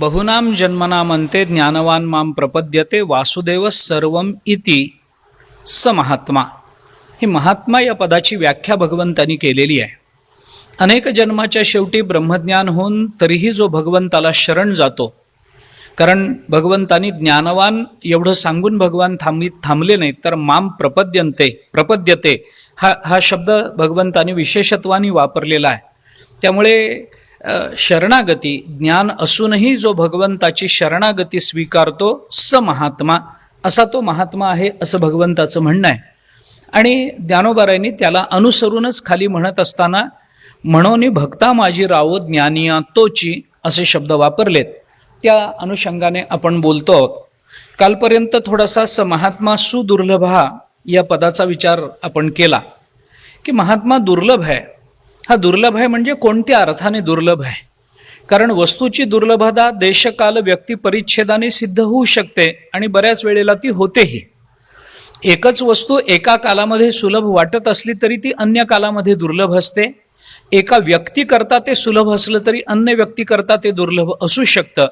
बहुनाम जन्मनामंते ज्ञानवान माम प्रपद्यते वासुदेव सर्वम इति स महात्मा. ही महात्मा या पदाची व्याख्या भगवंतांनी केलेली आहे. अनेक जन्माच्या शेवटी ब्रह्मज्ञान होऊन तरीही जो भगवंताला शरण जातो, कारण भगवंतांनी ज्ञानवान एवढं सांगून भगवान थांबले नाहीत, तर माम प्रपद्यते हा शब्द भगवंतांनी विशेषत्वाने वापरलेला आहे. त्यामुळे शरणागती ज्ञान असूनही जो भगवंताची शरणागती स्वीकारतो स महात्मा, असा तो महात्मा आहे असं भगवंताचं म्हणणं आहे. आणि ज्ञानोबारायांनी त्याला अनुसरूनच खाली म्हणत असताना म्हणोनी भक्ता माझी रावो ज्ञानिया तोची असे शब्द वापरलेत. त्या अनुषंगाने आपण बोलतो आहोत. कालपर्यंत थोडासा स महात्मा सुदुर्लभा या पदाचा विचार आपण केला की महात्मा दुर्लभ आहे. हा दुर्लभ आहे म्हणजे कोणत्या अर्थाने दुर्लभ आहे? कारण वस्तूची दुर्लभता देशकाल व्यक्ती परिच्छेदाने सिद्ध होऊ शकते आणि बऱ्याच वेळेला ती होतेही. एकच वस्तू एका कालामध्ये सुलभ वाटत असली तरी ती अन्य कालामध्ये दुर्लभ असते. एका व्यक्ती करता ते सुलभ असलं तरी अन्य व्यक्ती करता ते दुर्लभ असू शकतं.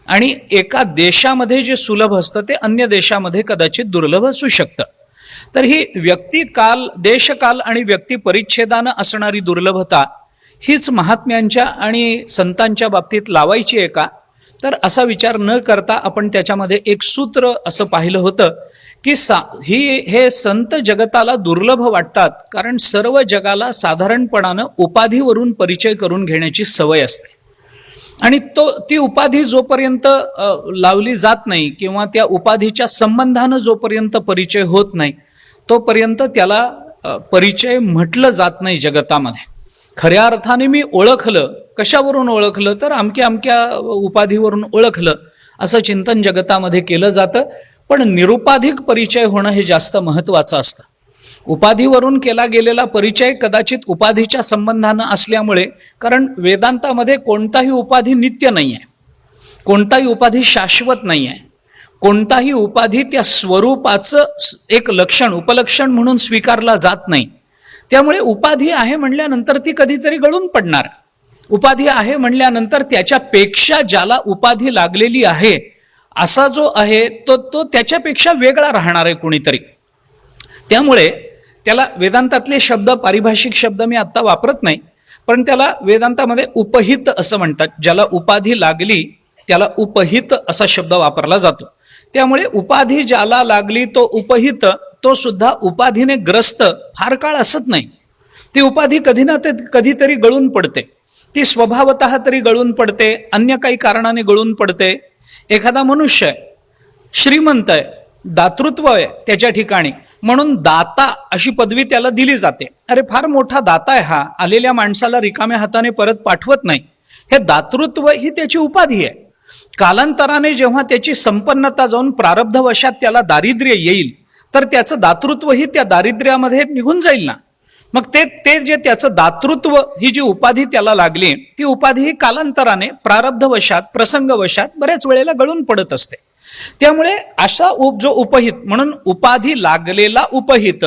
आणि एका देशामध्ये जे सुलभ असतं ते अन्य देशामध्ये कदाचित दुर्लभ असू शकतं. तर ही व्यक्ती काल, देशकाल आणि व्यक्ती परिच्छेदानं असणारी दुर्लभता हीच महात्म्यांच्या आणि संतांच्या बाबतीत लावायची आहे का? तर असा विचार न करता आपण त्याच्यामध्ये एक सूत्र असं पाहिलं होतं की हे संत जगताला दुर्लभ वाटतात कारण सर्व जगाला साधारणपणानं उपाधीवरून परिचय करून घेण्याची सवय असते. आणि ती उपाधी जोपर्यंत लावली जात नाही किंवा त्या उपाधीच्या संबंधानं जोपर्यंत परिचय होत नाही तोपर्यंत त्याला परिचय म्हटलं जात नाही जगतामध्ये. खऱ्या अर्थाने मी ओळखलं, कशावरून ओळखलं तर अमक्या उपाधीवरून ओळखलं असं चिंतन जगतामध्ये केलं जातं. पण निरुपाधिक परिचय होणं हे जास्त महत्वाचं असतं. उपाधीवरून केला गेलेला परिचय कदाचित उपाधीच्या संबंधानं असल्यामुळे, कारण वेदांतामध्ये कोणताही उपाधी नित्य नाही आहे, कोणताही उपाधी शाश्वत नाही आहे, कोणताही उपाधी त्या स्वरूपाचं एक लक्षण उपलक्षण म्हणून स्वीकारला जात नाही. त्यामुळे उपाधी आहे म्हणल्यानंतर ती कधीतरी गळून पडणार. उपाधी आहे म्हणल्यानंतर त्याच्यापेक्षा ज्याला उपाधी लागलेली आहे असा जो आहे तो त्याच्यापेक्षा वेगळा राहणार आहे कोणीतरी. त्यामुळे त्याला वेदांतातले शब्द, पारिभाषिक शब्द मी आता वापरत नाही, पण त्याला वेदांतामध्ये उपहित असं म्हणतात. ज्याला उपाधी लागली त्याला उपहित असा शब्द वापरला जातो. त्यामुळे उपाधी ज्याला लागली तो उपहित, तो सुद्धा उपाधीने ग्रस्त फार काळ असत नाही. ती उपाधी कधी ना कधीतरी गळून पडते. ती स्वभावतः तरी गळून पडते, अन्य काही कारणाने गळून पडते. एखादा मनुष्य आहे, श्रीमंत आहे, दातृत्व आहे त्याच्या ठिकाणी, म्हणून दाता अशी पदवी त्याला दिली जाते. अरे फार मोठा दाता आहे हा, आलेल्या माणसाला रिकाम्या हाताने परत पाठवत नाही. हे दातृत्व ही त्याची उपाधी आहे. कालांतराने जेव्हा त्याची संपन्नता जाऊन प्रारब्धवशात त्याला दारिद्र्य येईल तर त्याचं दातृत्व ही त्या दारिद्र्यामध्ये निघून जाईल ना. मग ते जे त्याचं दातृत्व ही जी उपाधी त्याला लागली, ती उपाधी ही कालांतराने प्रारब्धवशात प्रसंगवशात बऱ्याच वेळेला गळून पडत असते. त्यामुळे अशा जो उपहित, म्हणून उपाधी लागलेला उपहित,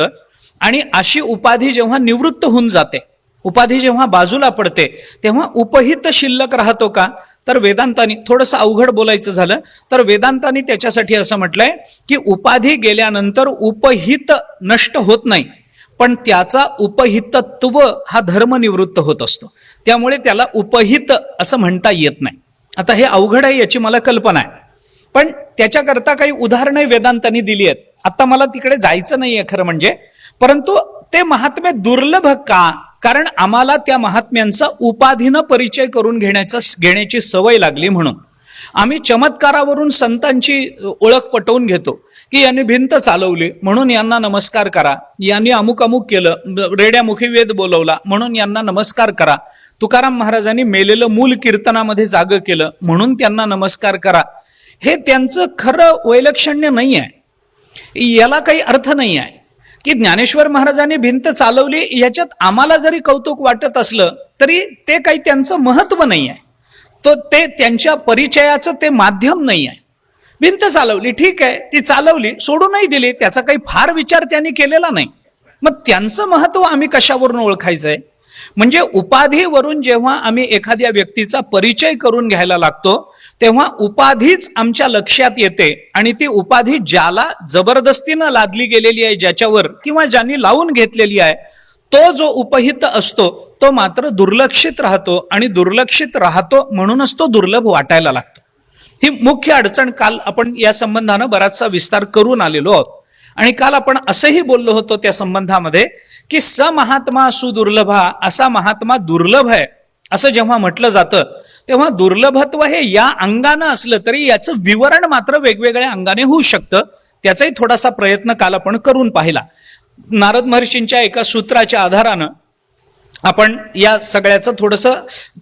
आणि अशी उपाधी जेव्हा निवृत्त होऊन जाते, उपाधी जेव्हा बाजूला पडते, तेव्हा उपहित शिल्लक राहतो का? तर वेदांतानी, थोडंसं अवघड बोलायचं झालं तर वेदांतानी त्याच्यासाठी असं म्हटलंय की उपाधी गेल्यानंतर उपहित नष्ट होत नाही, पण त्याचा उपहितत्व हा धर्म निवृत्त होत असतो. त्यामुळे त्याला उपहित असं म्हणता येत नाही. आता हे अवघड आहे याची मला कल्पना आहे, पण त्याच्याकरता काही उदाहरणं वेदांतांनी दिली आहेत. आता मला तिकडे जायचं नाहीये खरं म्हणजे, परंतु ते महात्म्य दुर्लभ का? कारण आम्हाला त्या महात्म्यांचा उपाधीनं परिचय करून घेण्याची सवय लागली. म्हणून आम्ही चमत्कारावरून संतांची ओळख पटवून घेतो की यांनी भिंत चालवली म्हणून यांना नमस्कार करा, यांनी अमुक अमुक केलं, रेड्यामुखी वेद बोलवला म्हणून यांना नमस्कार करा, तुकाराम महाराजांनी मेलेलं मूल कीर्तनामध्ये जागं केलं म्हणून त्यांना नमस्कार करा. हे त्यांचं खरं वैलक्षण्य नाही आहे. याला काही अर्थ नाही आहे की ज्ञानेश्वर महाराजांनी भिंत चालवली याच्यात आम्हाला जरी कौतुक वाटत असलं तरी ते काही त्यांचं महत्व नाही आहे. ते त्यांच्या परिचयाचं ते माध्यम नाही आहे. भिंत चालवली, ठीक आहे, ती चालवली, सोडूनही दिली, त्याचा काही फार विचार त्यांनी केलेला नाही. मग त्यांचं महत्व आम्ही कशावरून ओळखायचंय? म्हणजे उपाधीवरून जेव्हा आम्ही एखाद्या व्यक्तीचा परिचय करून घ्यायला लागतो तेव्हा उपाधीच आमच्या लक्षात येते आणि ती उपाधी ज्याला जबरदस्तीनं लादली गेलेली आहे ज्याच्यावर किंवा ज्यांनी लावून घेतलेली आहे तो जो उपहित असतो तो मात्र दुर्लक्षित राहतो आणि दुर्लक्षित राहतो म्हणूनच तो दुर्लभ वाटायला लागतो. ही मुख्य अडचण काल आपण या संबंधानं बराचसा विस्तार करून आलेलो आहोत. आणि काल आपण असंही बोललो होतो त्या संबंधामध्ये की स महात्मा सुदुर्लभा, असा महात्मा दुर्लभ आहे असं जेव्हा म्हटलं जातं तेव्हा दुर्लभत्व हे या अंगानं असलं तरी याचं विवरण मात्र वेगवेगळ्या अंगाने होऊ शकतं. त्याचाही थोडासा प्रयत्न काल आपण करून पाहिला. नारद महर्षींच्या एका सूत्राच्या आधारानं आपण या सगळ्याचं थोडंसं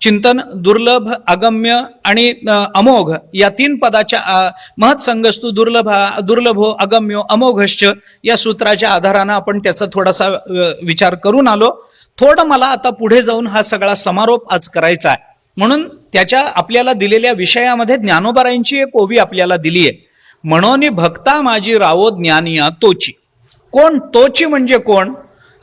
चिंतन दुर्लभ, अगम्य आणि अमोघ या 3 पदाच्या महत्संगस्तु दुर्लभो अगम्यो अमोघश्च या सूत्राच्या आधारानं आपण त्याचा थोडासा विचार करून आलो. थोडं मला आता पुढे जाऊन हा सगळा समारोप आज करायचा आहे. म्हणून त्याच्या आपल्याला दिलेल्या विषयामध्ये ज्ञानोबारायांची एक ओवी आपल्याला दिली आहे. म्हणून भक्ता माझी रावो ज्ञानिया तोची. कोण तोची म्हणजे कोण?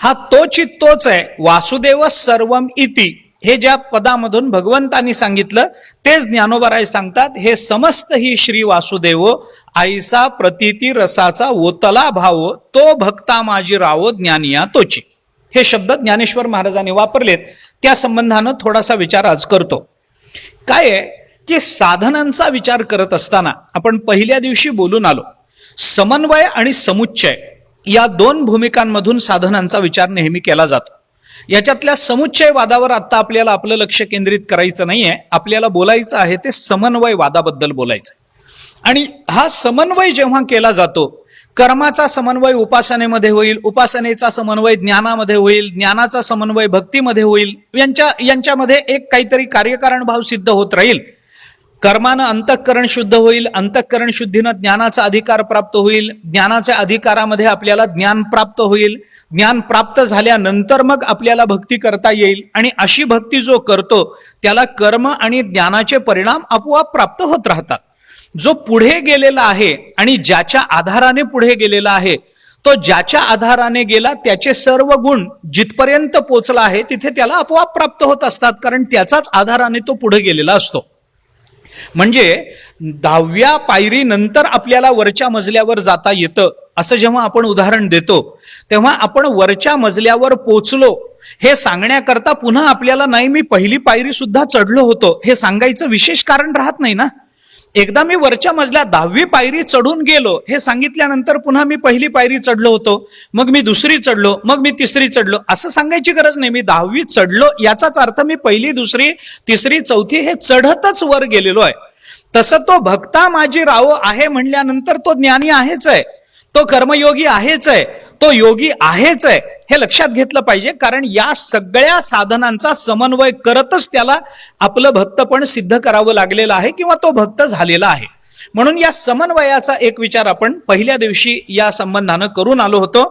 हा तोची तोच आहे. वासुदेव सर्वम इति हे ज्या पदामधून भगवंतांनी सांगितलं तेच ज्ञानोबाराय सांगतात. हे समस्त ही श्री वासुदेव आईसा प्रतीती रसाचा ओतला भाव तो भक्ता माझी रावो ज्ञानिया तोची. हे शब्द ज्ञानेश्वर महाराजांनी वापरलेत. त्या संबंधानं थोडासा विचार आज करतो. काय आहे की साधनांचा विचार करत असताना आपण पहिल्या दिवशी बोलून आलो समन्वय आणि समुच्चय या 2 भूमिकांमधून साधनांचा विचार नेहमी केला जातो. याच्यातल्या समुच्चय वादावर आता आपल्याला आपलं लक्ष केंद्रित करायचं नाहीये. आपल्याला बोलायचं आहे ते समन्वय वादाबद्दल बोलायचं. आणि हा समन्वय जेव्हा केला जातो, कर्माचा समन्वय उपासनेमध्ये होईल, उपासनेचा समन्वय ज्ञानामध्ये होईल, ज्ञानाचा समन्वय भक्तीमध्ये होईल, यांच्यामध्ये एक काहीतरी कार्यकारण भाव सिद्ध होत राहील. कर्मानं अंतःकरण शुद्ध होईल, अंतःकरण शुद्धीनं ज्ञानाचा अधिकार प्राप्त होईल, ज्ञानाच्या अधिकारामध्ये आपल्याला ज्ञान प्राप्त होईल, ज्ञान प्राप्त झाल्यानंतर मग आपल्याला भक्ती करता येईल. आणि अशी भक्ती जो करतो त्याला कर्म आणि ज्ञानाचे परिणाम आपोआप प्राप्त होत राहतात. जो पुढे गेलेला आहे आणि ज्याच्या आधाराने पुढे गेलेला आहे तो ज्याच्या आधाराने गेला त्याचे सर्व गुण जिथपर्यंत पोचला आहे तिथे त्याला आपोआप प्राप्त होत असतात, कारण त्याचाच आधाराने तो पुढे गेलेला असतो. म्हणजे 10व्या पायरीनंतर आपल्याला वरच्या मजल्यावर जाता येतं असं जेव्हा आपण उदाहरण देतो तेव्हा आपण वरच्या मजल्यावर पोचलो हे सांगण्याकरता पुन्हा आपल्याला नाही मी पहिली पायरी सुद्धा चढलो होतो हे सांगायचं विशेष कारण राहत नाही ना. एकदा मी वरच्या मजल्या 10वी पायरी चढून गेलो हे सांगितल्यानंतर पुन्हा मी पहिली पायरी चढलो होतो, मग मी दुसरी चढलो, मग मी तिसरी चढलो असं सांगायची गरज नाही. मी 10वी चढलो याचाच अर्थ मी पहिली, दुसरी, तिसरी, चौथी हे चढतच वर गेलेलो आहे. तसं तो भक्ता माझी राव आहे म्हणल्यानंतर तो ज्ञानी आहेच आहे, तो कर्मयोगी आहेच आहे, तो योगी आहेच आहे हे लक्षात घेतलं पाहिजे. कारण या सगळ्या साधनांचा समन्वय करतच त्याला आपलं भक्तपण सिद्ध करावं लागलेलं आहे किंवा तो भक्त झालेला आहे. म्हणून या समन्वयाचा एक विचार आपण पहिल्या दिवशी या संबंधानं करून आलो होतो.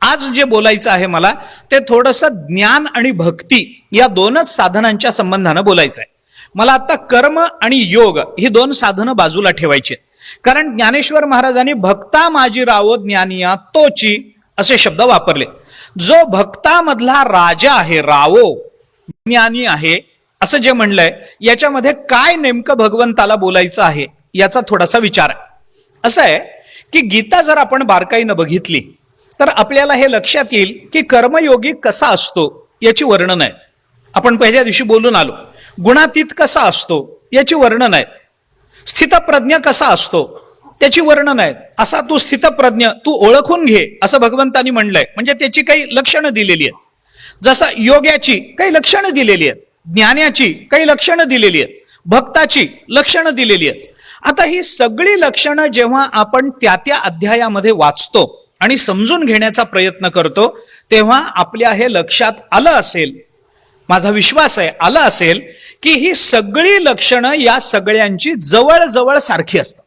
आज जे बोलायचं आहे मला ते थोडंसं ज्ञान आणि भक्ती या 2च साधनांच्या संबंधानं बोलायचं आहे. मला आता कर्म आणि योग ही 2 साधनं बाजूला ठेवायची, कारण ज्ञानेश्वर महाराजांनी भक्ता माझी रावो ज्ञानिया तोची असे शब्द वापरले. जो भक्तामधला राजा आहे, रावो ज्ञानी आहे असं जे म्हणलंय याच्यामध्ये काय नेमकं भगवंताला बोलायचं आहे याचा थोडासा विचार आहे. असं आहे की गीता जर आपण बारकाईनं बघितली तर आपल्याला हे लक्षात येईल की कर्मयोगी कसा असतो याची वर्णन आहे. आपण पहिल्या दिवशी बोलून आलो. गुणातीत कसा असतो याची वर्णन आहे. स्थितप्रज्ञ कसा असतो त्याची वर्णन आहेत. असा तू स्थितप्रज्ञ तू ओळखून घे असं भगवंतानी म्हणलंय. म्हणजे त्याची काही लक्षणं दिलेली आहेत. जसं योग्याची काही लक्षणं दिलेली आहेत, ज्ञानाची काही लक्षणं दिलेली आहेत, भक्ताची लक्षणं दिलेली आहेत. आता ही सगळी लक्षणं जेव्हा आपण त्या अध्यायामध्ये वाचतो आणि समजून घेण्याचा प्रयत्न करतो तेव्हा आपल्या हे लक्षात आलं असेल, माझा विश्वास आहे आलं असेल की ही सगळी लक्षणं या सगळ्यांची जवळजवळ सारखी असतात,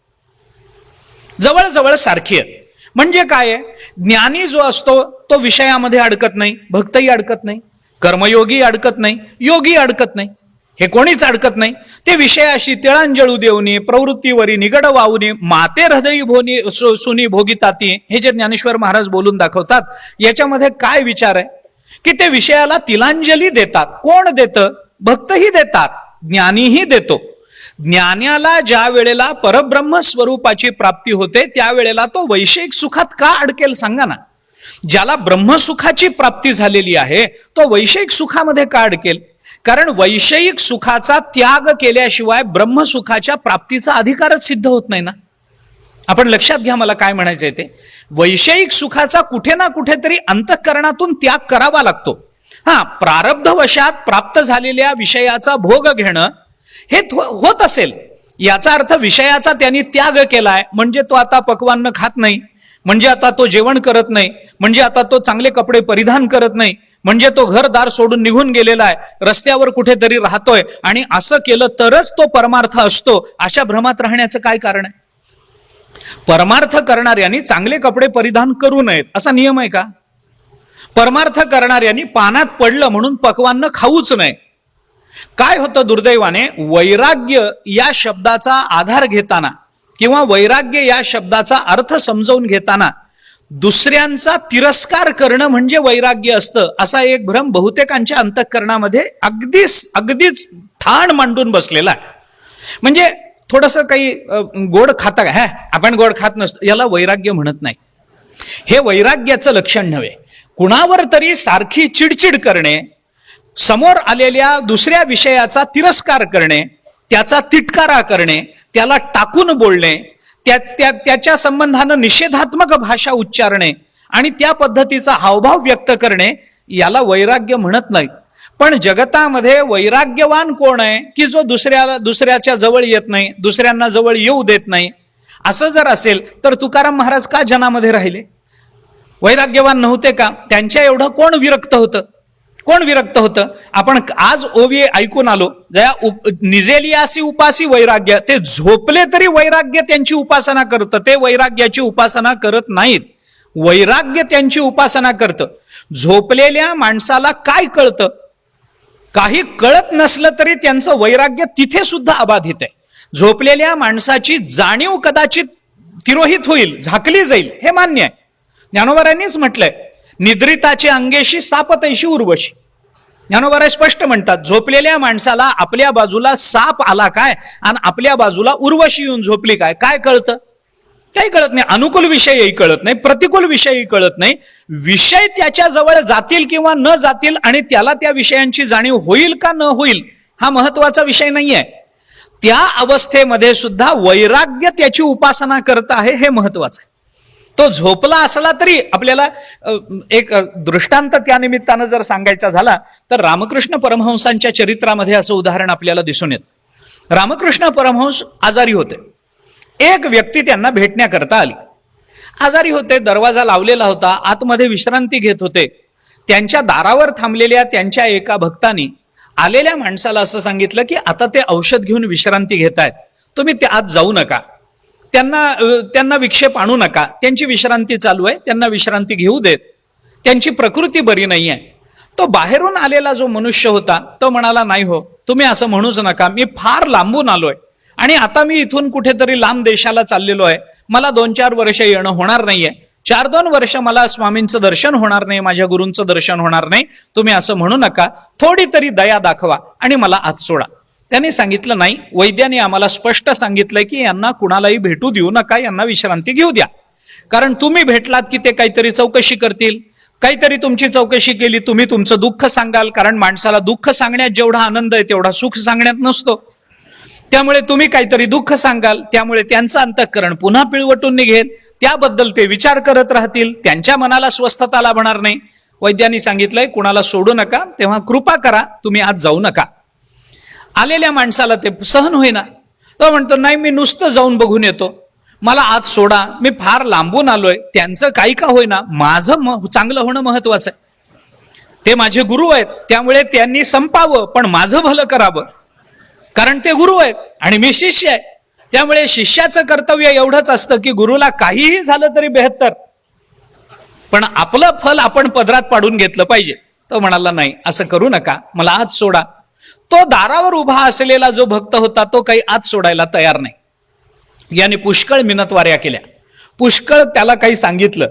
जवळजवळ सारखी आहे. म्हणजे काय आहे, ज्ञानी जो असतो तो विषयामध्ये अडकत नाही, भक्तही अडकत नाही, कर्मयोगी अडकत नाही, योगी अडकत नाही, हे कोणीच अडकत नाही. ते विषयाशी तिळांजळू देऊनी प्रवृत्तीवरी निगड वावनी माते हृदयी भोनी सुनी भोगिताती हे जे ज्ञानेश्वर महाराज बोलून दाखवतात याच्यामध्ये काय विचार आहे की ते विषयाला तिलांजली देतात. कोण देतं? भक्तही देतात, ज्ञानीही देतो. ज्ञानाला ज्या वेळेला परब्रह्म स्वरूपाची प्राप्ती होते त्यावेळेला तो वैषयिक सुखात का अडकेल सांगा ना. ज्याला ब्रह्मसुखाची प्राप्ती झालेली आहे तो वैषयिक सुखामध्ये का अडकेल? कारण वैषयिक सुखाचा त्याग केल्याशिवाय ब्रह्मसुखाच्या प्राप्तीचा अधिकारच सिद्ध होत नाही ना. आपण लक्षात घ्या मला काय म्हणायचंय ते. वैषयिक सुखाचा कुठे ना कुठेतरी अंतःकरणातून त्याग करावा लागतो. प्रारब्धवशात प्राप्त झालेल्या विषयाचा भोग घेणं हे होत असेल, याचा अर्थ विषयाचा त्यांनी त्याग केलाय म्हणजे तो आता पक्वान्न खात नाही, म्हणजे आता तो जेवण करत नाही, म्हणजे आता तो चांगले कपडे परिधान करत नाही, म्हणजे तो घरदार सोडून निघून गेलेला आहे, रस्त्यावर कुठेतरी राहतोय आणि असं केलं तरच तो परमार्थ असतो, अशा भ्रमात राहण्याचं काय कारण आहे? परमार्थ करणाऱ्यांनी चांगले कपडे परिधान करू नयेत असा नियम आहे का? परमार्थ करणाऱ्यांनी पानात पडलं म्हणून पक्वान्न खाऊच नये. काय होतं दुर्दैवाने, वैराग्य या शब्दाचा आधार घेताना किंवा वैराग्य या शब्दाचा अर्थ समजावून घेताना दुसऱ्यांचा तिरस्कार करणं म्हणजे वैराग्य असतं असा एक भ्रम बहुतेकांच्या अंतःकरणामध्ये अगदीच ठाण मांडून बसलेला आहे. म्हणजे थोडंसं काही गोड खाता का, आपण गोड खात नसतो, याला वैराग्य म्हणत नाही. हे वैराग्याचं लक्षण नव्हे. कुणावर तरी सारखी चिडचिड करणे, समोर आलेल्या दुसऱ्या विषयाचा तिरस्कार करणे, त्याचा तिटकारा करणे, त्याला टाकून बोलणे, त्याच्या संबंधानं निषेधात्मक भाषा उच्चारणे आणि त्या पद्धतीचा हावभाव व्यक्त करणे, याला वैराग्य म्हणत नाहीत. पण जगतामध्ये वैराग्यवान कोण आहे की जो दुसऱ्याच्या जवळ येत नाही, दुसऱ्यांना जवळ येऊ देत नाही. असं जर असेल तर तुकाराम महाराज का जनामध्ये राहिले? वैराग्यवान नव्हते का? त्यांच्या एवढं कोण विरक्त होतं? कोण विरक्त होतं? आपण आज ओवी ऐकून आलो, जया निजेलियासी उपासी वैराग्य, ते झोपले तरी वैराग्य त्यांची उपासना करतं, ते वैराग्याची उपासना करत नाहीत, वैराग्य त्यांची उपासना करतं. झोपलेल्या माणसाला काय कळतं? काही कळत नसलं तरी त्यांचं वैराग्य तिथे सुद्धा अबाधित आहे. झोपलेल्या माणसाची जाणीव कदाचित तिरोहित होईल, झाकली जाईल, हे मान्य आहे. ज्ञानोबारांनीच म्हटलंय, निद्रिताची अंगेशी सापतैशी उर्वशी. ज्ञानोबा स्पष्ट म्हणतात, झोपलेल्या माणसाला आपल्या बाजूला साप आला काय आणि आपल्या बाजूला उर्वशी येऊन झोपली काय, काय कळतं? काही कळत नाही. अनुकूल विषयही कळत नाही, प्रतिकूल विषयही कळत नाही. विषय त्याच्या जवळ जातील किंवा न जातील आणि त्याला त्या विषयांची जाणीव होईल का न होईल हा महत्वाचा विषय नाहीये. त्या अवस्थेमध्ये सुद्धा वैराग्य त्याची उपासना करत आहे हे महत्वाचं आहे. तो झोपला असला तरी आपल्याला एक दृष्टांत त्या निमित्तानं जर सांगायचा झाला तर रामकृष्ण परमहंसांच्या चरित्रामध्ये असं उदाहरण आपल्याला दिसून येतं. रामकृष्ण परमहंस आजारी होते. एक व्यक्ती त्यांना भेटण्याकरता आली. आजारी होते, दरवाजा लावलेला होता, आतमध्ये विश्रांती घेत होते. त्यांच्या दारावर थांबलेल्या त्यांच्या एका भक्तांनी आलेल्या माणसाला असं सांगितलं की आता ते औषध घेऊन विश्रांती घेत आहेत, तुम्ही ते आत जाऊ नका, त्यांना विक्षेप आणू नका, त्यांची विश्रांती चालू आहे, त्यांना विश्रांती घेऊ देत, त्यांची प्रकृती बरी नाही आहे. तो बाहेरून आलेला जो मनुष्य होता तो म्हणाला, नाही हो, तुम्ही असं म्हणूच नका, मी फार लांबून आलोय आणि आता मी इथून कुठेतरी लांब देशाला चाललेलो आहे, मला 2-4 वर्ष येणं होणार नाहीये, 4-2 वर्ष मला स्वामींचं दर्शन होणार नाही, माझ्या गुरूंचं दर्शन होणार नाही, तुम्ही असं म्हणू नका, थोडी तरी दया दाखवा आणि मला आत सोडा. त्यांनी सांगितलं, नाही, वैद्याने आम्हाला स्पष्ट सांगितलंय की यांना कुणालाही भेटू देऊ नका, यांना विश्रांती घेऊ द्या, कारण तुम्ही भेटलात की ते काहीतरी चौकशी करतील, काहीतरी तुमची चौकशी केली, तुम्ही तुमचं दुःख सांगाल, कारण माणसाला दुःख सांगण्यात जेवढा आनंद आहे तेवढा सुख सांगण्यात नसतो, त्यामुळे तुम्ही काहीतरी दुःख सांगाल, त्यामुळे त्यांचं अंतःकरण पुन्हा पिळवटून निघेल, त्याबद्दल ते विचार करत राहतील, त्यांच्या मनाला स्वस्थता लाभणार नाही. वैद्यांनी सांगितलंय कुणाला सोडू नका, तेव्हा कृपा करा, तुम्ही आज जाऊ नका. आलेल्या माणसाला ते सहन होईना. तो म्हणतो, नाही, मी नुसतं जाऊन बघून येतो, मला आत सोडा, मी फार लांबून आलोय, त्यांचं काही का होईना, माझं चांगलं होणं महत्वाचं आहे, ते माझे गुरु आहेत, त्यामुळे त्यांनी संपावं पण माझं भलं करावं, कारण ते गुरु आहेत आणि मी शिष्य आहे, त्यामुळे शिष्याचं कर्तव्य एवढंच असतं की गुरुला काहीही झालं तरी बेहत्तर, पण आपलं फल आपण पदरात पाडून घेतलं पाहिजे. तो म्हणाला, नाही, असं करू नका, मला आत सोडा. तो दारावर उभा असलेला जो भक्त होता तो काही आत सोडायला तयार नाही. याने पुष्कळ मिनतवाऱ्या केल्या, पुष्कळ त्याला काही सांगितलं,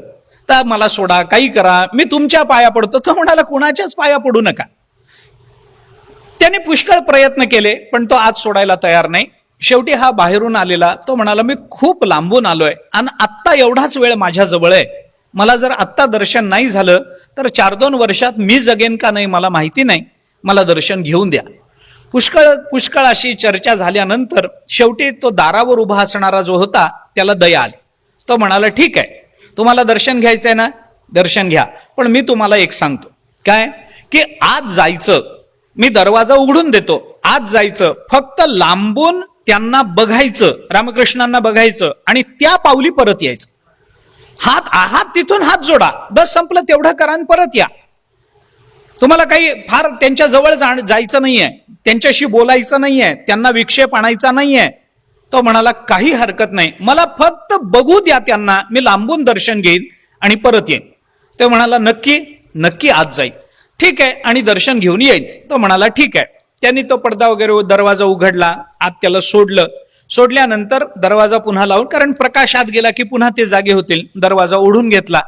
तर मला सोडा, काही करा, मी तुमच्या पाया पडतो. तो म्हणाला, कुणाच्याच पाया पडू नका. त्याने पुष्कळ प्रयत्न केले पण तो आत सोडायला तयार नाही. शेवटी हा बाहेरून आलेला तो म्हणाला, मी खूप लांबून आलोय आणि आत्ता एवढाच वेळ माझ्या जवळ आहे, मला जर आत्ता दर्शन नाही झालं तर 4-2 वर्षात मी जगेन का नाही मला माहिती नाही, मला दर्शन घेऊन द्या. पुष्कळ अशी चर्चा झाल्यानंतर शेवटी तो दारावर उभा असणारा जो होता त्याला दया आली. तो म्हणाला, ठीक आहे, तुम्हाला दर्शन घ्यायचंय ना, दर्शन घ्या, पण मी तुम्हाला एक सांगतो, काय की आज जायचं, मी दरवाजा उघडून देतो, आज जायचं, फक्त लांबून त्यांना बघायचं, रामकृष्णांना बघायचं आणि त्या पावली परत यायचं. हात तिथून हात जोडा, बस संपलं, तेवढं करा आणि परत या. तुम्हाला काही फार त्यांच्या जवळ जायचं नाहीये, त्यांच्याशी बोलायचं नाहीये, त्यांना विक्षेप आणायचा नाहीये. तो म्हणाला, काही हरकत नाही, मला फक्त बघू द्या त्यांना, मी लांबून दर्शन घेईन आणि परत येईन. तो म्हणाला, नक्की आज जाईल. ठीक आहे, आणि दर्शन घेऊन येईल. तो म्हणाला, ठीक आहे. त्यांनी तो पडदा वगैरे दरवाजा उघडला, आत त्याला सोडल्यानंतर दरवाजा पुन्हा लावून, कारण प्रकाश आत गेला की पुन्हा ते जागे होतील, दरवाजा ओढून घेतला.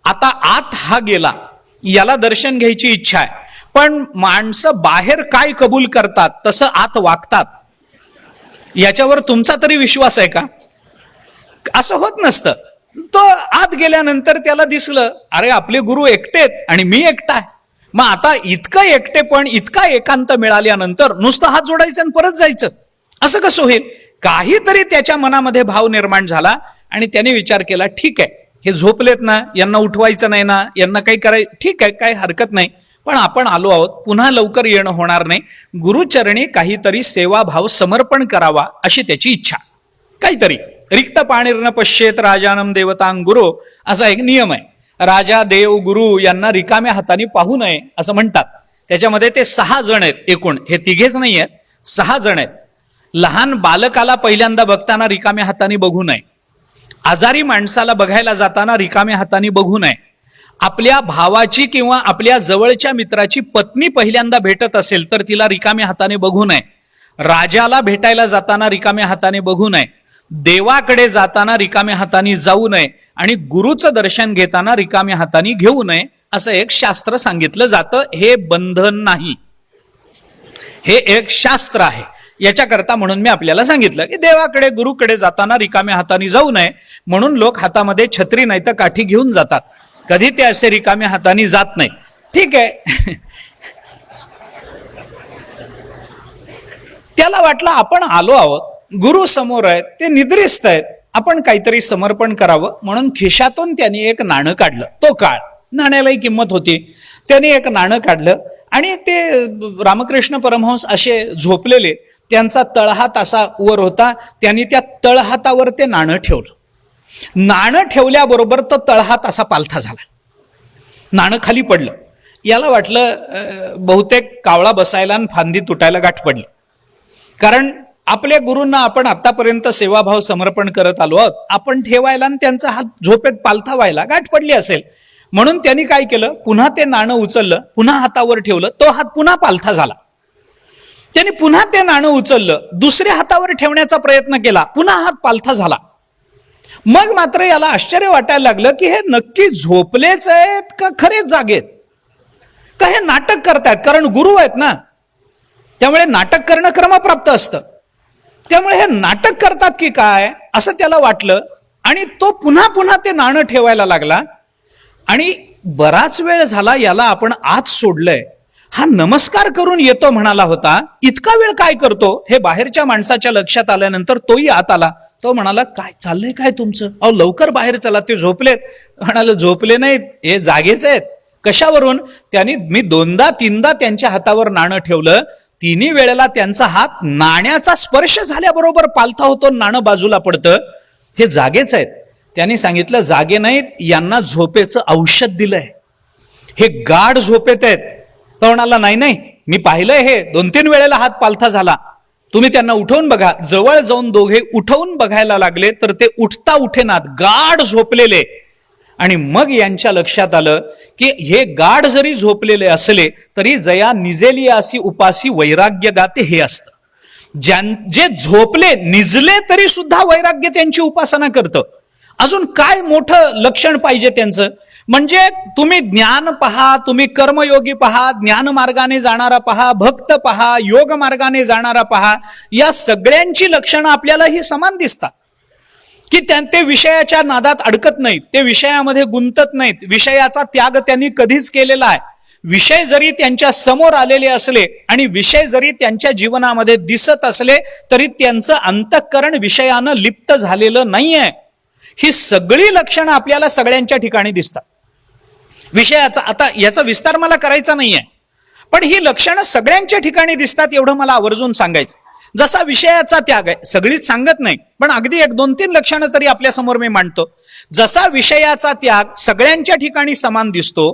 आता आत हा गेला, याला दर्शन घ्यायची इच्छा आहे, पण माणसं बाहेर काय कबूल करतात तसं आत वागतात, याच्यावर तुमचा तरी विश्वास आहे का? असं होत नसतं. तो आत गेल्यानंतर त्याला दिसलं, अरे आपले गुरु एकटेत आणि मी एकटा आहे. मग आता इतकं एकटेपण, इतका एकांत मिळाल्यानंतर नुसतं हात जोडायचं आणि परत जायचं, असं कसं होईल? काहीतरी त्याच्या मनामध्ये भाव निर्माण झाला आणि त्याने विचार केला, ठीक आहे, हे झोपलेत ना, यांना उठवायचं नाही ना, यांना काही करायचं, ठीक आहे, काही हरकत नाही, पण आपण आलो आहोत, पुन्हा लवकर येणं होणार नाही, गुरुचरणी काहीतरी सेवाभाव समर्पण करावा अशी त्याची इच्छा. काहीतरी रिक्त पाणीर्न पश्येत राजानम देवतांग गुरु, असा एक नियम आहे. राजा, देव, गुरु यांना रिकाम्या हाताने पाहू नये असं म्हणतात. त्याच्यामध्ये ते 6 जण आहेत एकूण, हे तिघेच नाही आहेत, 6 जण आहेत. लहान बालकाला पहिल्यांदा बघताना रिकाम्या हाताने बघू नये, आजारी माणसाला बघायला जाताना रिकाम्या हाताने बघू नये, आपल्या भावाची किंवा आपल्या जवळच्या मित्राची पत्नी पहिल्यांदा भेटत असेल तर तिला रिकाम्या हाताने बघू नये, राजाला भेटायला जाताना रिकाम्या हाताने बघू नये, देवाकडे जाताना रिकाम्या हाताने जाऊ नये आणि गुरुचं दर्शन घेताना रिकाम्या हाताने घेऊ नये, असं एक शास्त्र सांगितलं जातं. हे बंधन नाही, हे एक शास्त्र आहे. याच्याकरता म्हणून मी आपल्याला सांगितलं की देवाकडे, गुरुकडे जाताना रिकाम्या हाताने जाऊ नये, म्हणून लोक हातामध्ये छत्री नाही तर काठी घेऊन जातात, कधी ते असे रिकाम्या हाताने जात नाही. ठीक आहे. त्याला वाटलं आपण आलो आहोत, गुरु समोर आहेत, ते निद्रिस्त आहेत, आपण काहीतरी समर्पण करावं, म्हणून खिशातून त्यांनी एक नाणं काढलं. तो काळ नाण्यालाही किंमत होती. त्यांनी एक नाणं काढलं आणि ते रामकृष्ण परमहंस असे झोपलेले, त्यांचा तळहात असा वर होता, त्यांनी त्या तळहातावर ते नाणं ठेवलं. नाणं ठेवल्याबरोबर तो तळहात असा पालथा झाला, नाणं खाली पडलं. याला वाटलं बहुतेक कावळा बसायला आणि फांदी तुटायला गाठ पडली, कारण आपल्या गुरूंना आपण आतापर्यंत सेवाभाव समर्पण करत आलो आहोत, आपण ठेवायला आणि त्यांचा हात झोपेत पालथा व्हायला गाठ पडली असेल. म्हणून त्यांनी काय केलं, पुन्हा ते नाणं उचललं, पुन्हा हातावर ठेवलं, तो हात पुन्हा पालथा झाला. त्यांनी पुन्हा ते नाणं उचललं, दुसऱ्या हातावर ठेवण्याचा प्रयत्न केला, पुन्हा हात पालथा झाला. मग मात्र याला आश्चर्य वाटायला लागलं की हे नक्की झोपलेच आहेत का खरेच जागेत, का हे नाटक करतायत, कारण गुरु आहेत ना, त्यामुळे नाटक करणं क्रमप्राप्त असतं, त्यामुळे हे नाटक करतात की काय असं त्याला वाटलं. आणि तो पुन्हा पुन्हा ते नाणं ठेवायला लागला. आणि बराच वेळ झाला याला आपण आत सोडलंय, हा नमस्कार करून येतो म्हणाला होता, इतका वेळ काय करतो, हे बाहेरच्या माणसाच्या लक्षात आल्यानंतर तोही आत आला. तो म्हणाला, काय चाललंय काय तुमचं, अहो लवकर बाहेर चला, ते झोपलेत. म्हणाला, झोपले नाहीत, हे जागेच आहेत. कशावरून? त्यांनी मी 2दा-3दा त्यांच्या हातावर नाणं ठेवलं, तिन्ही वेळेला त्यांचा हात नाण्याचा स्पर्श झाल्याबरोबर पालथा होतो, नाणं बाजूला पडतं, हे जागेच आहेत. त्यांनी सांगितलं, जागे नाहीत, यांना झोपेचं औषध दिलंय, हे गाढ झोपेत आहेत. तो म्हणाला, नाही, मी पाहिलंय, हे 2-3 वेळेला हात पालथा झाला, तुम्ही त्यांना उठवून बघा. जवळ जाऊन दोघे उठवून बघायला लागले तर ते उठता उठेनात, गाढ झोपलेले. आणि मग यांच्या लक्षात आलं की हे गाढ जरी झोपलेले असले तरी जया निजेली अशी उपासी वैराग्य गाते, हे असतं. जे झोपले, निजले तरी सुद्धा वैराग्य त्यांची उपासना करतं. अजून काय मोठं लक्षण पाहिजे त्यांचं? म्हणजे तुम्ही ज्ञान पहा, तुम्ही कर्मयोगी पहा, ज्ञान मार्गाने जाणारा पहा, भक्त पहा, योग मार्गाने जाणारा पहा, या सगळ्यांची लक्षणं आपल्याला ही समान दिसतात की ते विषयाच्या नादात अडकत नाहीत, ते विषयामध्ये गुंतत नाहीत, विषयाचा त्याग त्यांनी कधीच केलेला आहे. विषय जरी त्यांच्या समोर आलेले असले आणि विषय जरी त्यांच्या जीवनामध्ये दिसत असले तरी त्यांचं अंतःकरण विषयानं लिप्त झालेलं नाहीये. ही सगळी लक्षणं आपल्याला सगळ्यांच्या ठिकाणी दिसतात. विषयाचा आता याचा विस्तार मला करायचा नाहीये, पण ही लक्षणं सगळ्यांच्या ठिकाणी दिसतात एवढं मला आवर्जून सांगायचं. जसा विषयाचा त्याग आहे, सगळीच सांगत नाही, पण अगदी 1-2-3 लक्षणं तरी आपल्या समोर मी मांडतो. जसा विषयाचा त्याग सगळ्यांच्या ठिकाणी समान दिसतो,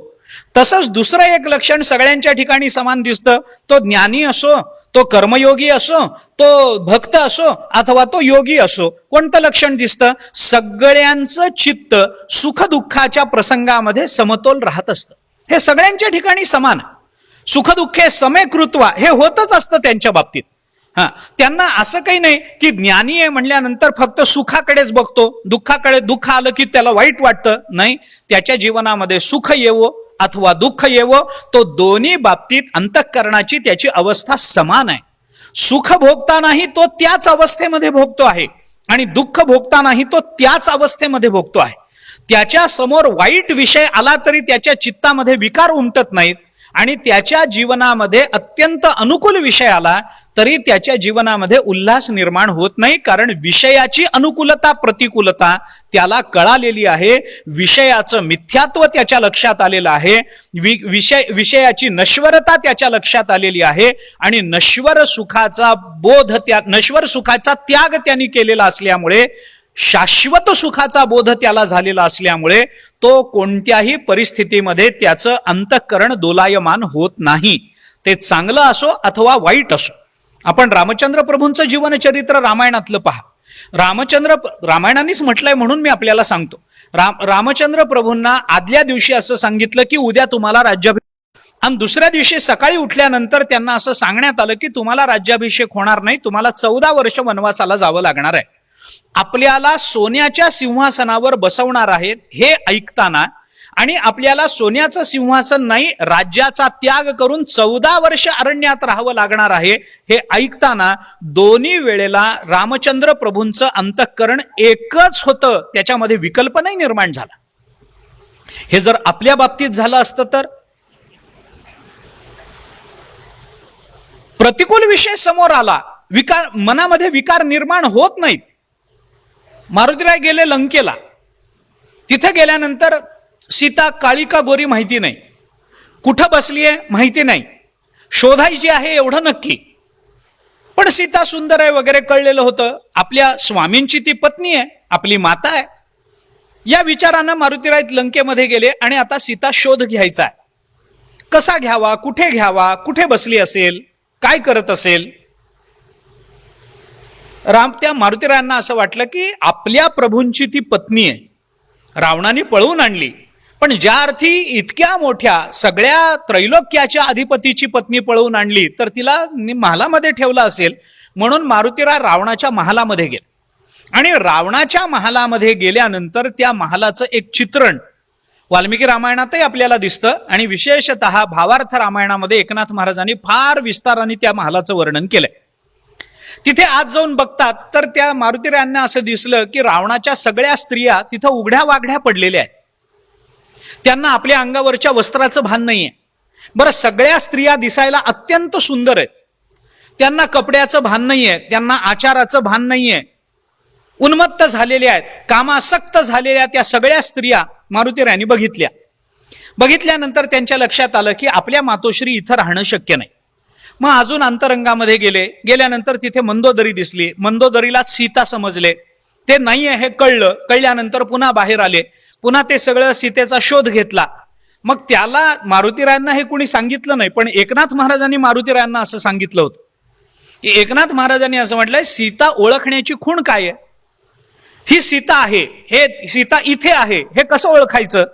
तसंच दुसरं एक लक्षण सगळ्यांच्या ठिकाणी समान दिसतं. तो ज्ञानी असो, तो कर्मयोगी असो, तो भक्त असो अथवा तो योगी असो, कोणतं लक्षण दिसतं? सगळ्यांचं चित्त सुखदुःखाच्या प्रसंगामध्ये समतोल राहत असतं. हे सगळ्यांच्या ठिकाणी समान. सुखदुःखे समे कृत्वा हे होतच असतं त्यांच्या बाबतीत. त्यांना असं काही नाही की ज्ञानी आहे म्हणल्यानंतर फक्त सुखाकडेच बघतो, दुःख आलं की त्याला वाईट वाटतं. नाही, त्याच्या जीवनामध्ये सुख येवो अथवा दुःख येवो, तो दोन्ही बाबतीत अंतःकरणाची त्याची अवस्था समान आहे. सुख भोगतानाही तो त्याच अवस्थेमध्ये भोगतो आहे आणि दुःख भोगतानाही तो त्याच अवस्थेमध्ये भोगतो आहे. त्याच्या समोर वाईट विषय आला तरी त्याच्या चित्तामध्ये विकार उमटत नाहीत आणि त्याच्या जीवनामध्ये अत्यंत अनुकूल विषय आला तरी त्याच्या जीवनामध्ये उल्हास निर्माण होत नाही, कारण विषयाची अनुकूलता प्रतिकूलता त्याला कळालेली आहे. विषयाचं मिथ्यात्व त्याच्या लक्षात आलेलं आहे, विषयाची नश्वरता त्याच्या लक्षात आलेली आहे आणि नश्वर सुखाचा त्याग त्यांनी केलेला असल्यामुळे, शाश्वत सुखाचा बोध त्याला झालेला असल्यामुळे तो कोणत्याही परिस्थितीमध्ये त्याचं अंतःकरण दोलायमान होत नाही. ते चांगलं असो अथवा वाईट असो. आपण रामचंद्र प्रभूंचं जीवनचरित्र रामायणातलं पहा. रामायणानेच म्हटलंय म्हणून मी आपल्याला सांगतो. रामचंद्र प्रभूंना आदल्या दिवशी असं सांगितलं की उद्या तुम्हाला राज्याभिषेक, आणि दुसऱ्या दिवशी सकाळी उठल्यानंतर त्यांना असं सांगण्यात आलं की तुम्हाला राज्याभिषेक होणार नाही, तुम्हाला 14 वर्ष वनवासाला जावं लागणार आहे. आपल्याला सोन्याच्या सिंहासनावर बसवणार आहेत हे ऐकताना आणि आपल्याला सोन्याचं सिंहासन नाही, राज्याचा त्याग करून 14 वर्ष अरण्यात राहावं लागणार आहे हे ऐकताना दोन्ही वेळेला रामचंद्र प्रभूंचं अंतःकरण एकच होतं, त्याच्यामध्ये विकल्प नाही निर्माण झाला. हे जर आपल्या बाबतीत झालं असतं तर प्रतिकूल विषय समोर आला, मनामध्ये विकार निर्माण होत नाहीत. मारुतीराय गेले लंकेला, तिथे गेल्यानंतर सीता काळी का गोरी माहिती नाही, कुठं बसलीये माहिती नाही, शोधायची आहे एवढं नक्की, पण सीता सुंदर आहे वगैरे कळलेलं होतं. आपल्या स्वामींची ती पत्नी आहे, आपली माता आहे, या विचारानं मारुतीराय लंकेमध्ये गेले आणि आता सीता शोध घ्यायचा आहे. कसा घ्यावा, कुठे बसली असेल, काय करत असेल. त्या मारुतीरायांना असं वाटलं की आपल्या प्रभूंची ती पत्नी आहे, रावणाने पळवून आणली, पण ज्या अर्थी इतक्या मोठ्या सगळ्या त्रैलोक्याच्या अधिपतीची पत्नी पळवून आणली तर तिला महालामध्ये ठेवलं असेल, म्हणून मारुतीराय रावणाच्या महालामध्ये गेले. आणि रावणाच्या महालामध्ये गेल्यानंतर त्या महालाचं एक चित्रण वाल्मिकी रामायणातही आपल्याला दिसतं आणि विशेषतः भावार्थ रामायणामध्ये एकनाथ महाराजांनी फार विस्ताराने त्या महालाचं वर्णन केलंय. तिथे आज जाऊन बघतात तर त्या मारुतीरायांना असं दिसलं की रावणाच्या सगळ्या स्त्रिया तिथं उघड्या वाघड्या पडलेल्या आहेत, त्यांना आपल्या अंगावरच्या वस्त्राचं भान नाहीये. बरं, सगळ्या स्त्रिया दिसायला अत्यंत सुंदर आहेत, त्यांना कपड्याचं भान नाहीये, त्यांना आचाराचं भान नाहीये, उन्मत्त झालेल्या आहेत, कामासक्त झालेल्या त्या सगळ्या स्त्रिया मारुतीरायांनी बघितल्यानंतर त्यांच्या लक्षात आलं की आपल्या मातोश्री इथं राहणं शक्य नाही. मग अजून अंतरंगामध्ये गेल्यानंतर तिथे मंदोदरी दिसली, मंदोदरीला सीता समजले, ते नाहीये हे कळल्यानंतर पुन्हा बाहेर आले, पुन्हा ते सगळं सीतेचा शोध घेतला. मग त्याला मारुतीरायांना हे कुणी सांगितलं नाही, पण एकनाथ महाराजांनी मारुतीरायांना असं सांगितलं होतं. एकनाथ महाराजांनी असं म्हटलंय, सीता ओळखण्याची खूण काय आहे, ही सीता आहे, हे सीता इथे आहे, हे कसं ओळखायचं.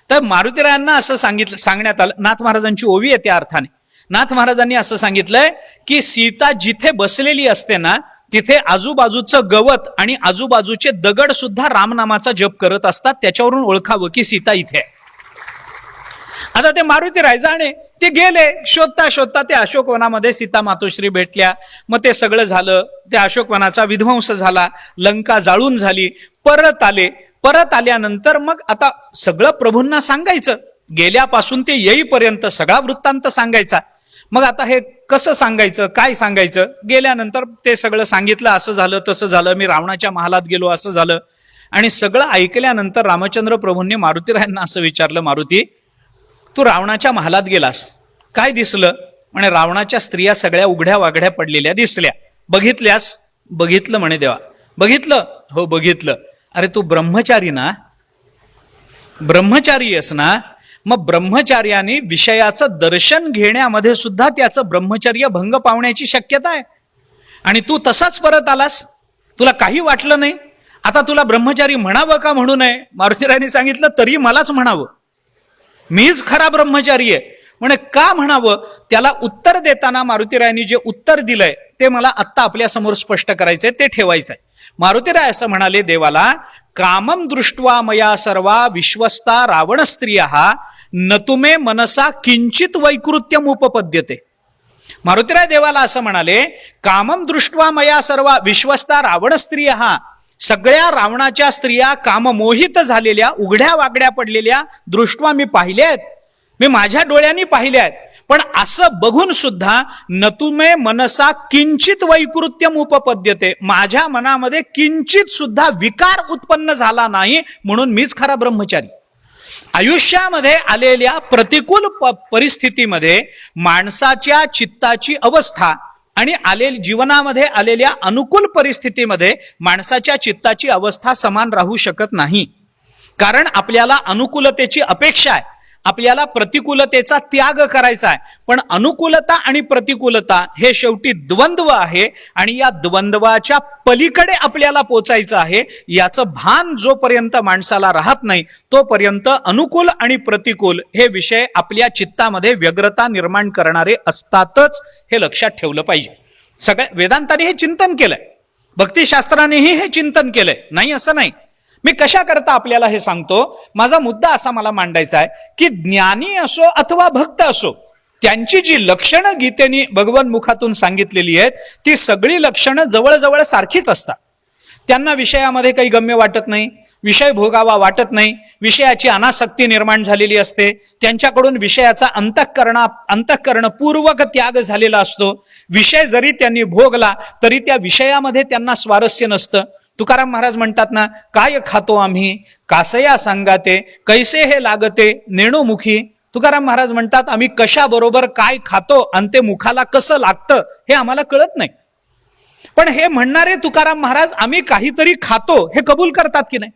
तर मारुतीरायांना असं सांगण्यात आलं. नाथ महाराजांची ओवी आहे त्या अर्थाने. नाथ महाराजांनी असं सांगितलंय की सीता जिथे बसलेली असते ना तिथे आजूबाजूचं गवत आणि आजूबाजूचे दगड सुद्धा रामनामाचा जप करत असतात. त्याच्यावरून ओळखावं की सीता इथे आहे. आता ते मारुती रायजाणे ते गेले शोधता शोधता ते अशोकवनामध्ये सीता मातोश्री भेटल्या. मग ते सगळं झालं, त्या अशोकवनाचा विध्वंस झाला, लंका जाळून झाली, परत आले. परत आल्यानंतर मग आता सगळं प्रभूंना सांगायचं, गेल्यापासून ते येईपर्यंत सगळा वृत्तांत सांगायचा. मग आता हे कसं सांगायचं, काय सांगायचं? गेल्यानंतर ते सगळं सांगितलं, असं झालं तसं झालं, मी रावणाच्या महालात गेलो, असं झालं. आणि सगळं ऐकल्यानंतर रामचंद्र प्रभूंनी मारुतीरायांना असं विचारलं, मारुती तू रावणाच्या महालात गेलास, काय दिसलं? म्हणे रावणाच्या स्त्रिया सगळ्या उघड्या वाघड्या पडलेल्या दिसल्या. बघितल्यास? बघितलं म्हणे देवा. बघितलं? हो बघितलं. अरे तू ब्रह्मचारी ना, ब्रह्मचारी आहेस ना, मग ब्रह्मचार्याने विषयाचं दर्शन घेण्यामध्ये सुद्धा त्याचं ब्रह्मचर्य भंग पावण्याची शक्यता आहे. आणि तू तसाच परत आलास, तुला काही वाटलं नाही. आता तुला ब्रह्मचारी म्हणावं का म्हणू नये? मारुतीरायांनी सांगितलं तरी मलाच म्हणावं, मीच खरा ब्रह्मचारी आहे. म्हणे का म्हणावं? त्याला उत्तर देताना मारुतीरायांनी जे उत्तर दिलंय ते मला आत्ता आपल्या समोर स्पष्ट करायचंय, ते ठेवायचंय. मारुतीराय असं म्हणाले देवाला, कामम दृष्ट्वा मया सर्वा विश्वस्ता रावण स्त्रिया न तुमे मनसा किंचित वैकृत्यम उपपद्यते. मारुतीराय देवाला असं म्हणाले, कामम दृष्ट्वा मया सर्वा विश्वस्ता रावण स्त्रिया, सगळ्या रावणाच्या स्त्रिया काममोहित झालेल्या, उघड्या वागड्या पडलेल्या दृष्ट्वा मी पाहिल्या आहेत, मी माझ्या डोळ्यांनी पाहिल्या आहेत. पण असं बघून सुद्धा न तुमे मनसा किंचित वैकृत्यम उपपद्यते, माझ्या मनामध्ये किंचित सुद्धा विकार उत्पन्न झाला नाही, म्हणून मीच खरा ब्रह्मचारी. आयुष्यामध्ये आलेल्या प्रतिकूल परिस्थितीमध्ये माणसाच्या चित्ताची अवस्था आणि जीवनामध्ये आलेल्या अनुकूल परिस्थितीमध्ये माणसाच्या चित्ताची अवस्था समान राहू शकत नाही. कारण आपल्याला अनुकूलतेची अपेक्षा आहे, आपल्याला प्रतिकूलतेचा त्याग करायचा आहे. पण अनुकूलता आणि प्रतिकूलता हे शेवटी द्वंद्व आहे आणि या द्वंद्वाच्या पलीकडे आपल्याला पोचायचं आहे. याचं भान जोपर्यंत माणसाला राहत नाही तोपर्यंत अनुकूल आणि प्रतिकूल हे विषय आपल्या चित्तामध्ये व्यग्रता निर्माण करणारे असतातच, हे लक्षात ठेवलं पाहिजे. सगळ्या वेदांताने हे चिंतन केलंय, भक्तिशास्त्रानेही हे चिंतन केलंय, नाही असं नाही. मी कशा करता आपल्याला हे सांगतो, माझा मुद्दा असा मला मांडायचा आहे की ज्ञानी असो अथवा भक्त असो, त्यांची जी लक्षणं गीतेने भगवन मुखातून सांगितलेली आहेत ती सगळी लक्षणं जवळजवळ सारखीच असतात. त्यांना विषयामध्ये काही गम्य वाटत नाही, विषय भोगावा वाटत नाही, विषयाची अनासक्ती निर्माण झालेली असते, त्यांच्याकडून विषयाचा अंतःकरणपूर्वक त्याग झालेला असतो. विषय जरी त्यांनी भोगला तरी त्या विषयामध्ये त्यांना स्वारस्य नसतं. तुकाराम महाराज म्हणतात ना, काय खातो आम्ही कासया सांगाते, कैसे हे लागते नेणोमुखी. तुकाराम महाराज म्हणतात आम्ही कशा बरोबर काय खातो आणि ते मुखाला कसं लागतं हे आम्हाला कळत नाही. पण हे म्हणणारे तुकाराम महाराज आम्ही काहीतरी खातो हे कबूल करतात की नाही?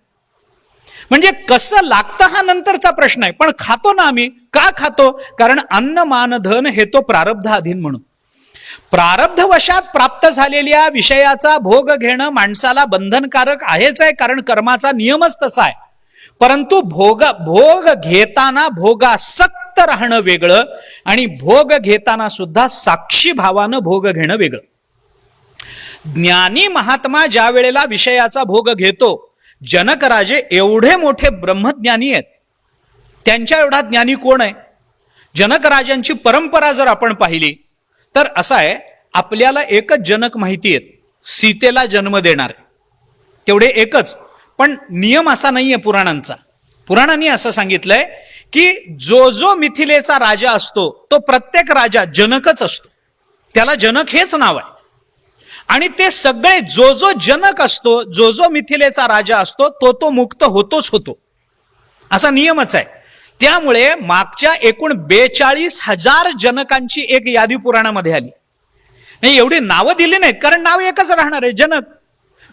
म्हणजे कसं लागतं हा नंतरचा प्रश्न आहे, पण खातो ना आम्ही. का खातो? कारण अन्न मान धन हे तो प्रारब्धाधीन म्हणून. प्रारब्धवशात प्राप्त झालेल्या विषयाचा भोग घेणं माणसाला बंधनकारक आहेच आहे, कारण कर्माचा नियमच तसा आहे. परंतु भोग घेताना भोगासक्त राहणं वेगळं आणि भोग घेताना सुद्धा साक्षी भावानं भोग घेणं वेगळं. ज्ञानी महात्मा ज्या वेळेला विषयाचा भोग घेतो, जनक राजे एवढे मोठे ब्रह्मज्ञानी आहेत, त्यांच्या एवढा ज्ञानी कोण आहे? जनक राजांची परंपरा जर आपण पाहिली तर असं आहे, आपल्याला एकच जनक माहिती आहेत, सीतेला जन्म देणार, तेवढे एकच. पण नियम असा नाहीये पुराणांचा. पुराणांनी असं सांगितलंय की जो जो मिथिलेचा राजा असतो तो प्रत्येक राजा जनकच असतो, त्याला जनक हेच नाव आहे. आणि ते सगळे जो जो जनक असतो, जो जो मिथिलेचा राजा असतो तो मुक्त होतोच होतो, असा नियमच आहे. त्यामुळे मागच्या एकूण 42,000 जनकांची एक यादी पुराणामध्ये आली. नाही एवढी नावं दिली नाहीत, कारण नाव एकच राहणार आहे, जनक.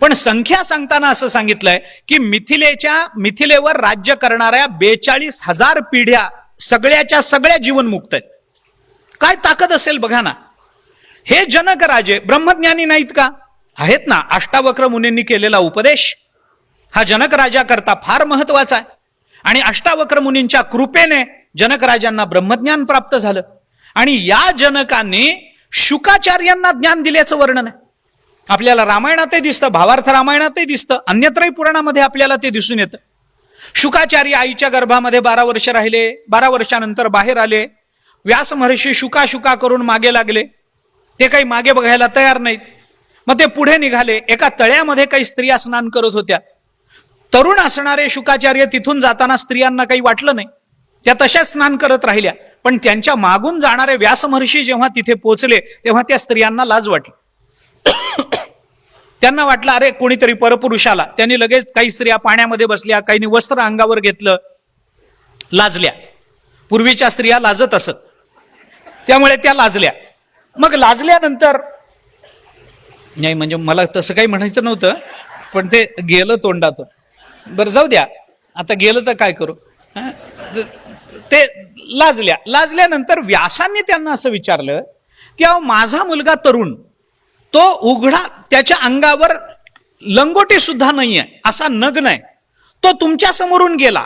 पण संख्या सांगताना असं सांगितलंय की मिथिलेवर राज्य करणाऱ्या 42,000 पिढ्या सगळ्याच्या सगळ्या जीवनमुक्त आहेत. काय ताकद असेल बघा ना. हे जनक राजे ब्रह्मज्ञानी नाहीत का? आहेत ना. अष्टावक्र मुनींनी केलेला उपदेश हा जनक राजा करता फार महत्वाचा आहे. आणि अष्टावक्र मुनींच्या कृपेने जनक राजांना ब्रह्मज्ञान प्राप्त झालं. आणि या जनकांनी शुकाचार्यांना ज्ञान दिल्याचं वर्णन आहे. आपल्याला रामायणातही दिसतं, भावार्थ रामायणातही दिसतं, अन्यत्रही पुराणामध्ये आपल्याला ते दिसून येतं. शुकाचार्य आईच्या गर्भामध्ये 12 वर्ष राहिले, 12 वर्षानंतर बाहेर आले. व्यास महर्षी शुका करून मागे लागले. ते काही मागे बघायला तयार नाहीत. मग ते पुढे निघाले. एका तळ्यामध्ये काही स्त्रिया स्नान करत होत्या. तरुण असणारे शुकाचार्य तिथून जाताना स्त्रियांना काही वाटलं नाही, त्या तशाच स्नान करत राहिल्या. पण त्यांच्या मागून जाणारे व्यास महर्षी जेव्हा तिथे पोहोचले तेव्हा त्या स्त्रियांना लाज वाटली. त्यांना वाटलं अरे कोणीतरी परपुरुष आला. त्यांनी लगेच काही स्त्रिया पाण्यामध्ये बसल्या, काहींनी वस्त्र अंगावर घेतलं, लाजल्या. पूर्वीच्या स्त्रिया लाजत असत, त्यामुळे त्या लाजल्या. मग लाजल्यानंतर नाही, म्हणजे मला तसं काही म्हणायचं नव्हतं, पण ते गेलं तोंडातून. बरं जाऊ द्या, आता गेलं तर काय करू. ते लाजल्यानंतर व्यासांनी त्यांना असं विचारलं की अहो माझा मुलगा तरुण, तो उघडा, त्याच्या अंगावर लंगोटी सुद्धा नाहीये, असा नग्न आहे, तो तुमच्या समोरून गेला.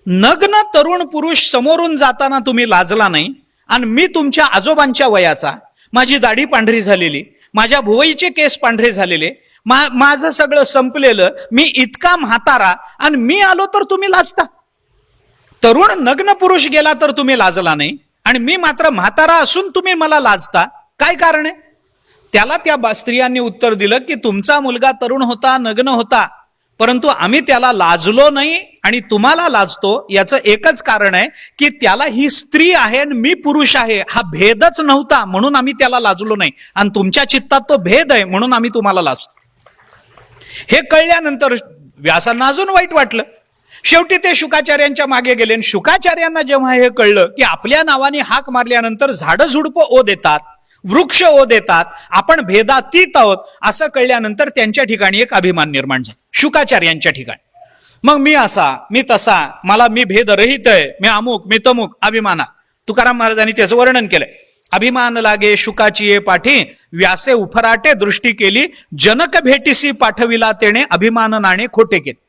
नग्न तरुण पुरुष समोरून जाताना तुम्ही लाजला नाही, आणि मी तुमच्या आजोबांच्या वयाचा, माझी दाढी पांढरी झालेली, माझ्या भुवईचे केस पांढरे झालेले, माझं सगळं संपलेलं, मी इतका म्हातारा, आणि मी आलो तर तुम्ही लाजता. तरुण नग्न पुरुष गेला तर तुम्ही लाजला नाही, आणि मी मात्र म्हातारा असून तुम्ही मला लाजता, काय कारण आहे? त्याला त्या स्त्रियांनी उत्तर दिलं की तुमचा मुलगा तरुण होता, नग्न होता, परंतु आम्ही त्याला लाजलो नाही आणि तुम्हाला लाजतो. याचं एकच कारण आहे की त्याला ही स्त्री आहे आणि मी पुरुष आहे, हा भेदच नव्हता म्हणून आम्ही त्याला लाजलो नाही, आणि तुमच्या चित्तात तो भेद आहे म्हणून आम्ही तुम्हाला लाजतो. हे कळल्यानंतर व्यासांना अजून वाईट वाटलं. शेवटी ते शुकाचार्यांच्या मागे गेले. आणि शुकाचार्यांना जेव्हा हे कळलं की आपल्या नावाने हाक मारल्यानंतर झाडं झुडपं ओ देतात, वृक्ष ओ देतात, आपण भेदातीत आहोत, असं कळल्यानंतर त्यांच्या ठिकाणी एक अभिमान निर्माण झाला, शुकाचार्यांच्या ठिकाणी. मग मी असा, मी तसा, मी भेदरहित आहे, मी अमुक, मी तमुक, अभिमाना. तुकाराम महाराजांनी त्याचं वर्णन केलंय. अभिमान लागे शुकाची ये पाठी, व्यासे उफराटे दृष्टी केली, जनक भेटीसी पाठविला तेने, अभिमान नाणे खोटे केले.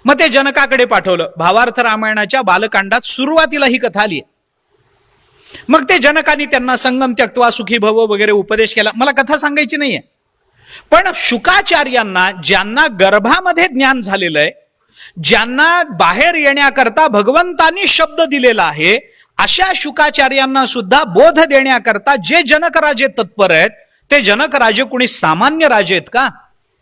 मग ते जनकाकडे पाठवलं. भावार्थ रामायणाच्या बालकांडात सुरुवातीला ही कथा आली. मग ते जनकाने त्यांना संगम त्यक्त्वा सुखी भव वगैरे उपदेश केला. मला कथा सांगायची नाहीये, पण शुकाचार्यांना, ज्यांना गर्भामध्ये ज्ञान झालेलं आहे, ज्यांना बाहेर येण्याकरता भगवंतांनी शब्द दिलेला आहे, अशा शुकाचार्यांना सुद्धा बोध देण्याकरता जे जनकराजे तत्पर आहेत, ते जनकराजे कुणी सामान्य राजे आहेत का?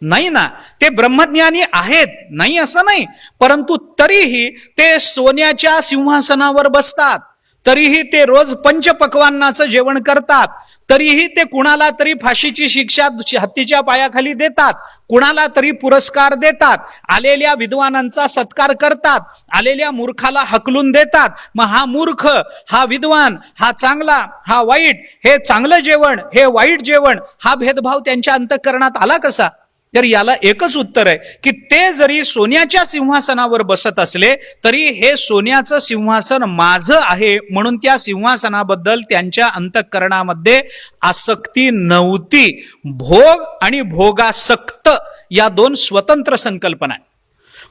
नाही ना, ते ब्रह्मज्ञानी आहेत, नाही असं नाही, परंतु तरीही ते सोन्याच्या सिंहासनावर बसतात, तरीही ते रोज पंचपक्वान्नाचं जेवण करतात, तरीही ते कुणाला तरी फाशीची शिक्षा हत्तीच्या पायाखाली देतात, कुणाला तरी पुरस्कार देतात, आलेल्या विद्वानांचा सत्कार करतात, आलेल्या मूर्खाला हकलून देतात. मग हा मूर्ख, हा विद्वान, हा चांगला, हा वाईट, हे चांगलं जेवण, हे वाईट जेवण, हा भेदभाव त्यांच्या अंतःकरणात आला कसा? तर याला एकच उत्तर आहे की ते जरी सोन्याच्या सिंहासनावर बसत असले तरी हे सोन्याचं सिंहासन माझं आहे, म्हणून त्या सिंहासनाबद्दल त्यांच्या अंतःकरणामध्ये आसक्ती नव्हती. भोग आणि भोगासक्त या दोन स्वतंत्र संकल्पना आहेत.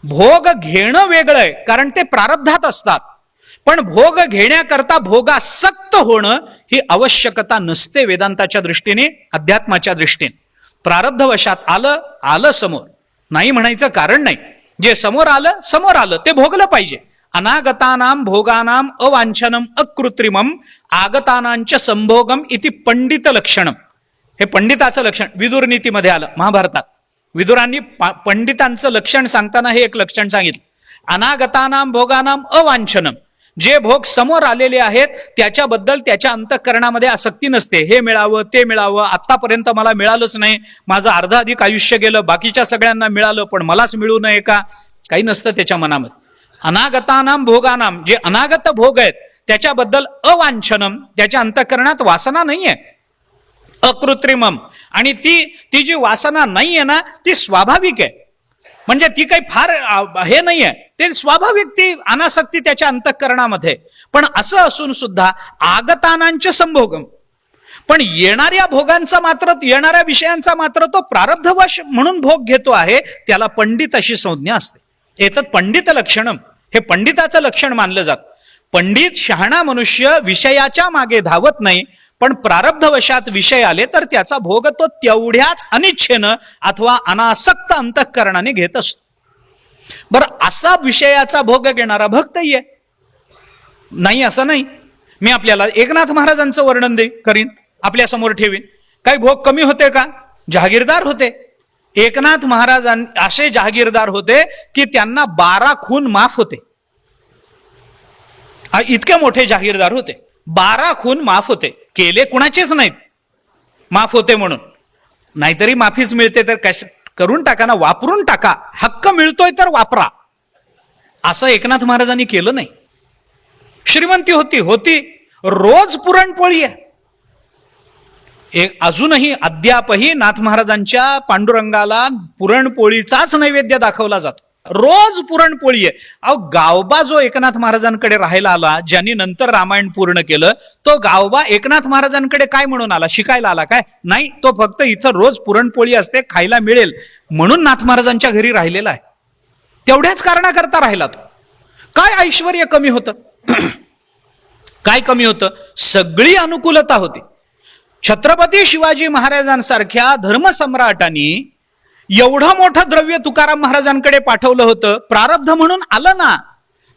भोग घेणं वेगळं आहे, कारण ते प्रारब्धात असतात, पण भोग घेण्याकरता भोगासक्त होणं ही आवश्यकता नसते वेदांताच्या दृष्टीने, अध्यात्माच्या दृष्टीने. प्रारब्धवशात आलं समोर, नाही म्हणायचं कारण नाही. जे समोर आलं ते भोगलं पाहिजे. अनागतानाम भोगानाम अवांछनम अकृत्रिमम आगतानांच संभोगम इति पंडित लक्षणम. हे पंडिताचं लक्षण विदुर नीतीमध्ये आलं. महाभारतात विदुरांनी पंडितांचं लक्षण सांगताना हे एक लक्षण सांगितलं, अनागतानाम भोगानाम अवांछनम. जे भोग समोर आलेले आहेत त्याच्याबद्दल त्याच्या अंतःकरणामध्ये आसक्ती नसते. हे मिळावं, ते मिळावं, आतापर्यंत मला मिळालंच नाही, माझं अर्ध अधिक आयुष्य गेलं, बाकीच्या सगळ्यांना मिळालं पण मलाच मिळू नये का? काही नसतं त्याच्या मनामध्ये. अनागतानाम भोगानाम, जे अनागत भोग आहेत त्याच्याबद्दल अवांछनम, त्याच्या अंतःकरणात वासना नाहीये. अकृत्रिमम, आणि ती जी वासना नाहीये ना ती स्वाभाविक आहे, म्हणजे ती काही फार हे नाहीये, ते स्वाभाविक ती अनासक्ती त्याच्या अंतःकरणामध्ये. पण असं असून सुद्धा आगतानांच संभोगम, पण येणाऱ्या भोगांचा मात्र, येणाऱ्या विषयांचा मात्र तो प्रारब्धवश म्हणून भोग घेतो आहे, त्याला पंडित अशी संज्ञा असते. एतत् पंडित लक्षणम, हे पंडिताचं लक्षण मानलं जात. पंडित शहाणा मनुष्य विषयाच्या मागे धावत नाही, पण प्रारब्धवशात विषय आले तर त्याचा भोग तो तेवढ्याच अनिच्छेनं अथवा अनासक्त अंतःकरणाने घेत असतो. बरं, असा विषयाचा भोग घेणारा भक्तही आहे, नाही असं नाही. मी आपल्याला एकनाथ महाराजांचं वर्णन करीन, आपल्या समोर ठेवीन. काही भोग कमी होते का? जहागीरदार होते. एकनाथ महाराज असे जहागीरदार होते की त्यांना 12 खून माफ होते. इतके मोठे जहागीरदार होते. 12 खून माफ होते. केले कुणाचेच नाहीत, माफ होते म्हणून. नाहीतरी माफीच मिळते तर कश करून टाका ना, वापरून टाका. हक्क मिळतोय तर वापरा. असं एकनाथ महाराजांनी केलं नाही. श्रीमंती होती रोज पुरणपोळी आहे. अजूनही अद्यापही नाथ महाराजांच्या पांडुरंगाला पुरणपोळीचाच नैवेद्य दाखवला जातो. रोज पुरणपोळी आहे. अहो, गावबा जो एकनाथ महाराजांकडे राहायला आला, ज्यांनी नंतर रामायण पूर्ण केलं, तो गावबा एकनाथ महाराजांकडे काय म्हणून आला? शिकायला आला काय? नाही, तो फक्त इथं रोज पुरणपोळी असते, खायला मिळेल म्हणून नाथ महाराजांच्या घरी राहिलेला आहे. तेवढ्याच कारणाकरता राहिला तो. काय ऐश्वर्य कमी होतं? काय कमी होतं? सगळी अनुकूलता होती. छत्रपती शिवाजी महाराजांसारख्या धर्मसम्राटांनी एवढं मोठं द्रव्य तुकाराम महाराजांकडे पाठवलं होतं. प्रारब्ध म्हणून आलं ना,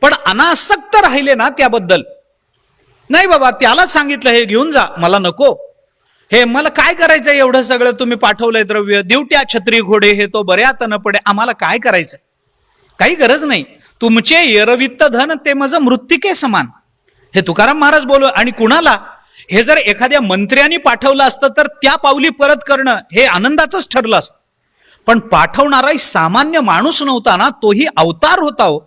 पण अनासक्त राहिले ना त्याबद्दल. नाही बाबा, त्यालाच सांगितलं हे घेऊन जा, मला नको, हे मला काय करायचं एवढं सगळं तुम्ही पाठवलंय द्रव्य, दिवट्या छत्री घोडे हे तो बऱ्यात न पडे, आम्हाला काय करायचं? काही गरज नाही. तुमचे येरवित्त धन ते माझं मृत्तिके समान, हे तुकाराम महाराज बोलू. आणि कुणाला? हे जर एखाद्या मंत्र्यांनी पाठवलं असतं तर त्या पावली परत करणं हे आनंदाचंच ठरलं असतं. पण पाठवणाराही सामान्य माणूस नव्हता ना, तोही अवतार होता हो.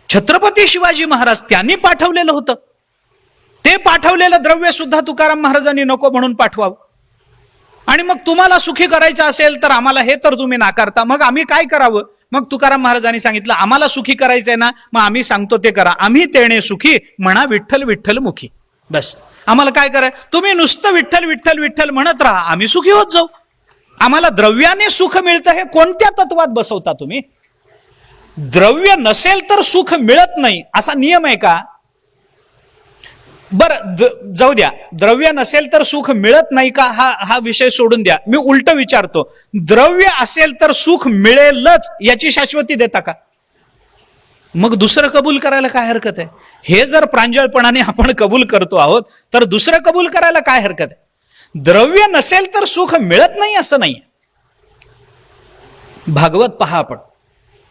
छत्रपती शिवाजी महाराज त्यांनी पाठवलेलं होतं. ते पाठवलेलं द्रव्य सुद्धा तुकाराम महाराजांनी नको म्हणून पाठवावं. आणि मग तुम्हाला सुखी करायचं असेल तर आम्हाला हे तर तुम्ही नाकारता, मग आम्ही काय करावं? मग तुकाराम महाराजांनी सांगितलं, आम्हाला सुखी करायचंय ना, मग आम्ही सांगतो ते करा. आम्ही तेणे सुखी म्हणा विठ्ठल विठ्ठल मुखी. बस, आम्हाला काय कराय? तुम्ही नुसतं विठ्ठल विठ्ठल विठ्ठल म्हणत राहा, आम्ही सुखी होत जाऊ. आम्हाला द्रव्याने सुख मिळतं हे कोणत्या तत्वात बसवता तुम्ही? द्रव्य नसेल तर सुख मिळत नाही असा नियम आहे का? बरं, जाऊ द्या, द्रव्य नसेल तर सुख मिळत नाही का हा विषय सोडून द्या. मी उलट विचारतो, द्रव्य असेल तर सुख मिळेलच याची शाश्वती देता का? मग दुसरं कबूल करायला काय हरकत आहे? हे जर प्रांजळपणाने आपण कबूल करतो आहोत तर दुसरं कबूल करायला काय हरकत आहे? द्रव्य नसेल तर सुख मिळत नाही असं नाही. भागवत पहा आपण.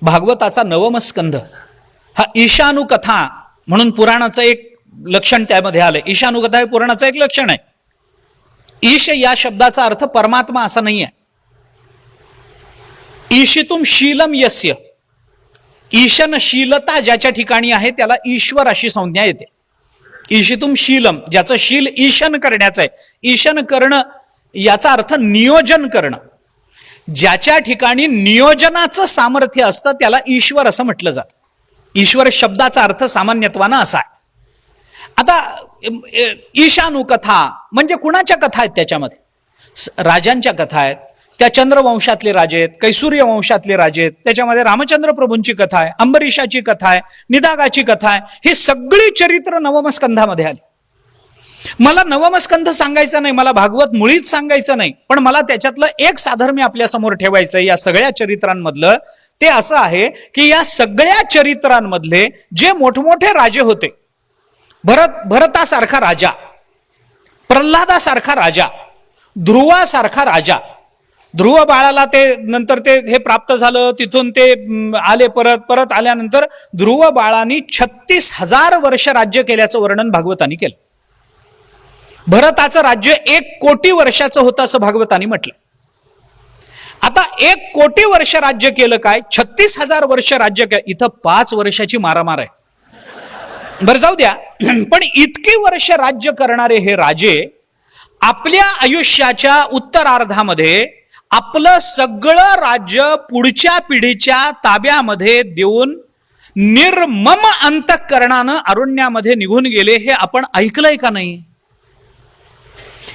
भागवताचा 9वा स्कंध हा ईशानुकथा म्हणून पुराणाचं एक लक्षण त्यामध्ये आलंय. ईशानुकथा हे पुराणाचं एक लक्षण आहे. ईश या शब्दाचा अर्थ परमात्मा असा नाही आहे. ईशितुम शीलम यस्य, ईशनशीलता ज्याच्या ठिकाणी आहे त्याला ईश्वर अशी संज्ञा येते. ईशितुम शीलम, ज्याचं शील ईशन करण्याचं आहे. ईशन करणं याचा अर्थ नियोजन करणं. ज्याच्या ठिकाणी नियोजनाचं सामर्थ्य असतं त्याला ईश्वर असं म्हटलं जातं. ईश्वर शब्दाचा अर्थ सामान्यत्वानं असा आहे. आता ईशानुकथा म्हणजे कुणाच्या कथा आहेत? त्याच्यामध्ये राजांच्या कथा आहेत. त्या चंद्रवंशातले राजे आहेत, काही सूर्यवंशातले राजे आहेत. त्याच्यामध्ये रामचंद्र प्रभूंची कथा आहे, अंबरीशाची कथा आहे, निदागाची कथा आहे. ही सगळी चरित्र 9व स्कंधामध्ये आली. मला 9वा स्कंध सांगायचा नाही, मला भागवत मुळीच सांगायचं नाही, पण मला त्याच्यातलं एक साधर्म्य आपल्या समोर ठेवायचं या सगळ्या चरित्रांमधलं. ते असं आहे की या सगळ्या चरित्रांमधले जे मोठमोठे राजे होते, भरतासारखा राजा, प्रल्हादासारखा राजा, ध्रुवासारखा राजा, ध्रुव बाळाला ते नंतर ते हे प्राप्त झालं, तिथून ते आले, परत आल्यानंतर ध्रुव बाळांनी 36,000 वर्ष राज्य केल्याचं वर्णन भागवतांनी केलं. भरताचं राज्य 1 कोटी वर्षाचं होतं असं भागवतांनी म्हटलं. आता 1 कोटी वर्ष राज्य केलं काय? 36,000 वर्ष राज्य केलं. इथं 5 वर्षाची मारामार आहे. बरं, जाऊ द्या. पण इतकी वर्ष राज्य करणारे हे राजे आपल्या आयुष्याच्या उत्तरार्धामध्ये आपलं सगळं राज्य पुढच्या पिढीच्या ताब्यामध्ये देऊन निर्मम अंतःकरणानं अरण्यामध्ये निघून गेले. हे आपण ऐकलंय का नाही?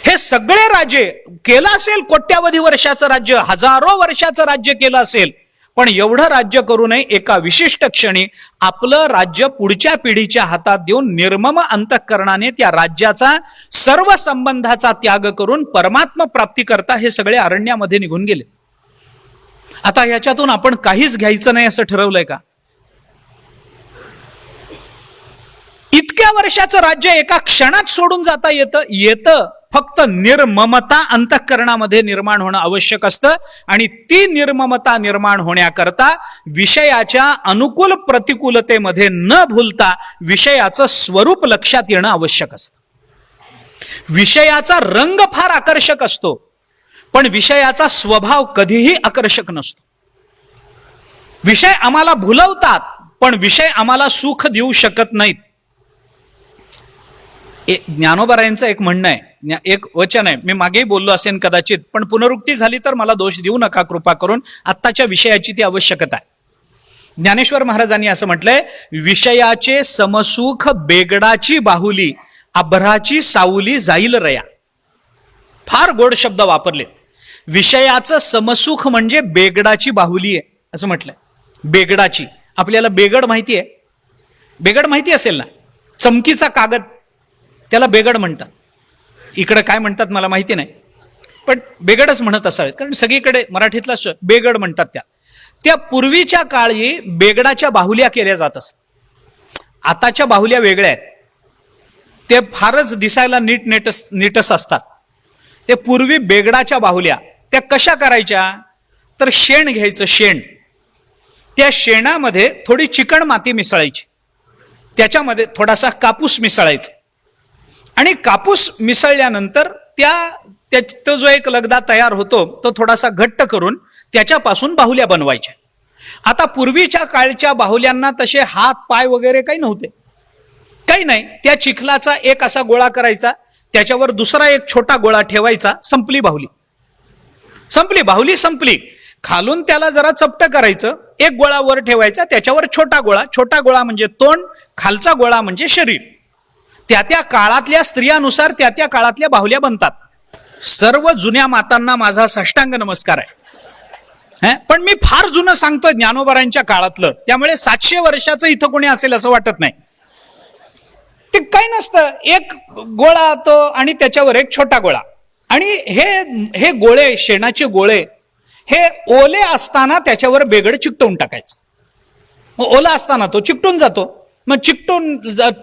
हे सगळे राजे केलं असेल कोट्यावधी वर्षाचं राज्य, हजारो वर्षाचं राज्य केलं असेल, पण एवढं राज्य करू नये, एका विशिष्ट क्षणी आपलं राज्य पुढच्या पिढीच्या हातात देऊन निर्मम अंतःकरणाने त्या राज्याचा सर्व संबंधाचा त्याग करून परमात्म प्राप्ती करता हे सगळे अरण्यामध्ये निघून गेले. आता याच्यातून आपण काहीच घ्यायचं नाही असं ठरवलंय का? इतक्या वर्षाचं राज्य एका क्षणात सोडून जाता येतं. फक्त निर्ममता अंतःकरणामध्ये निर्माण होणं आवश्यक असतं आणि ती निर्ममता निर्माण होण्याकरता विषयाच्या अनुकूल प्रतिकूलतेमध्ये न भूलता विषयाचं स्वरूप लक्षात येणं आवश्यक असतं. विषयाचा रंग फार आकर्षक असतो, पण विषयाचा स्वभाव कधीही आकर्षक नसतो. विषय आम्हाला भुलवतात, पण विषय आम्हाला सुख देऊ शकत नाहीत. ज्ञानोबारायांचं एक म्हणणं आहे, एक वचन आहे, मी मागेही बोललो असेल कदाचित, पण पुनरुक्ती झाली तर मला दोष देऊ नका कृपा करून. आत्ताच्या विषयाची ती आवश्यकता आहे. ज्ञानेश्वर महाराजांनी असं म्हटलंय, विषयाचे समसुख बेगडाची बाहुली, अभ्राची सावली जाईल रया. फार गोड शब्द वापरले. विषयाचं समसुख म्हणजे बेगडाची बाहुली आहे असं म्हटलंय. बेगडाची, आपल्याला बेगड माहिती आहे? बेगड माहिती असेल ना, चमकीचा कागद, त्याला बेगड म्हणतात. इकडे काय म्हणतात मला माहिती नाही, पण बेगडच म्हणत असावे, कारण सगळीकडे मराठीतला बेगड म्हणतात. त्या पूर्वीच्या काळी बेगडाच्या बाहुल्या केल्या जात असत. आताच्या बाहुल्या वेगळ्या आहेत, ते फारच दिसायला नीटस असतात. ते पूर्वी बेगडाच्या बाहुल्या त्या कशा करायच्या तर शेण घ्यायचं, शेण, त्या शेणामध्ये थोडी चिकण माती मिसळायची, त्याच्यामध्ये थोडासा कापूस मिसळायचा आणि कापूस मिसळल्यानंतर तो जो एक लगदा तयार होतो तो थोडासा घट्ट करून त्याच्यापासून बाहुल्या बनवायच्या. आता पूर्वीच्या काळच्या बाहुल्यांना तसे हात पाय वगैरे काही नव्हते, काही नाही. त्या चिखलाचा एक असा गोळा करायचा, त्याच्यावर दुसरा एक छोटा गोळा ठेवायचा, संपली बाहुली. संपली बाहुली, संपली. खालून त्याला जरा चपट करायचं, एक गोळा वर ठेवायचा, त्याच्यावर छोटा गोळा, छोटा गोळा म्हणजे तोंड, खालचा गोळा म्हणजे शरीर. त्या काळातल्या स्त्रियानुसार त्या काळातल्या बाहुल्या बनतात. सर्व जुन्या मातांना माझा साष्टांग नमस्कार आहे. पण मी फार जुनं सांगतोय ज्ञानोबारांच्या काळातलं, त्यामुळे 700 वर्षाचं इथं कोणी असेल असं वाटत नाही. ते काही नसतं, एक गोळा तो आणि त्याच्यावर एक छोटा गोळा. आणि हे गोळे, शेणाचे गोळे, हे ओले असताना त्याच्यावर बेगड चिकटवून टाकायचं. ओला असताना तो चिकटून जातो, मग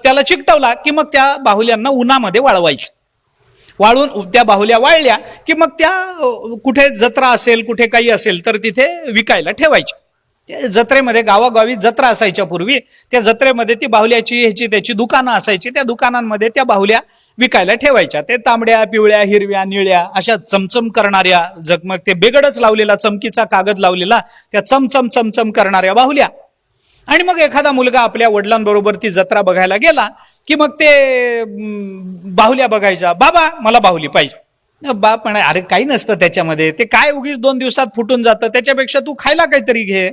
त्याला चिकटवला की मग त्या बाहुल्यांना उन्हामध्ये वाळवायचं. वाळून त्या बाहुल्या वाळल्या की मग त्या कुठे जत्रा असेल, कुठे काही असेल तर तिथे विकायला ठेवायच्या. जत्रेमध्ये, गावागावी जत्रा असायच्या पूर्वी, त्या जत्रेमध्ये ती बाहुल्याची त्याची दुकानं असायची. त्या दुकानांमध्ये त्या बाहुल्या विकायला ठेवायच्या. ते तांबड्या, पिवळ्या, हिरव्या, निळ्या अशा चमचम करणाऱ्या, जगमग ते बेगडच लावलेला, चमकीचा कागद लावलेला, त्या चमचम चमचम करणाऱ्या बाहुल्या. आणि मग एखादा मुलगा आपल्या वडिलांबरोबर ती जत्रा बघायला गेला की मग ते बाहुल्या बघायच्या, बाबा मला बाहुली पाहिजे. बाप म्हणा, अरे काही नसतं त्याच्यामध्ये, ते काय उगीच 2 दिवसात फुटून जातं, त्याच्यापेक्षा तू खायला काहीतरी घे,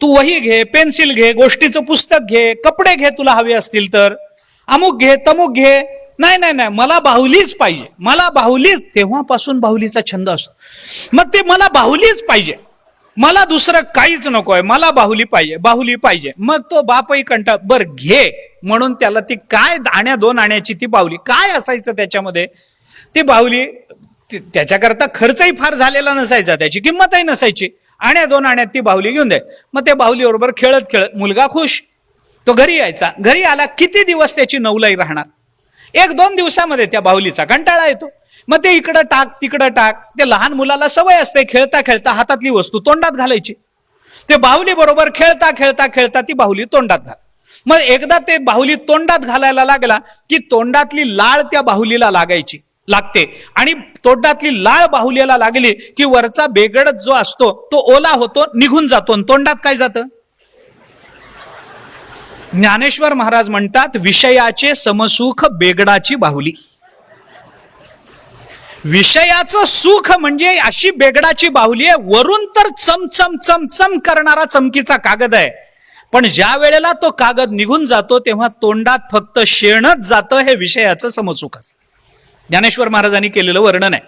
तू वही घे, पेन्सिल घे, गोष्टीचं पुस्तक घे, कपडे घे तुला हवे असतील तर, अमुक घे, तमुक घे. नाही नाही नाही, मला बाहुलीच पाहिजे, मला बाहुलीच. तेव्हापासून बाहुलीचा छंद असतो. मग ते मला बाहुलीच पाहिजे, मला दुसरं काहीच नकोय, मला बाहुली पाहिजे, बाहुली पाहिजे. मग तो बापही कंटाळ, बर घे म्हणून त्याला ती काय 2 आण्याची ती बाहुली, काय असायचं त्याच्यामध्ये, ती बाहुली, त्याच्याकरता खर्चही फार झालेला नसायचा, त्याची किंमतही नसायची. 2 आण्यात ती बाहुली घेऊन दे. मग त्या बाहुली बरोबर खेळत खेळत मुलगा खुश, तो घरी यायचा. घरी आला, किती दिवस त्याची नवलाई राहणार. 1-2 दिवसामध्ये त्या बाहुलीचा कंटाळा येतो. मग ते इकडं टाक, तिकडं टाक. ते लहान मुलाला सवय असते खेळता खेळता हातातली वस्तू तोंडात घालायची. ते बाहुली बरोबर खेळता खेळता खेळता ती बाहुली तोंडात घाल. मग एकदा ते बाहुली तोंडात घालायला लागला की तोंडातली लाळ त्या बाहुलीला लागते आणि तोंडातली लाळ बाहुलीला लागली की वरचा बेगड जो असतो तो ओला होतो, निघून जातो आणि तोंडात काय जातं. ज्ञानेश्वर महाराज म्हणतात, विषयाचे समसुख बेगडाची बाहुली. विषयाचं सुख म्हणजे अशी बेगडाची बाहुली आहे, वरून तर चमचम चमचम करणारा चमकीचा कागद आहे, पण ज्या वेळेला तो कागद निघून जातो तेव्हा तोंडात फक्त शेणच जातं. हे विषयाचं समसुख असतं. ज्ञानेश्वर महाराजांनी केलेलं वर्णन आहे.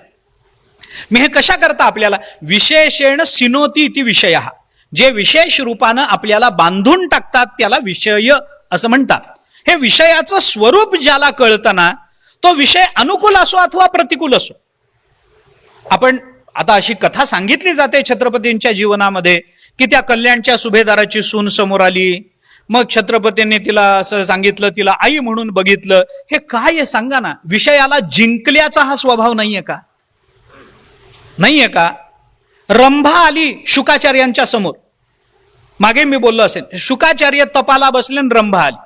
मी हे कशा करता आपल्याला, विशेषेण सिनोती इति विषय, जे विशेष रूपानं आपल्याला बांधून टाकतात त्याला विषय असं म्हणतात. हे विषयाचं स्वरूप ज्याला कळतं ना, तो विषय अनुकूल असो अथवा प्रतिकूल असो. आपण आता अशी कथा सांगितली जाते छत्रपतींच्या जीवनामध्ये की त्या कल्याणच्या सुभेदाराची सून समोर आली, मग छत्रपतींनी तिला असं सांगितलं, तिला आई म्हणून बघितलं. हे काय आहे सांगा ना. विषयाला जिंकल्याचा हा स्वभाव नाहीये का? नाहीये का? रंभा आली शुकाचार्यांच्या समोर. मागे मी बोललो असेल, शुकाचार्य तपाला बसले आणि रंभा आली.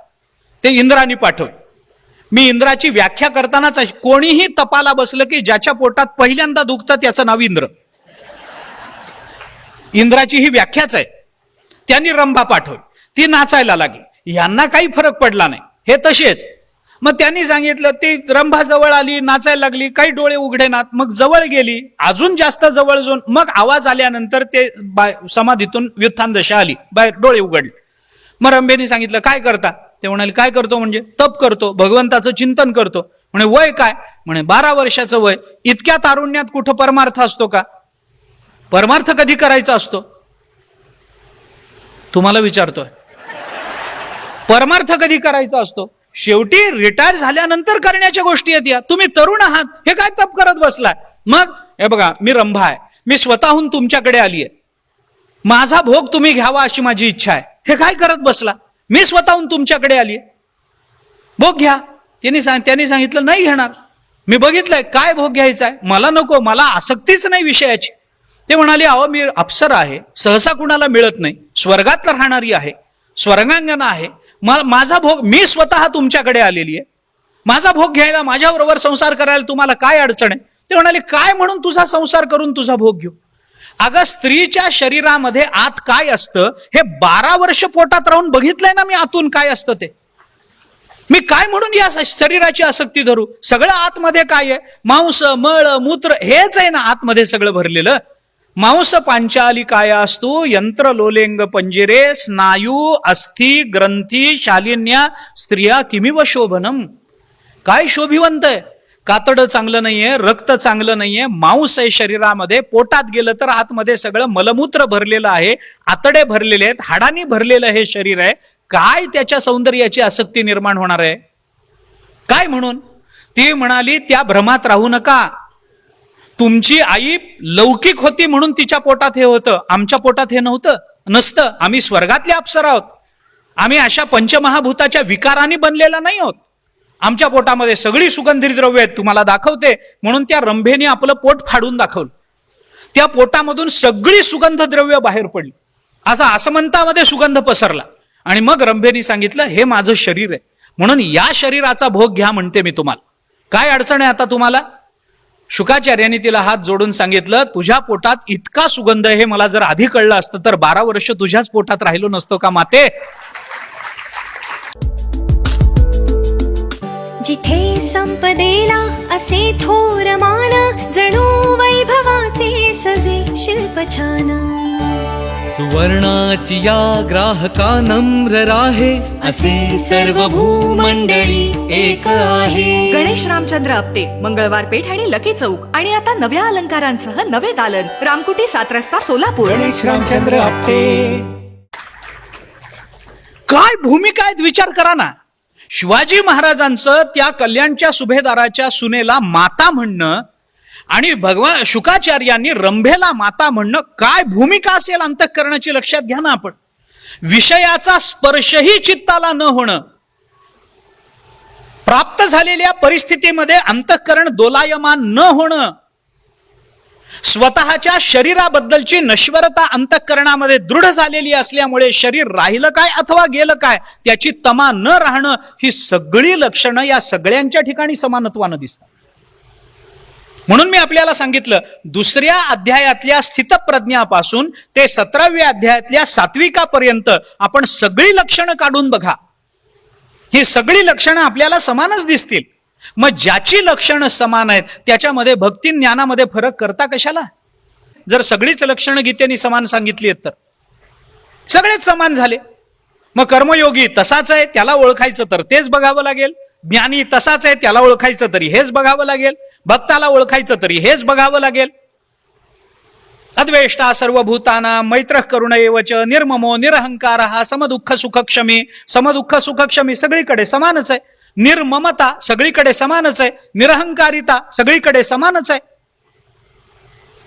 ते इंद्राने पाठवले. मी इंद्राची व्याख्या करतानाच कोणीही तपाला बसलं की ज्याच्या पोटात पहिल्यांदा दुखतं त्याचं नाव इंद्र. इंद्राची ही व्याख्याच आहे. त्यांनी रंभा पाठवली, ती नाचायला लागली. यांना काही फरक पडला नाही, हे तसेच. मग त्यांनी सांगितलं, ती रंभा जवळ आली, नाचायला लागली, काही डोळे उघडेनात. मग जवळ गेली, अजून जास्त जवळ जाऊन मग आवाज आल्यानंतर ते समाधीतून व्युत्थान दशा आली, बाहेर डोळे उघडले. मग रंभेने सांगितलं, काय करता? ते म्हणाले, काय करतो म्हणजे तप करतो, भगवंताचं चिंतन करतो. म्हणे वय काय? म्हणे 12 वर्षाचं वय. इतक्या तारुण्यात कुठं परमार्थ असतो का? परमार्थ कधी करायचा असतो? तुम्हाला विचारतोय, परमार्थ कधी करायचा असतो? शेवटी रिटायर झाल्यानंतर करण्याच्या गोष्टी आहेत या. तुम्ही तरुण आहात, हे काय तप करत बसलाय? मग हे बघा, मी रंभा आहे, मी स्वतःहून तुमच्याकडे आली आहे, माझा भोग तुम्ही घ्यावा अशी माझी इच्छा आहे. हे काय करत बसला? मी स्वतःहून तुमच्याकडे आली, भोग घ्या. त्यांनी सांगितलं, नाही घेणार, मी बघितलंय काय भोग घ्यायचा आहे, मला नको, मला आसक्तीच नाही विषयाची. ते म्हणाले, अहो मी अप्सरा आहे, सहसा कुणाला मिळत नाही, स्वर्गात राहणारी आहे, स्वर्गांगना आहे, माझा भोग, मी स्वतः तुमच्याकडे आलेली आहे, माझा भोग घ्यायला, माझ्याबरोबर संसार करायला तुम्हाला काय अडचण आहे? ते म्हणाले, काय म्हणून तुझा संसार करून तुझा भोग घेऊ? अगं स्त्रीच्या शरीरामध्ये आत काय असतं हे 12 वर्ष पोटात राहून बघितलंय ना मी, आतून काय असतं ते. मी काय म्हणून या शरीराची आसक्ती धरू? सगळं आतमध्ये काय आहे? मांस, मळ, मूत्र हेच आहे ना आतमध्ये सगळं भरलेलं. मांस पांचाली काय असतो, यंत्र लोलेंग पंजिरे, स्नायू अस्थि ग्रंथी शालिन्या स्त्रिया किमिव शोभनम. काय शोभिवंत आहे? कातड चांगलं नाहीये, रक्त चांगलं नाहीये, मांस आहे शरीरामध्ये, पोटात गेलं तर आतमध्ये सगळं मलमूत्र भरलेलं आहे, आतडे भरलेले आहेत, हाडांनी भरलेलं हे शरीर आहे. काय त्याच्या सौंदर्याची आसक्ती निर्माण होणार आहे? काय म्हणून? ती म्हणाली, त्या भ्रमात राहू नका. तुमची आई लौकिक होती म्हणून तिच्या पोटात हे होतं, आमच्या पोटात हे नसतं. आम्ही स्वर्गातले अप्सरा आहोत. आम्ही अशा पंचमहाभूताच्या विकारांनी बनलेला नाही आहोत. आमच्या पोटामध्ये सगळी सुगंधी द्रव्य आहेत, तुम्हाला दाखवते. म्हणून त्या रंभेने आपलं पोट फाडून दाखवलं. त्या पोटामधून सगळी सुगंध द्रव्य बाहेर पडली, असा आसमंतामध्ये सुगंध पसरला. आणि मग रंभेने सांगितलं, हे माझं शरीर आहे, म्हणून या शरीराचा भोग घ्या म्हणते मी तुम्हाला. काय अडचण आहे आता तुम्हाला? शुकाचार्यांनी तिला हात जोडून सांगितलं, तुझ्या पोटात इतका सुगंध आहे हे मला जर आधी कळलं असतं तर 12 वर्ष तुझ्याच पोटात राहिलो नसतो का माते? जिथे संपदेला असे थोर मान, जणू वैभवाचे सजे शिल्प छान. सुवर्णाची या ग्राहका नम्र राहे, असे सर्व भूमंडळी एक आहे. गणेश रामचंद्र आपटे, मंगळवार पेठ आणि लकी चौक. आणि आता नव्या अलंकारांसह नवे दालन, रामकुटी 7 रस्ता सोलापूर. गणेश रामचंद्र आपटे. काय भूमिका आहेत विचार करा ना. शिवाजी महाराजांचं त्या कल्याणच्या सुभेदाराच्या सुनेला माता म्हणणं आणि भगवान शुकाचार्यांनी रंभेला माता म्हणणं, काय भूमिका असेल अंतःकरणाची, लक्षात घ्या ना आपण. विषयाचा स्पर्शही चित्ताला न होणं, प्राप्त झालेल्या परिस्थितीमध्ये अंतःकरण दोलायमान न होणं, स्वतःच्या शरीराबद्दलची नश्वरता अंतःकरणामध्ये दृढ झालेली असल्यामुळे शरीर राहिलं काय अथवा गेलं काय त्याची तमा न राहणं, ही सगळी लक्षणं या सगळ्यांच्या ठिकाणी समानत्वानं दिसतात. म्हणून मी आपल्याला सांगितलं, 2ऱ्या अध्यायातल्या स्थितप्रज्ञापासून ते 17व्या अध्यायातल्या सात्विकापर्यंत आपण सगळी लक्षणं काढून बघा. ही सगळी लक्षणं आपल्याला समानच दिसतील. मग ज्याची लक्षणं समान आहेत त्याच्यामध्ये भक्ती ज्ञानामध्ये फरक करता कशाला? जर सगळीच लक्षणं गीतेने समान सांगितली आहेत तर सगळेच समान झाले. मग कर्मयोगी तसाच आहे, त्याला ओळखायचं तर तेच बघावं लागेल. ज्ञानी तसाच आहे, त्याला ओळखायचं तरी हेच बघावं लागेल. भक्ताला ओळखायचं तरी हेच बघावं लागेल. अद्वेष्टा सर्वभूताना मैत्रः करुण एव च निर्ममो निरहंकारः समदुःख सुखक्षमी. समदुःख सुखक्षमी सगळीकडे समानच आहे. निर्ममता सगळीकडे समानच आहे. निरहंकारिता सगळीकडे समानच आहे.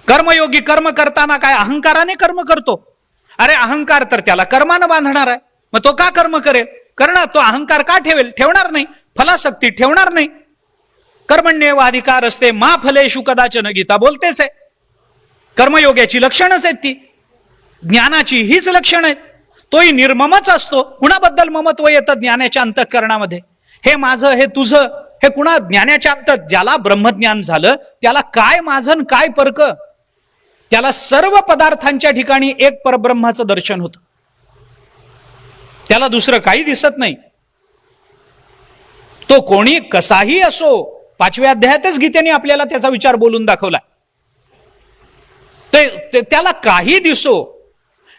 कर्मयोगी कर्म करताना काय अहंकाराने कर्म करतो. अरे अहंकार तर त्याला कर्मानं बांधणार आहे. मग तो का कर्म करेल? करणार. तो अहंकार का ठेवेल? ठेवणार नाही. फलासक्ती ठेवणार नाही. कर्मण्येव अधिकार असते मा फलेषु कदाचन गीता बोलतेच आहे. कर्मयोग्याची लक्षणच आहेत ती. ज्ञानाची हीच लक्षण आहेत. तोही निर्ममच असतो. कुणाबद्दल ममत्व येतं ज्ञानाच्या अंतःकरणामध्ये? हे माझं, हे तुझं, हे कुणा ज्ञानाच्या अंत. ज्याला ब्रह्मज्ञान झालं त्याला काय माझं काय परक? त्याला सर्व पदार्थांच्या ठिकाणी एक परब्रह्माचं दर्शन होतं. त्याला दुसरं काही दिसत नाही. तो कोणी कसाही असो. 5व्या अध्यायातच गीतेने आपल्याला त्याचा विचार बोलून दाखवला. त्याला काही दिसो.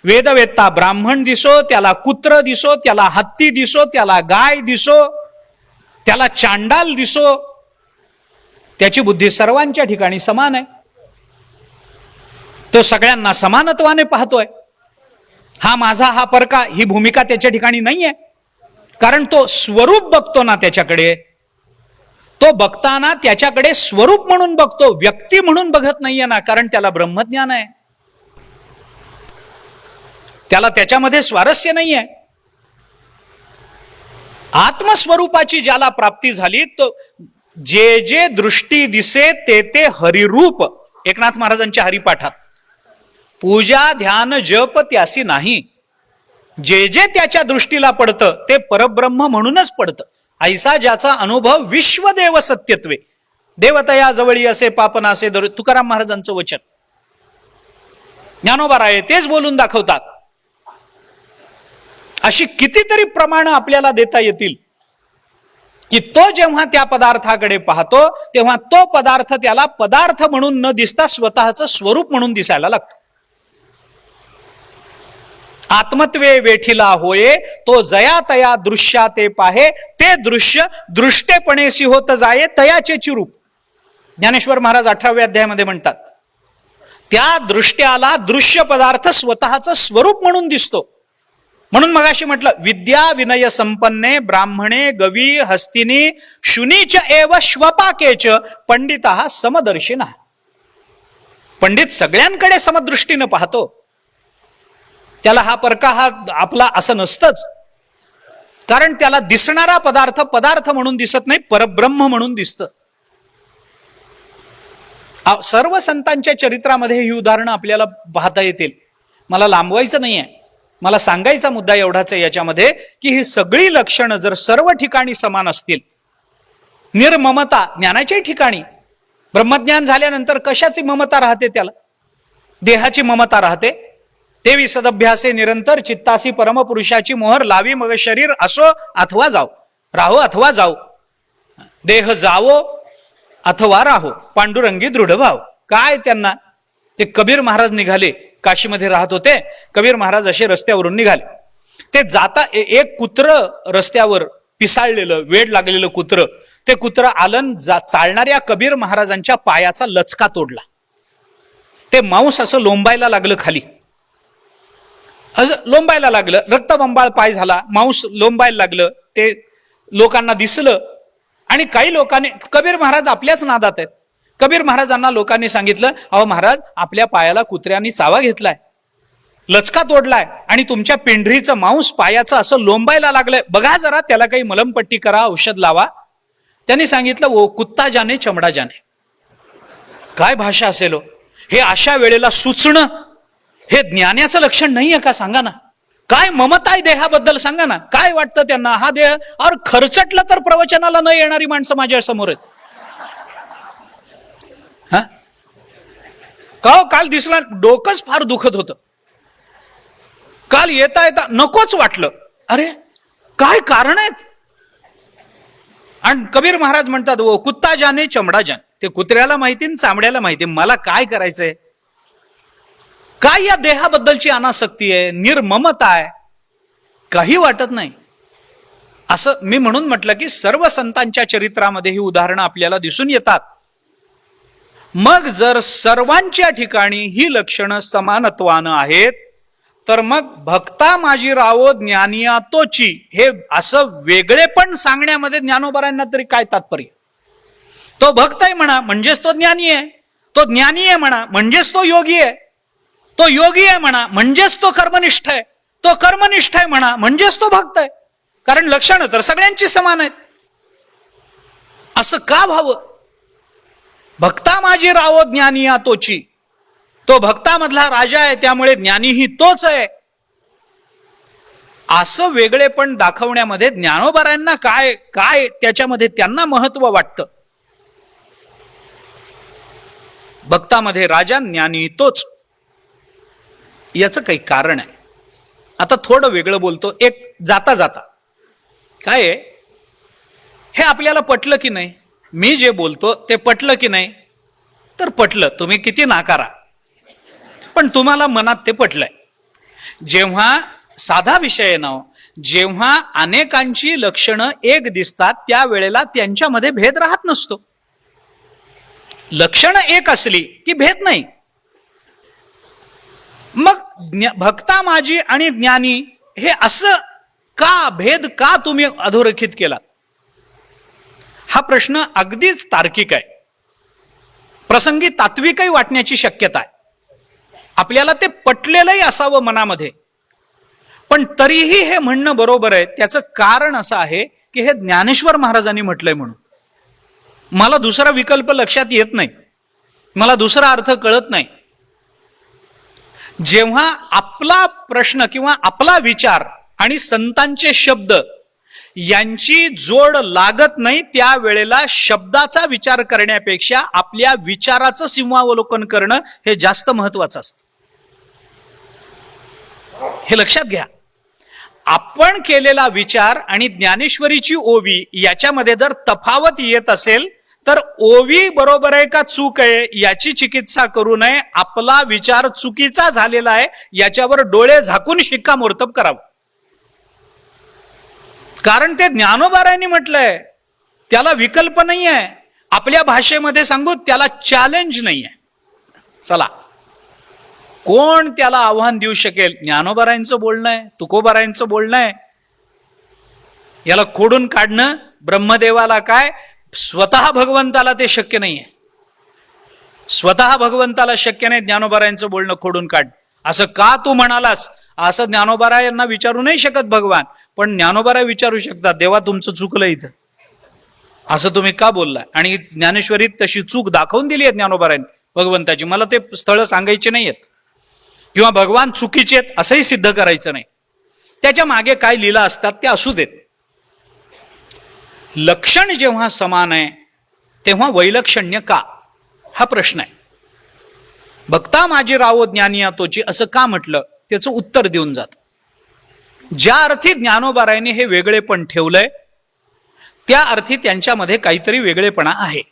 वेदवेत्ता ब्राह्मण दिसो, त्याला कुत्र दिसो, त्याला हत्ती दिसो, त्याला गाय दिसो, त्याला चांडाल दिसो, त्याची बुद्धी सर्वांच्या ठिकाणी समान आहे. तो सगळ्यांना समानत्वाने पाहतोय. हा माझा, हा परका, ही भूमिका त्याच्या ठिकाणी नाहीये. कारण तो स्वरूप बघतो ना त्याच्याकडे. तो बघताना त्याच्याकडे स्वरूप म्हणून बघतो, व्यक्ती म्हणून बघत नाहीये ना. कारण त्याला ब्रह्मज्ञान आहे. त्याला त्याच्यामध्ये स्वारस्य नाहीये. आत्मस्वरूपाची ज्याला प्राप्ती झाली तो जे जे दृष्टी दिसे ते ते हरिरूप. एकनाथ महाराजांच्या हरिपाठात पूजा ध्यान जप त्यासी नाही. जे जे त्याच्या दृष्टीला पडतं ते परब्रह्म म्हणूनच पडतं. ऐसा ज्याचा अनुभव विश्वदेव सत्यत्वे. देवतया जवळी असे पापनासे दर. तुकाराम महाराजांचं वचन. ज्ञानोबा तेच बोलून दाखवतात. अशी कितीतरी प्रमाणं आपल्याला देता येतील की तो जेव्हा त्या पदार्थाकडे पाहतो तेव्हा तो पदार्थ त्याला पदार्थ म्हणून न दिसता स्वतःचं स्वरूप म्हणून दिसायला लागतो. आत्मत्वे वेठीला होये तो जया तया दृश्या ते पाहे. ते दृश्य दृष्टेपणेसी होत जाये तयाचे चिरूप. ज्ञानेश्वर महाराज 18व्या अध्यायामध्ये म्हणतात त्या दृष्ट्याला दृश्य पदार्थ स्वतःचं स्वरूप म्हणून दिसतो. म्हणून मगाशी म्हटलं विद्या विनय संपन्ने ब्राह्मणे गवी हस्तिनी शुनीच एव श्वपाकेच पंडिता समदर्शिना. पंडित सगळ्यांकडे समदृष्टीनं पाहतो. त्याला हा परका हा आपला असं नसतंच. कारण त्याला दिसणारा पदार्थ पदार्थ म्हणून दिसत नाही, परब्रह्म म्हणून दिसतं. सर्व संतांच्या चरित्रामध्ये ही उदाहरणं आपल्याला पाहता येतील. मला लांबवायचं नाहीये. मला सांगायचा मुद्दा एवढाच आहे याच्यामध्ये की ही सगळी लक्षणं जर सर्व ठिकाणी समान असतील. निर्ममता ज्ञानाच्याही ठिकाणी. ब्रह्मज्ञान झाल्यानंतर कशाची ममता राहते? त्याला देहाची ममता राहते. तेवी सदभ्यासे निरंतर चित्तासी परमपुरुषाची मोहर लावी. मग शरीर असो अथवा जाओ, राहो अथवा जाओ, देह जावो अथवा राहो, पांडुरंगी दृढ भाव. काय त्यांना ते कबीर महाराज निघाले. काशीमध्ये राहत होते. कबीर महाराज असे रस्त्यावरून निघाले. ते जाता एक कुत्र रस्त्यावर पिसाळलेलं वेड लागलेलं कुत्र. ते कुत्र आलन चालणाऱ्या कबीर महाराजांच्या पायाचा लचका तोडला. ते मांस असं लोंबायला लागलं खाली. असं लोंबायला लागलं. रक्तबंबाळ पाय झाला. मांस लोंबायला लागलं. ते लोकांना दिसलं. आणि काही लोकांनी कबीर महाराज आपल्याच नादात आहेत. कबीर महाराजांना लोकांनी सांगितलं अहो महाराज आपल्या पायाला कुत्र्यांनी चावा घेतलाय, लचका तोडलाय आणि तुमच्या पेंढरीचं मांस पायाचं असं लोंबायला लागलंय. बघा जरा त्याला काही मलमपट्टी करा, औषध लावा. त्यांनी सांगितलं ओ कुत्ता जाने चमडा जाने. काय भाषा असेल हे? अशा वेळेला सुचणं हे ज्ञानाचं लक्षण नाहीये का? सांगा ना. काय ममता आहे देहाबद्दल? सांगा ना. काय वाटतं त्यांना? हा देह और खर्चटलं तर प्रवचनाला न येणारी माणसं माझ्या समोर आहेत. हा का काल दिसला डोकंच फार दुखत होतं. काल येता येता नकोच वाटलं. अरे काय कारण आहेत? आणि कबीर महाराज म्हणतात वो कुत्ता जाने चमडा जाने. ते कुत्र्याला माहिती चामड्याला माहिती. मला काय करायचंय? काय या देहाबद्दलची अनासक्ती आहे, निर्ममता आहे, काही वाटत नाही. असं मी म्हणून म्हटलं की सर्व संतांच्या चरित्रामध्ये ही उदाहरणं आपल्याला दिसून येतात. मग जर सर्वांच्या ठिकाणी ही लक्षणं समानत्वानं आहेत, तर मग भक्ता माझी रावो ज्ञानिया तोची, हे असं वेगळेपण सांगण्यामध्ये ज्ञानोबारांना तरी काय तात्पर्य? तो भक्त आहे म्हणा म्हणजेच तो ज्ञानी आहे, तो ज्ञानी आहे म्हणा म्हणजेच तो योगी आहे, तो योगी आहे म्हणा म्हणजेच तो कर्मनिष्ठ आहे, तो कर्मनिष्ठ आहे म्हणा म्हणजेच तो भक्त आहे. कारण लक्षणं तर सगळ्यांची समान आहेत. असं का व्हावं? भक्ता माझी रावो ज्ञानिया तोची, तो भक्तामधला राजा आहे त्यामुळे ज्ञानीही तोच आहे, असं वेगळेपण दाखवण्यामध्ये ज्ञानोबारांना काय काय त्याच्यामध्ये त्यांना महत्व वाटतं? भक्तामध्ये राजा, ज्ञानी तोच, याचं काही कारण आहे. आता थोडं वेगळं बोलतो, एक जाता जाता. काय आहे, हे आपल्याला पटलं की नाही? मी जे बोलतो ते पटलं की नाही? तर पटलं, तुम्ही किती नाकारा, पण तुम्हाला मनात ते पटलंय. जेव्हा साधा विषय आहे ना, जेव्हा अनेकांची लक्षणं एक दिसतात त्यावेळेला त्यांच्यामध्ये भेद राहत नसतो. लक्षणं एक असली की भेद नाही. मग भक्ता माझी आणि ज्ञानी हे असं का, भेद का तुम्ही अधोरेखित केला? हा प्रश्न अगदीच तार्किक आहे, प्रसंगी तात्विकही वाटण्याची शक्यता आहे. आपल्याला ते पटलेलंही असावं मनामध्ये, पण तरीही हे म्हणणं बरोबर आहे. त्याचं कारण असं आहे की हे ज्ञानेश्वर महाराजांनी म्हटलंय म्हणून. मला दुसरा विकल्प लक्षात येत नाही, मला दुसरा अर्थ कळत नाही. जेव्हा आपला प्रश्न किंवा आपला विचार आणि संतांचे शब्द यांची जोड लागत नाही, त्यावेळेला शब्दाचा विचार करण्यापेक्षा आपल्या विचाराचं सीमावलोकन करणं हे जास्त महत्वाचं असतं. हे लक्षात घ्या. आपण केलेला विचार आणि ज्ञानेश्वरीची ओवी याच्यामध्ये जर तफावत येत असेल तर ओवी बरोबर आहे का चूक आहे याची चिकित्सा करू नये. आपला विचार चुकीचा झालेला आहे याच्यावर डोळे झाकून शिक्कामोर्तब करावं. कारण ते ज्ञानोबारायांनी म्हटलंय, त्याला विकल्प नाही आहे. आपल्या भाषेमध्ये सांगू, त्याला चॅलेंज नाही आहे. चला, कोण त्याला आव्हान देऊ शकेल? ज्ञानोबारायांचं बोलणं आहे, तुकोबारायांचं बोलणं आहे. याला खोडून काढणं ब्रह्मदेवाला काय, स्वतः भगवंताला ते शक्य नाहीये. स्वतः भगवंताला शक्य नाही ज्ञानोबारायांचं बोलणं खोडून काढ. असं का तू म्हणालास? असं ज्ञानोबारायांना विचारू नाही शकत भगवान, पण ज्ञानोबाराय विचारू शकतात, देवा तुमचं चुकलं इथं, असं तुम्ही का बोललाय? आणि ज्ञानेश्वरीत तशी चूक दाखवून दिली आहे ज्ञानोबारायांनी भगवंताची. मला ते स्थळ सांगायचे नाहीयेत किंवा भगवान चुकीचे आहेत असंही सिद्ध करायचं नाही. त्याच्या मागे काय लीला असतात ते असू देत. लक्षण जेव्हा समान आहे तेव्हा वैलक्षण्य का, हा प्रश्न आहे. भक्ता माझी रावो ज्ञानिया तोची असं का म्हटलं, त्याचं उत्तर देऊन जात. ज्या अर्थी ज्ञानोबारायांनी हे वेगळेपण ठेवलंय त्या अर्थी त्यांच्यामध्ये काहीतरी वेगळेपणा आहे.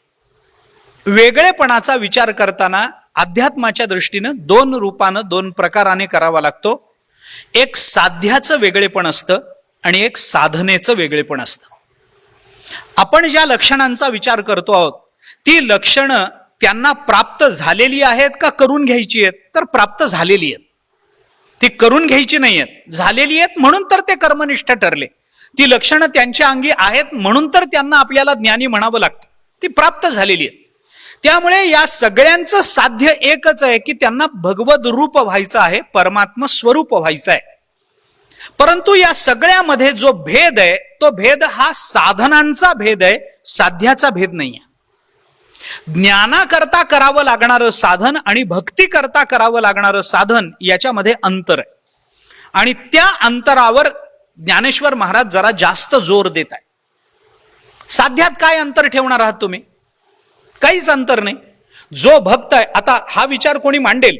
वेगळेपणाचा विचार करताना अध्यात्माच्या दृष्टीनं दोन रूपानं, दोन प्रकाराने करावा लागतो. एक साध्याचं वेगळेपण असतं आणि एक साधनेचं वेगळेपण असतं. आपण ज्या लक्षणांचा विचार करतो आहोत ती लक्षणं त्यांना प्राप्त झालेली आहेत का करून घ्यायची आहेत? तर प्राप्त झालेली आहेत. ती करून घ्यायची नाही आहेत, झालेली आहेत म्हणून तर ते कर्मनिष्ठ ठरले. ती लक्षणं त्यांच्या अंगी आहेत म्हणून तर त्यांना आपल्याला ज्ञानी म्हणावं लागतं. ती प्राप्त झालेली आहेत. त्यामुळे या सगळ्यांचं साध्य एकच आहे की त्यांना भगवद रूप व्हायचं आहे, परमात्मा स्वरूप व्हायचं आहे. परंतु या सगळ्यामध्ये जो भेद आहे तो भेद हा साधनांचा भेद आहे, साध्याचा भेद नाही आहे. ज्ञानाकरता करावं लागणारं साधन आणि भक्ती करता करावं लागणारं साधन याच्यामध्ये अंतर आहे. आणि त्या अंतरावर ज्ञानेश्वर महाराज जरा जास्त जोर देत आहे. साध्यात काय अंतर ठेवणार आहात तुम्ही? काहीच अंतर नाही. जो भक्त आहे, आता हा विचार कोणी मांडेल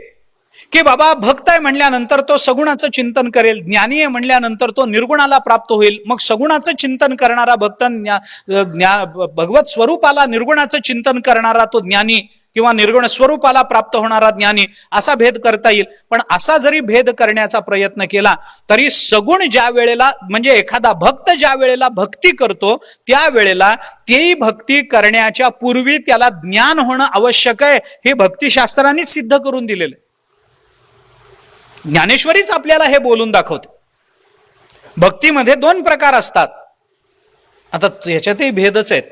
की बाबा भक्त आहे म्हणल्यानंतर तो सगुणाचं चिंतन करेल, ज्ञानी आहे म्हणल्यानंतर तो निर्गुणाला प्राप्त होईल, मग सगुणाचं चिंतन करणारा भक्त भगवत स्वरूपाला निर्गुणाचं चिंतन करणारा तो ज्ञानी, किंवा निर्गुण स्वरूपाला प्राप्त होणारा ज्ञानी असा भेद करता येईल. पण असा जरी भेद करण्याचा प्रयत्न केला तरी सगुण ज्या वेळेला म्हणजे एखादा भक्त ज्या वेळेला भक्ती करतो त्या वेळेला तेही भक्ती करण्याच्या पूर्वी त्याला ज्ञान होणं आवश्यक आहे हे भक्तिशास्त्रांनीच सिद्ध करून दिलेलं. ज्ञानेश्वरीच आपल्याला हे बोलून दाखवते. भक्तीमध्ये 2 प्रकार असतात. आता याच्यातही भेदच आहेत.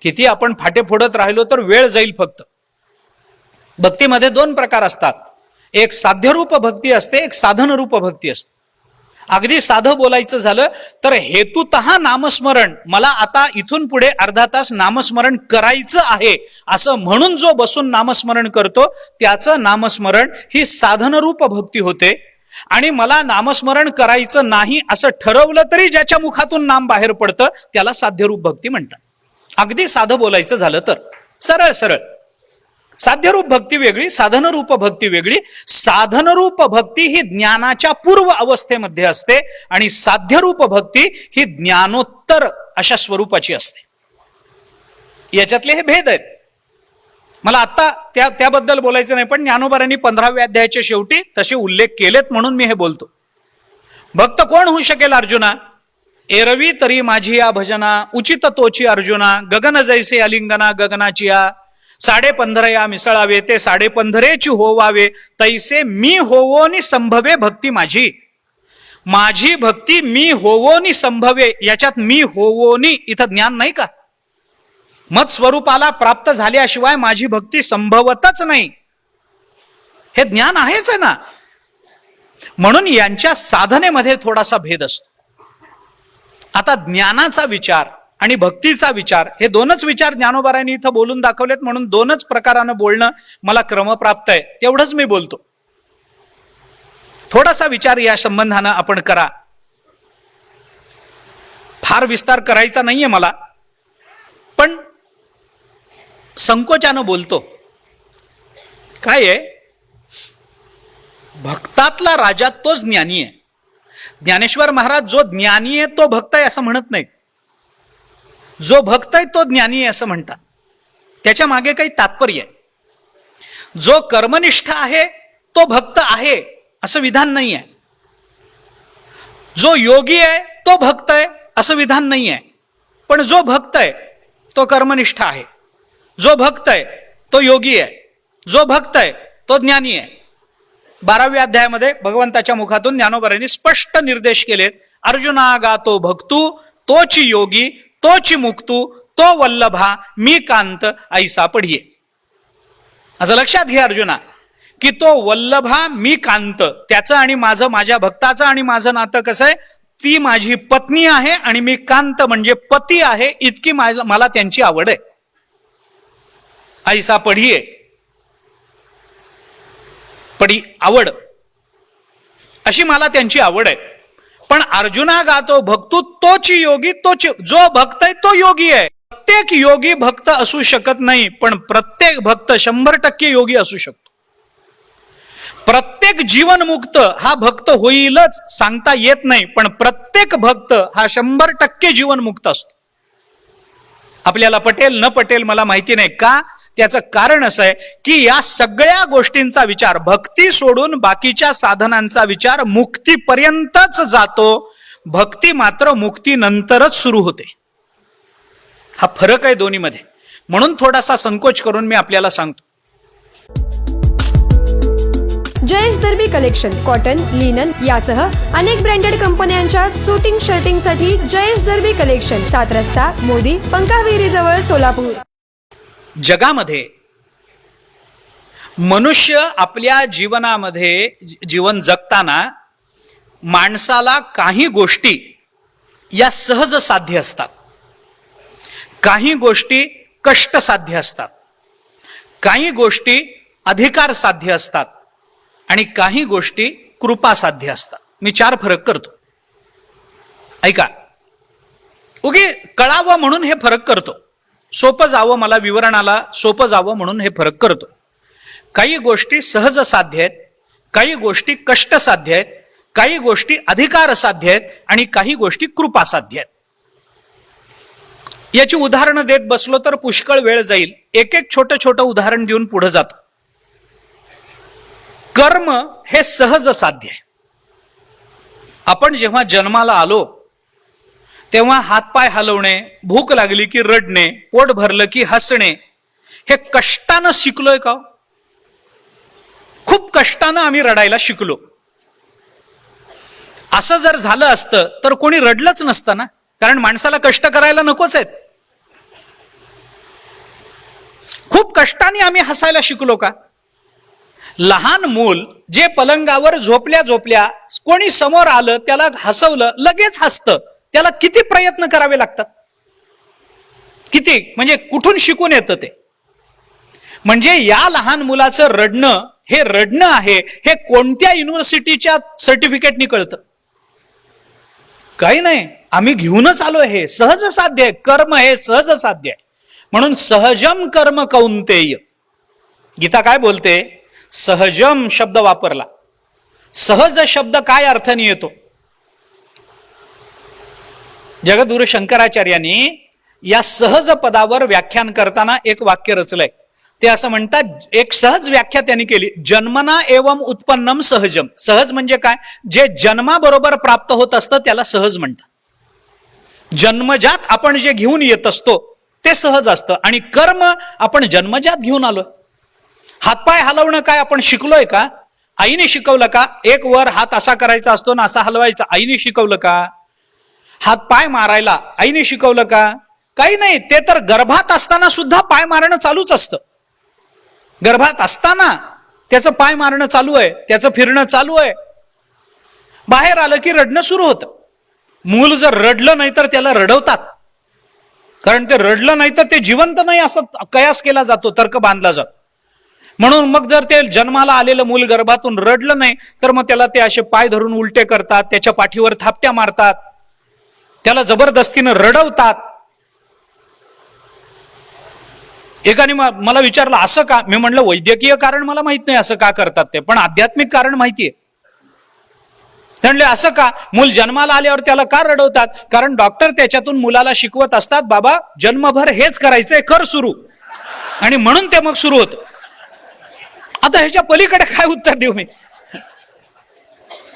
किती आपण फाटे फोडत राहिलो तर वेळ जाईल फक्त. भक्तीमध्ये 2 प्रकार असतात. एक साध्यरूप भक्ती असते, एक साधनरूप भक्ती असते. अगदी साधं बोलायचं झालं तर हेतुतः नामस्मरण, मला आता इथून पुढे अर्धा तास नामस्मरण करायचं आहे असं म्हणून जो बसून नामस्मरण करतो त्याचं नामस्मरण ही साधनरूप भक्ती होते. आणि मला नामस्मरण करायचं नाही असं ठरवलं तरी ज्याच्या मुखातून नाम बाहेर पडतं त्याला साध्यरूप भक्ती म्हणतात. अगदी साधं बोलायचं झालं तर सरळ सरळ. साध्यरूप भक्ती वेगळी, साधनरूप भक्ती वेगळी. साधनरूप भक्ती ही ज्ञानाच्या पूर्व अवस्थेमध्ये असते आणि साध्यरूप भक्ती ही ज्ञानोत्तर अशा स्वरूपाची असते. याच्यातले हे भेद आहेत. मला आता त्याबद्दल बोलायचं नाही, पण ज्ञानोबारांनी 15व्या अध्यायाच्या शेवटी तसे उल्लेख केलेत म्हणून मी हे बोलतो. भक्त कोण होऊ शकेल अर्जुना? एरवी तरी माझी या भजना उचित तोची अर्जुना, गगन जैसे अलिंगना गगनाची या, 15.5 या मिसळावे ते 15.5 होवावे, तैसे मी होवोनी संभवे भक्ती माझी. माझी भक्ती मी होवोनी संभवे, याच्यात मी होवोनी इथं ज्ञान नाही का? मत स्वरूपाला प्राप्त झाल्याशिवाय माझी भक्ती संभवतच नाही, हे ज्ञान आहेच आहे ना. म्हणून यांच्या साधनेमध्ये थोडासा भेद असतो. आता ज्ञानाचा विचार आणि भक्तीचा विचार हे 2च विचार ज्ञानोबारांनी इथं बोलून दाखवलेत म्हणून 2च प्रकारानं बोलणं मला क्रमप्राप्त आहे, तेवढंच मी बोलतो. थोडासा विचार या संबंधानं आपण करा. फार विस्तार करायचा नाहीये मला, पण संकोचानं बोलतो. काय आहे, भक्तातला राजा तोच ज्ञानी आहे. ज्ञानेश्वर महाराज जो ज्ञानी आहे तो भक्त आहे असं म्हणत नाही, जो भक्त आहे तो ज्ञानी आहे असं म्हणतात. त्याच्या मागे काही तात्पर्य आहे. जो कर्मनिष्ठ आहे तो भक्त आहे असं विधान नाही आहे. जो योगी आहे तो भक्त आहे असं विधान नाही आहे. पण जो भक्त आहे तो कर्मनिष्ठ आहे, जो भक्त आहे तो योगी आहे, जो भक्त आहे तो ज्ञानी आहे. 12व्या अध्यायामध्ये भगवंताच्या मुखातून ज्ञानोबारांनी स्पष्ट निर्देश केलेत. अर्जुना गातो भक्तू तोची योगी, तोची मुक्तू, तो वल्लभा मी कांत ऐसा पढिये. असं लक्षात घे अर्जुना की तो वल्लभा मी कांत, त्याचं आणि माझं, माझ्या भक्ताचं आणि माझं नातं कसं आहे? ती माझी पत्नी आहे आणि मी कांत म्हणजे पती आहे, इतकी मला त्यांची आवड आहे. ऐसा पढिये, आवड अशी मला त्यांची आवड आहे. पण अर्जुना गातो भक्तू तोची योगी, तोची, जो भक्त आहे तो योगी आहे. प्रत्येक योगी भक्त असू शकत नाही, पण प्रत्येक भक्त 100% योगी असू शकतो. प्रत्येक जीवनमुक्त हा भक्त होईलच सांगता येत नाही, पण प्रत्येक भक्त हा 100% जीवनमुक्त असतो. आपल्याला पटेल न पटेल मला माहिती नाही का, त्याचं कारण असं आहे की या सगळ्या गोष्टींचा विचार, भक्ती सोडून बाकीच्या साधनांचा विचार मुक्तीपर्यंतच जातो, भक्ती मात्र मुक्तीनंतरच सुरू होते. हा फरक आहे दोन्हीमध्ये. म्हणून थोडासा संकोच करून मी आपल्याला सांगतो. जयेश दर्बी कलेक्शन कॉटन, लिनन यासह अनेक ब्रँडेड कंपन्यांच्या सुटिंग शर्टिंगसाठी जयेश दर्बी कलेक्शन, 7 रस्ता मोदी, पंकाविहिरी जवळ, सोलापूर. जगामध्ये मनुष्य आपल्या जीवनामध्ये जीवन जगताना माणसाला काही गोष्टी या सहज साध्य असतात, काही गोष्टी कष्ट साध्य असतात, काही गोष्टी अधिकार साध्य असतात आणि काही गोष्टी कृपा साध्य असतात. मी 4 फरक करतो, ऐका. उगी कळावं म्हणून हे फरक करतो, सोपं जावं, मला विवरणाला सोपं जावं म्हणून हे फरक करतो. काही गोष्टी सहज साध्य आहेत, काही गोष्टी कष्ट साध्य आहेत, काही गोष्टी अधिकार साध्य आहेत आणि काही गोष्टी कृपा साध्य आहेत. याची उदाहरणं देत बसलो तर पुष्कळ वेळ जाईल. एक एक छोटं छोटं उदाहरण देऊन पुढे जात. कर्म हे सहज साध्य आहे. आपण जेव्हा जन्माला आलो तेव्हा हातपाय हलवणे, भूक लागली की रडणे, पोट भरलं की हसणे, हे कष्टानं शिकलोय का? खूप कष्टानं आम्ही रडायला शिकलो. असं जर झालं असतं तर कोणी रडलंच नसतं ना, कारण माणसाला कष्ट करायला नकोच आहेत. खूप कष्टाने आम्ही हसायला शिकलो का? लहान मूल जे पलंगावर झोपल्या झोपल्या कोणी समोर आलं त्याला हसवलं लगेच हसतं, त्याला किती प्रयत्न करावे लागतात? किती, म्हणजे कुठून शिकून येतं ते? म्हणजे या लहान मुलाचं रडणं हे रडणं आहे हे कोणत्या युनिव्हर्सिटीच्या सर्टिफिकेटनी कळतं? काही नाही, आम्ही घेऊनच आलो. हे सहज साध्य आहे. कर्म हे सहज साध्य आहे. म्हणून सहजम कर्म कौंतेय. गीता काय बोलते? सहजम शब्द वापरला. सहज शब्द काय अर्थाने येतो? जगद्गुरु शंकराचार्यांनी या सहज पदावर व्याख्यान करताना एक वाक्य रचलंय. ते असं म्हणतात, एक सहज व्याख्या त्यांनी केली, जन्मना एवं उत्पन्नम सहजम. सहज म्हणजे काय? जे जन्माबरोबर प्राप्त होत असतं त्याला सहज म्हणतात. जन्मजात आपण जे घेऊन येत असतो ते सहज असतं. आणि कर्म आपण जन्मजात घेऊन आलोय. हातपाय हलवणं काय आपण शिकलोय का? आईने शिकवलं का? एक वर हात असा करायचा असतो ना असा हलवायचा, आईने शिकवलं का? हात पाय मारायला आईने शिकवलं का? काही नाही. ते तर गर्भात असताना सुद्धा पाय मारणं चालूच असतं. गर्भात असताना त्याचं पाय मारणं चालू आहे, त्याचं फिरणं चालू आहे. बाहेर आलं की रडणं सुरू होतं. मूल जर रडलं नाही तर त्याला रडवतात, कारण ते रडलं नाही तर ते जिवंत नाही असं कयास केला जातो, तर्क बांधला जातो. म्हणून मग जर ते जन्माला आलेलं मूल गर्भातून रडलं नाही तर मग त्याला ते असे पाय धरून उलटे करतात, त्याच्या पाठीवर थापट्या मारतात, त्याला जबरदस्तीनं रडवतात. एकाने मला विचारलं असं का? मी म्हणलं वैद्यकीय कारण मला माहित नाही असं का करतात ते, पण आध्यात्मिक कारण माहितीये. म्हणले असं का? मूल जन्माला आल्यावर त्याला का रडवतात? कारण डॉक्टर त्याच्यातून मुलाला शिकवत असतात, बाबा जन्मभर हेच करायचंय, कर सुरू. आणि म्हणून ते मग सुरू होतं. आता ह्याच्या पलीकडे काय उत्तर देऊ मी?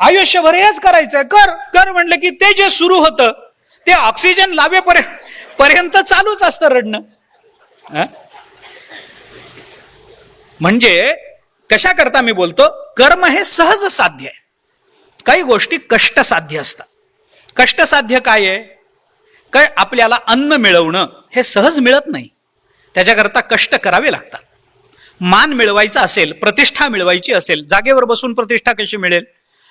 आयुष्यभर हेच करायचंय, कर कर म्हणलं की ते जे सुरू होतं ते ऑक्सिजन लावेपर्यंत चालूच असतं रडणं. म्हणजे कशा करता मी बोलतो, कर्म हे सहज साध्य आहे. काही गोष्टी कष्टसाध्य असतात. कष्टसाध्य काय आहे? काय आपल्याला अन्न मिळवणं हे सहज मिळत नाही, त्याच्याकरता कष्ट करावे लागतात. मान मिळवायचा असेल, प्रतिष्ठा मिळवायची असेल, जागेवर बसून प्रतिष्ठा कशी मिळेल?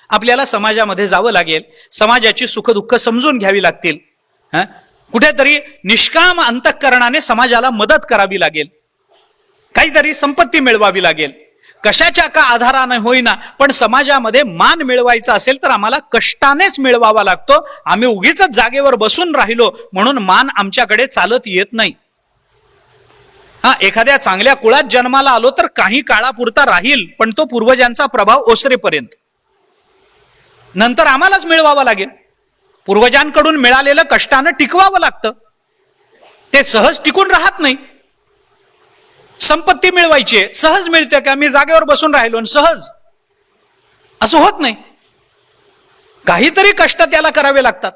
आपल्याला समाजामध्ये जावं लागेल, समाजाची सुखदुःख समजून घ्यावी लागतील, कुठेतरी निष्काम अंतःकरणाने समाजाला मदत करावी लागेल, काहीतरी संपत्ती मिळवावी लागेल. कशाच्या का आधाराने होईना, पण समाजामध्ये मान मिळवायचा असेल तर आम्हाला कष्टानेच मिळवावा लागतो. आम्ही उगीच जागेवर बसून राहिलो म्हणून मान आमच्याकडे चालत येत नाही. एखाद्या चांगल्या कुळात जन्माला आलो तर काही काळापुरता राहील, पण तो पूर्वजांचा प्रभाव ओसरेपर्यंत. नंतर आम्हालाच मिळवावा लागेल. पूर्वजांकडून मिळालेलं कष्टानं टिकवावं लागतं, ते सहज टिकून राहत नाही. संपत्ती मिळवायची आहे, सहज मिळते का? मी जागेवर बसून राहिलो आणि सहज असं होत नाही. काहीतरी कष्ट त्याला करावे लागतात.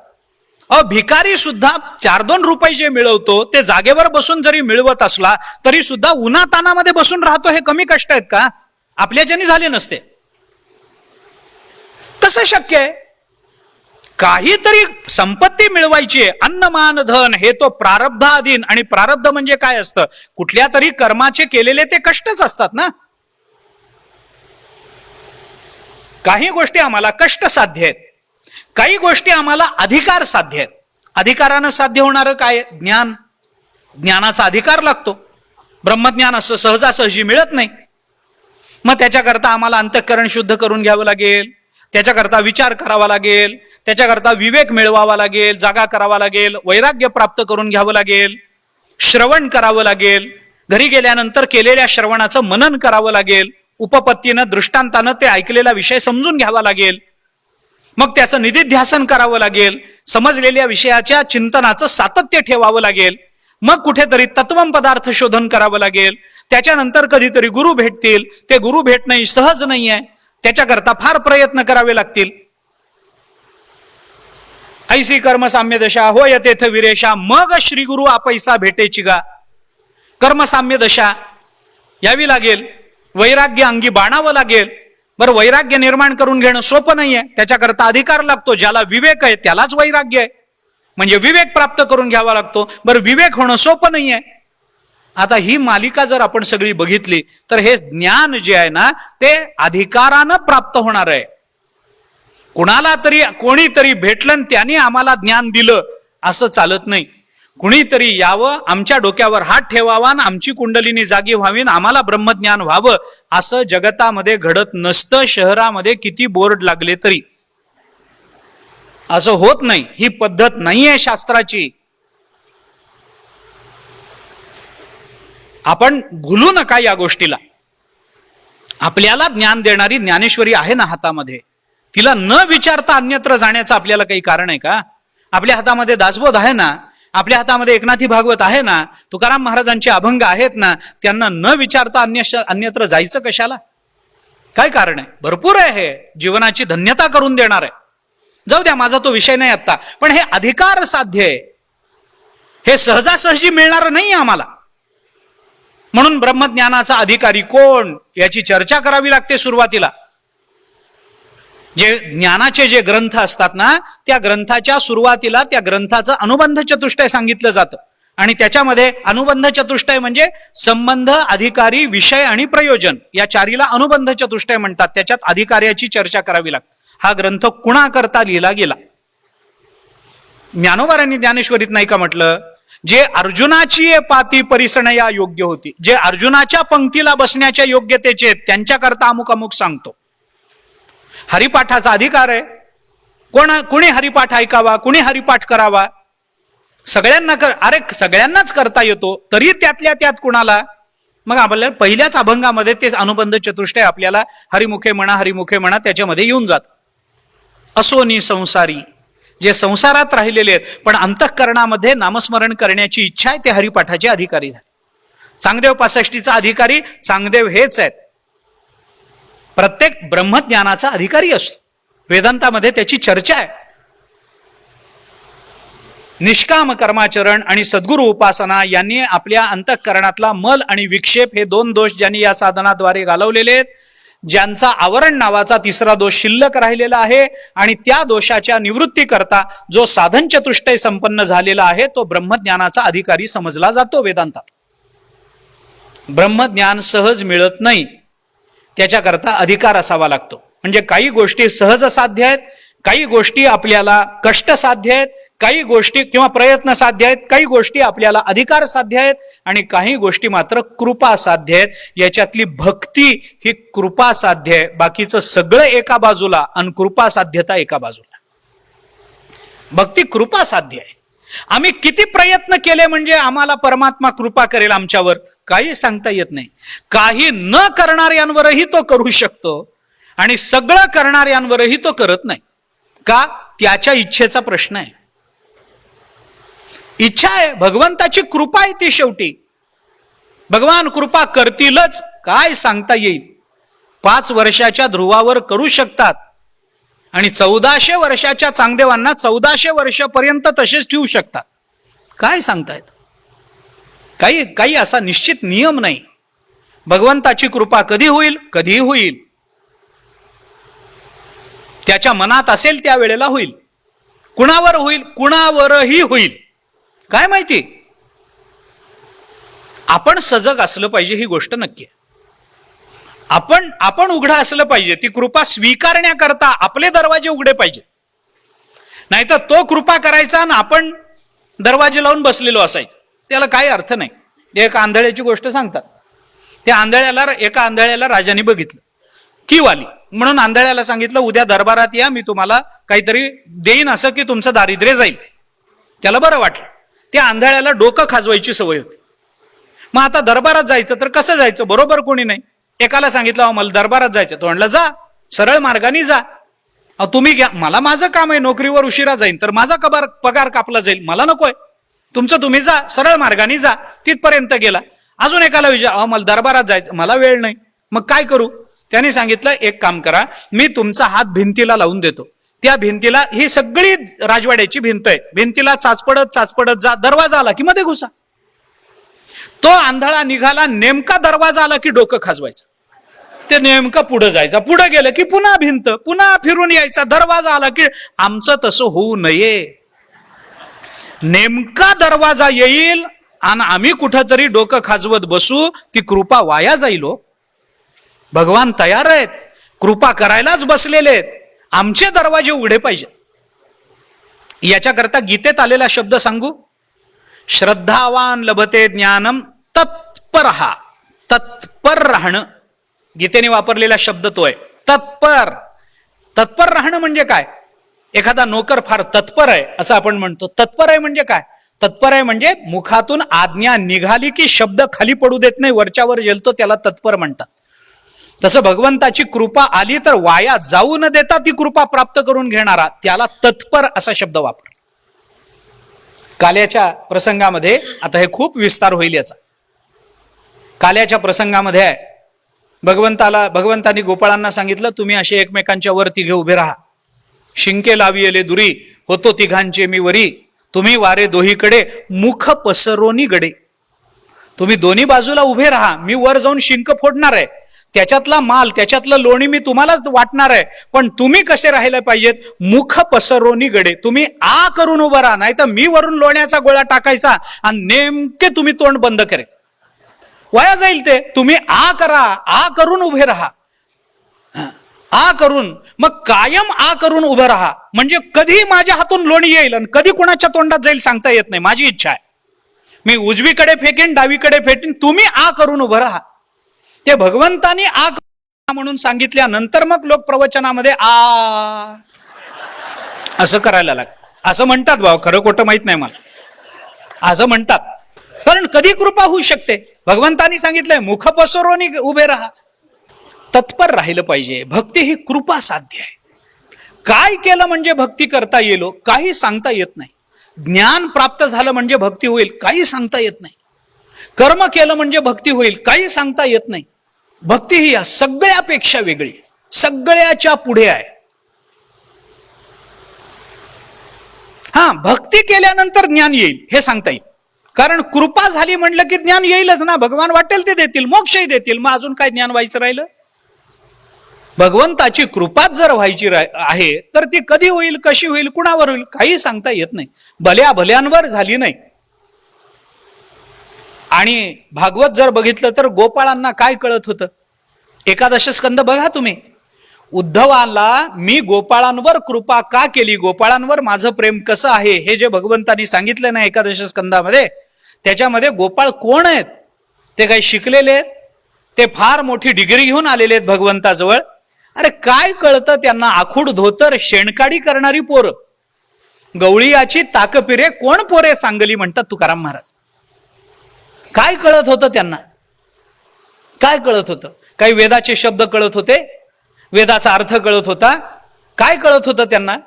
भिकारी सुद्धा 4-2 रुपये जे मिळवतो ते जागेवर बसून जरी मिळवत असला तरी सुद्धा उन्हातानामध्ये बसून राहतो. हे कमी कष्ट आहेत का? आपल्याच्याने झाले नसते. तसं शक्य आहे. काहीतरी संपत्ती मिळवायची आहे. अन्नमान धन हे तो प्रारब्धाधीन. आणि प्रारब्ध म्हणजे काय असतं? कुठल्या तरी कर्माचे केलेले ते कष्टच असतात ना. काही गोष्टी आम्हाला कष्ट साध्य आहेत, काही गोष्टी आम्हाला अधिकार साध्य आहेत. अधिकारानं साध्य होणारं काय? ज्ञान. ज्ञानाचा अधिकार लागतो. ब्रह्मज्ञान असं सहजासहजी मिळत नाही. मग त्याच्याकरता आम्हाला अंतःकरण शुद्ध करून घ्यावं लागेल, त्याच्याकरता विचार करावा लागेल, त्याच्याकरता विवेक मिळवावा लागेल, जागा करावा लागेल, वैराग्य प्राप्त करून घ्यावं लागेल, श्रवण करावं लागेल, घरी गेल्यानंतर केलेल्या श्रवणाचं मनन करावं लागेल, उपपत्तीनं दृष्टांतानं ते ऐकलेला विषय समजून घ्यावा लागेल, मग त्याचं निधिध्यासन करावं लागेल, समजलेल्या विषयाच्या चिंतनाचं सातत्य ठेवावं लागेल. मग कुठेतरी तत्वम पदार्थ शोधन करावं लागेल. त्याच्यानंतर कधीतरी गुरु भेटतील. ते गुरु भेटणं सहज नाहीये, त्याच्याकरता फार प्रयत्न करावे लागतील. ऐसी कर्मसाम्य दशा होय तेथ विरेशा, मग श्री गुरु आपैसा भेटेची गा. कर्मसाम्य दशा यावी लागेल, वैराग्य अंगी बाणावं लागेल. बरं, वैराग्य निर्माण करून घेणं सोपं नाहीये, त्याच्याकरता अधिकार लागतो. ज्याला विवेक आहे त्यालाच वैराग्य आहे, म्हणजे विवेक प्राप्त करून घ्यावा लागतो. बरं, विवेक होणं सोपं नाहीये. आता ही मालिका जर आपण सगळी बघितली तर हे ज्ञान जे आहे ना ते अधिकारानं प्राप्त होणार आहे. कुणाला तरी कोणीतरी भेटलं त्याने आम्हाला ज्ञान दिलं असं चालत नाही. कुणीतरी यावं, आमच्या डोक्यावर हात ठेवावा आणि आमची कुंडलिनी जागी व्हावी, आम्हाला ब्रह्मज्ञान व्हावं असं जगतामध्ये घडत नसतं. शहरामध्ये किती बोर्ड लागले तरी असं होत नाही. ही पद्धत नाहीये शास्त्राची. आपण भूलू नका या गोष्टीला. आपल्याला ज्ञान देणारी ज्ञानेश्वरी आहे ना हातामध्ये, तिला न विचारता अन्यत्र जाण्याचं आपल्याला काही कारण आहे का? आपल्या हातामध्ये दासबोध आहे ना, आपल्या हातामध्ये एकनाथी भागवत आहे ना, तुकाराम महाराजांचे अभंग आहेत ना, त्यांना न विचारता अन्यत्र जायचं कशाला? काय कारण आहे? भरपूर आहे, हे जीवनाची धन्यता करून देणार आहे. जाऊ द्या, माझा तो विषय नाही आता. पण हे अधिकार साध्य आहे, हे सहजासहजी मिळणार नाही आम्हाला. म्हणून ब्रह्मज्ञानाचा अधिकारी कोण याची चर्चा करावी लागते सुरुवातीला. जे ज्ञानाचे जे ग्रंथ असतात ना, त्या ग्रंथाच्या सुरुवातीला त्या ग्रंथाचं अनुबंध चतुष्टय सांगितलं जातं. आणि त्याच्यामध्ये अनुबंध चतुष्टय म्हणजे संबंध, अधिकारी, विषय आणि प्रयोजन, या चारीला अनुबंध चतुष्टय म्हणतात. त्याच्यात अधिकार्याची चर्चा करावी लागते. हा ग्रंथ कुणाकरता लिहिला गेला? ज्ञानोबारांनी ज्ञानेश्वरीत नाही का म्हटलं, जे अर्जुनाची पाती परिसणया योग्य होती, जे अर्जुनाच्या पंक्तीला बसण्याच्या योग्यतेचे त्यांच्याकरता अमुक अमुक सांगतो. हरिपाठाचा अधिकार आहे. कुणी हरिपाठ ऐकावा, कुणी हरिपाठ करावा, सगळ्यांना अरे सगळ्यांनाच करता येतो, तरी त्यातल्या त्यात कुणाला? मग आपल्याला पहिल्याच अभंगामध्ये तेच अनुबंध चतुष्टय आपल्याला हरिमुखे म्हणा त्याच्यामध्ये येऊन जात. असोनी संसारी, जे संसारात राहिलेले आहेत पण अंतःकरणामध्ये नामस्मरण करण्याची इच्छा आहे, ते हरिपाठाचे अधिकारी झाले. चांगदेव 65चा अधिकारी चांगदेव हेच आहेत. प्रत्येक ब्रह्मज्ञानाचा अधिकारी असतो. वेदांतामध्ये त्याची चर्चा आहे. निष्काम कर्माचरण आणि सद्गुरु उपासना यांनी आपल्या अंतःकरणातला मल आणि विक्षेप हे दोन दोष ज्यांनी या साधनाद्वारे घालवलेले आहेत, ज्यांचा आवरण नावाचा तिसरा दोष शिल्लक राहिलेला आहे, आणि त्या दोषाच्या निवृत्ती करता जो साधन चतुष्टय संपन्न झालेला आहे तो ब्रह्मज्ञानाचा अधिकारी समजला जातो वेदांतात. ब्रह्मज्ञान सहज मिळत नाही, त्याच्याकरता अधिकार असावा लागतो. म्हणजे काही गोष्टी सहज साध्य आहेत, काही गोष्टी आपल्याला कष्ट साध्य आहेत, काही गोष्टी किंवा प्रयत्न साध्य आहेत, काही गोष्टी आपल्याला अधिकार साध्य आहेत, आणि काही गोष्टी मात्र कृपा साध्य आहेत. याच्यातली भक्ती ही कृपा साध्य आहे, बाकीचं सगळं एका बाजूला आणि कृपा साध्यता एका बाजूला. भक्ती कृपा साध्य आहे. आम्ही किती प्रयत्न केले म्हणजे आम्हाला परमात्मा कृपा करेल आमच्यावर, काही सांगता येत नाही. काही न करणाऱ्यांवरही तो करू शकतो आणि सगळं करणाऱ्यांवरही तो करत नाही. का? त्याच्या इच्छेचा प्रश्न आहे. इच्छा आहे, भगवंताची कृपा आहे ती. शेवटी भगवान कृपा करतीलच, काय सांगता येईल. 5 वर्षाच्या ध्रुवावर करू शकतात आणि 1400 वर्षाच्या चांगदेवांना 1400 वर्षापर्यंत तसेच ठेवू शकतात. काय सांगतायत? काही असा निश्चित नियम नाही. भगवंताची कृपा कधी होईल? कधीही होईल. त्याच्या मनात असेल त्या वेळेला होईल. कुणावर होईल? कुणावरही होईल. काय माहिती? आपण सजग असलं पाहिजे, ही गोष्ट नक्की आहे. आपण उघडं असलं पाहिजे. ती कृपा स्वीकारण्याकरता आपले दरवाजे उघडे पाहिजे. नाहीतर तो कृपा करायचा आणि आपण दरवाजे लावून बसलेलो असायचं, त्याला काही अर्थ नाही. एक आंधळ्याची गोष्ट सांगतात. त्या एका आंधळ्याला राजाने बघितलं, कीव आली म्हणून आंधळ्याला सांगितलं, उद्या दरबारात या, मी तुम्हाला काहीतरी देईन असं की तुमचं दारिद्र्य जाईल. त्याला बरं वाटलं. त्या आंधळ्याला डोकं खाजवायची सवय होती. मग आता दरबारात जायचं तर कसं जायचं? बरोबर कोणी नाही. एकाला सांगितलं, मला दरबारात जायचं. तो म्हणला, जा सरळ मार्गाने जा. तुम्ही घ्या, मला माझं काम आहे, नोकरीवर उशिरा जाईन तर माझा पगार कापला जाईल, मला नकोय. तुमचं तुम्ही जा, सरळ मार्गाने जा. तिथपर्यंत गेला. अजून एकाला विचार, मला दरबारात जायचं, मला वेळ नाही. मग काय करू? त्याने सांगितलं, एक काम करा, मी तुमचा हात भिंतीला लावून देतो. त्या भिंतीला, ही सगळी राजवाड्याची भिंत आहे, भिंतीला चाचपडत जा, दरवाजा आला की मध्ये घुसा. तो आंधळा निघाला, नेमका दरवाजा आला की डोकं खाजवायचं, ते नेमकं पुढे जायचं. पुढे गेलं की पुन्हा भिंत, पुन्हा फिरून यायचा, दरवाजा आला की. आमचं तसं होऊ नये. नेमका दरवाजा येईल आणि आम्ही कुठंतरी डोकं खाजवत बसू, ती कृपा वाया जाईल. भगवान तयार आहेत, कृपा करायलाच बसलेले आहेत. आमचे दरवाजे उघडे पाहिजे. याच्याकरता गीतेत आलेला शब्द सांगू. श्रद्धावान लभते ज्ञानम तत्पर. तत्पर राहणं, गीतेने वापरलेला शब्द तो आहे, तत्पर. तत्पर राहणं म्हणजे काय? एखादा नोकर फार तत्पर आहे असं आपण म्हणतो. तत्पर आहे म्हणजे काय? तत्पर आहे म्हणजे मुखातून आज्ञा निघाली की शब्द खाली पडू देत नाही, वरच्यावर झेलतो, त्याला तत्पर म्हणतात. तसं भगवंताची कृपा आली तर वाया जाऊ न देता ती कृपा प्राप्त करून घेणारा, त्याला तत्पर असा शब्द वापर. काल्याच्या प्रसंगामध्ये, आता हे खूप विस्तार होईल याचा. काल्याच्या प्रसंगामध्ये आहे, भगवंतानी गोपाळांना सांगितलं, तुम्ही असे एकमेकांच्या वर तिघे उभे राहा. शिंके लावियले दुरी, होतो तिघांचे मी वरी. तुम्ही वारे दोहीकडे, मुख पसरोनी गडे. तुम्ही दोन्ही बाजूला उभे राहा, मी वर जाऊन शिंक फोडणार आहे, त्याच्यातला माल, त्याच्यातलं लोणी मी तुम्हालाच वाटणार आहे. पण तुम्ही कसे राहायला पाहिजेत? मुख पसरोनी गडे. तुम्ही आ करून उभं राहा, नाही तर मी वरून लोण्याचा गोळा टाकायचा आणि नेमके तुम्ही तोंड बंद करेल, वाया जाईल ते. तुम्ही आ करा, आ करून उभे राहा, आ करून. मग कायम आ करून उभं राहा, म्हणजे कधी माझ्या हातून लोणी येईल आणि कधी कोणाच्या तोंडात जाईल सांगता येत नाही. माझी इच्छा आहे, मी उजवीकडे फेकेन, डावीकडे फेकेन, तुम्ही आ करून उभं राहा. ते भगवंतानी आ म्हणून सांगितल्यानंतर मग लोक प्रवचनामध्ये आ असं करायला लागतात. असं म्हणतात भाऊ, खरं खोटं माहित नाही मला, असं म्हणतात. कारण कधी कृपा होऊ शकते. भगवंतानी सांगितलंय मुख पसरोनी उभे राहा. तत्पर राहिलं पाहिजे. भक्ती ही कृपा साध्य आहे. काय केलं म्हणजे भक्ती करता येईल? काही सांगता येत नाही. ज्ञान प्राप्त झालं म्हणजे भक्ती होईल, काही सांगता येत नाही. कर्म केलं म्हणजे भक्ती होईल, काही सांगता येत नाही. भक्ती ही या सगळ्यापेक्षा वेगळी, सगळ्याच्या पुढे आहे. हा, भक्ती केल्यानंतर ज्ञान येईल हे सांगता येईल. कारण कृपा झाली म्हणलं की ज्ञान येईलच ना. भगवान वाटेल ते देतील, मोक्षही देतील, मग अजून काय ज्ञान व्हायचं राहिलं? भगवंताची कृपाच जर व्हायची आहे तर ती कधी होईल, कशी होईल, कुणावर होईल, काही सांगता येत नाही. भल्या भल्यांवर झाली नाही. आणि भागवत जर बघितलं तर गोपाळांना काय कळत होतं? एकादश स्कंद बघा तुम्ही. उद्धवाला मी गोपाळांवर कृपा का केली, गोपाळांवर माझं प्रेम कसं आहे, हे जे भगवंतानी सांगितलं ना एकादश स्कंदामध्ये, त्याच्यामध्ये गोपाळ कोण आहेत? ते काही शिकलेले आहेत? ते फार मोठी डिग्री घेऊन आलेले आहेत भगवंताजवळ. अरे काय कळतं त्यांना? आखूड धोतर, शेणकाडी करणारी पोरं, गवळीयाची ताकपिरे कोण पोरे सांगली म्हणतात तुकाराम महाराज. काय कळत होतं त्यांना? काय कळत होतं? काही वेदाचे शब्द कळत होते, वेदाचा अर्थ कळत होता? काय कळत होतं त्यांना?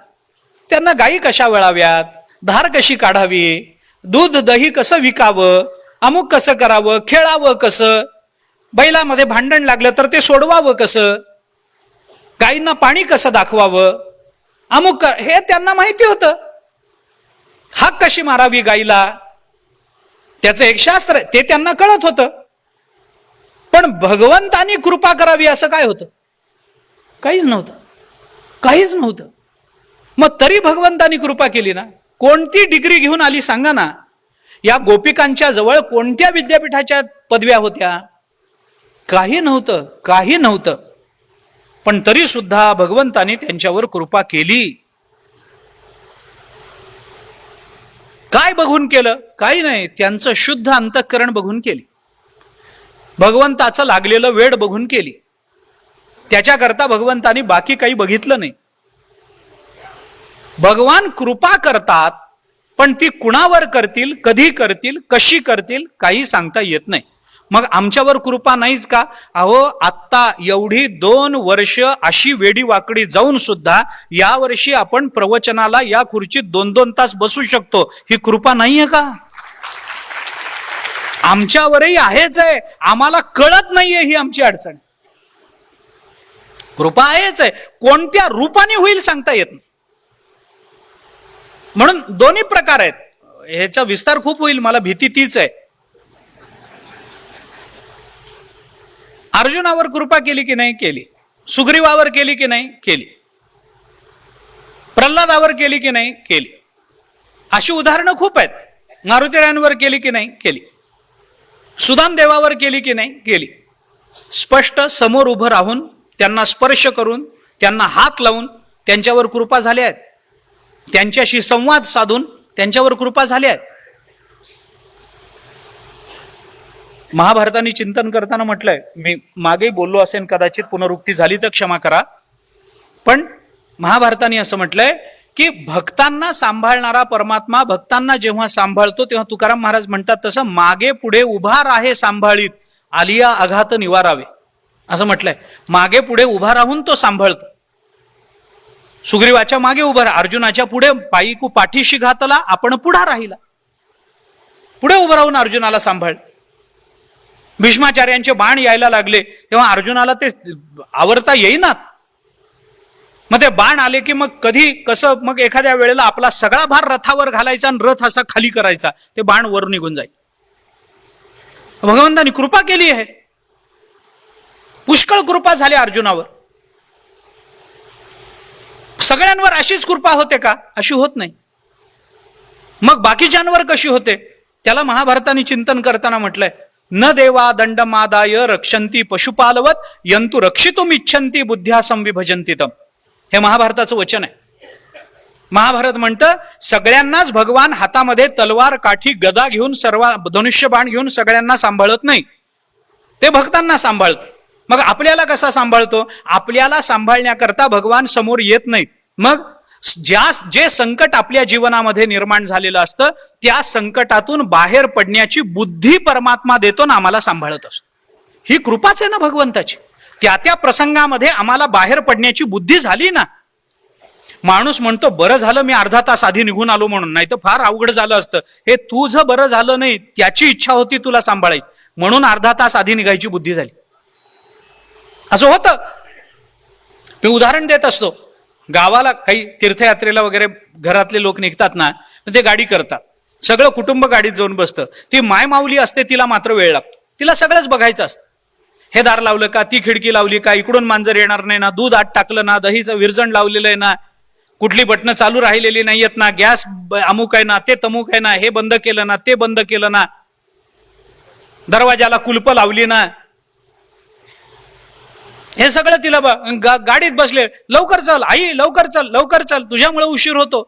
त्यांना गायी कशा वळाव्यात, धार कशी काढावी, दूध दही कसं विकावं, अमुक कसं करावं, खेळावं कसं, बैलामध्ये भांडण लागलं तर ते सोडवावं कसं, गायींना पाणी कसं दाखवावं, अमुक हे त्यांना माहिती होतं. हाक कशी मारावी गायीला, त्याचं एक शास्त्र आहे, ते त्यांना कळत होतं. पण भगवंतानी कृपा करावी असं काय होतं? काहीच नव्हतं, काहीच नव्हतं. मग तरी भगवंतानी कृपा केली ना. कोणती डिग्री घेऊन आली सांगा ना? या गोपिकांच्या जवळ कोणत्या विद्यापीठाच्या पदव्या होत्या? काही नव्हतं, काही नव्हतं. पण तरी सुद्धा भगवंतानी त्यांच्यावर कृपा केली. काय बघून केलं? काही नाही, त्यांचं शुद्ध अंतःकरण बघून केली, भगवंताचं लागलेलं वेड बघून केली. त्याच्याकरता भगवंतानी बाकी काही बघितलं नाही. भगवान कृपा करतात, पण ती कुणावर करतील, कधी करतील, कशी करतील, काही सांगता येत नाही. मग आमच्यावर कृपा नाहीच का? अहो, आत्ता एवढी 2 वर्ष अशी वेडी वाकडी जाऊन सुद्धा यावर्षी आपण प्रवचनाला या खुर्चीत 2-2 तास बसू शकतो. ही कृपा नाहीये का? आमच्यावरही आहेच आहे, आम्हाला कळत नाहीये ही आमची अडचण. कृपा आहेच आहे, कोणत्या रूपाने होईल सांगता येत नाही. म्हणून दोन्ही प्रकार आहेत. ह्याचा विस्तार खूप होईल, मला भीती तीच आहे. अर्जुनावर कृपा केली की नाही? केली. सुग्रीवावर केली की नाही? केली. प्रल्हादावर केली की नाही? केली. अशी उदाहरणं खूप आहेत. मारुतीरायांवर केली की नाही? केली. सुदाम देवावर केली की नाही? केली. स्पष्ट समोर उभं राहून, त्यांना स्पर्श करून, त्यांना हात लावून त्यांच्यावर कृपा झाल्या आहेत. त्यांच्याशी संवाद साधून त्यांच्यावर कृपा झाल्या आहेत. महाभारताने चिंतन करताना म्हटलंय, मी मागे बोललो असेल, कदाचित पुनरुक्ती झाली तर क्षमा करा, पण महाभारताने असं म्हटलंय की भक्तांना सांभाळणारा परमात्मा भक्तांना जेव्हा सांभाळतो तेव्हा तुकाराम महाराज म्हणतात तसं मागे पुढे उभा राहे सांभाळीत, आलिया आघात निवारावे, असं म्हटलंय. मागे पुढे उभा राहून तो सांभाळतो. सुग्रीवाच्या मागे उभा राहा, अर्जुनाच्या पुढे पायीकू पाठीशी घातला, आपण पुढा राहिला. पुढे उभं राहून अर्जुनाला सांभाळ. भीष्माचार्यांचे बाण यायला लागले तेव्हा अर्जुनाला ते आवरता येईनात. मग ते बाण आले की मग कधी कसं, मग एखाद्या वेळेला आपला सगळा भार रथावर घालायचा आणि रथ असा खाली करायचा, ते बाण वर निघून जाईल. भगवंतानी कृपा केली आहे, पुष्कळ कृपा झाली अर्जुनावर. सगळ्यांवर अशीच कृपा होते का? अशी होत नाही. मग बाकीच्यांवर कशी होते? त्याला महाभारताने चिंतन करताना म्हटलंय, न देवा दंडमादाय रक्षंती पशुपालवत यंतु रक्षितुम इच्छन्ति बुद्ध्या संविभजन्ति तम. हे महाभारताचं वचन आहे. महाभारत म्हणतं सगळ्यांनाच भगवान हातामध्ये तलवार काठी गदा घेऊन, सर्व धनुष्यबाण घेऊन सगळ्यांना सांभाळत नाही, ते भक्तांना सांभाळतो. मग आपल्याला कसा सांभाळतो? आपल्याला सांभाळण्याकरता भगवान समोर येत नाहीत. मग जे संकट आपल्या जीवनामध्ये निर्माण झालेलं असतं त्या संकटातून बाहेर पडण्याची बुद्धी परमात्मा देतो ना, आम्हाला सांभाळत असतो. ही कृपाच आहे ना भगवंताची. त्या प्रसंगामध्ये आम्हाला बाहेर पडण्याची बुद्धी झाली ना. माणूस म्हणतो बरं झालं मी अर्धा तास आधी निघून आलो म्हणून, नाही तर फार अवघड झालं असतं. हे तुझं बरं झालं नाही, त्याची इच्छा होती तुला सांभाळायची म्हणून अर्धा तास आधी निघायची बुद्धी झाली. असं होतं. मी उदाहरण देत असतो. गावाला काही तीर्थयात्रेला वगैरे घरातले लोक निघतात ना, ते गाडी करतात, सगळं कुटुंब गाडीत जाऊन बसतं. ती माय माऊली असते, तिला मात्र वेळ लागतो. तिला सगळंच बघायचं असतं. हे दार लावलं का, ती खिडकी लावली का, इकडून मांजर येणार नाही ना, दूध आत टाकलं ना, दहीचं विरजण लावलेलं आहे ना, कुठली बटणं चालू राहिलेली नाहीयेत ना, गॅस अमुक आहे ना, ते तमुक आहे ना, हे बंद केलं ना, ते बंद केलं ना, दरवाजाला कुलप लावली ना, हे सगळं तिला गाडीत बसले, लवकर चल आई, लवकर चल, लवकर चल, तुझ्यामुळे उशीर होतो.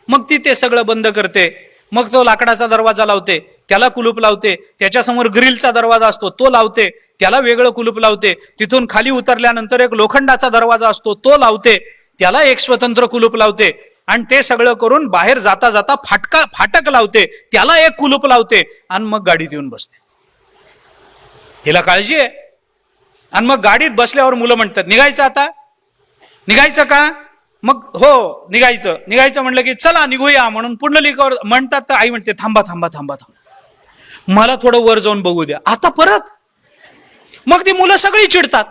मग ती ते सगळं बंद करते. मग तो लाकडाचा दरवाजा लावते, त्याला कुलूप लावते. त्याच्यासमोर ग्रिलचा दरवाजा असतो, तो लावते, त्याला वेगळं कुलूप लावते. तिथून खाली उतरल्यानंतर एक लोखंडाचा दरवाजा असतो, तो लावते, त्याला एक स्वतंत्र कुलूप लावते. आणि ते सगळं करून बाहेर जाता जाता फाटक लावते, त्याला एक कुलूप लावते आणि मग गाडीत येऊन बसते. तिला काळजी आहे. आणि मग गाडीत बसल्यावर मुलं म्हणतात निघायचं आता, निघायचं का? मग हो निघायचं. निघायचं म्हणलं की चला निघूया म्हणून पुंडलिकावर म्हणतात, तर आई म्हणते थांबा थांबा थांबा थांबा, मला थोडं वर जाऊन बघू द्या, आता परत. मग ती मुलं सगळी चिडतात.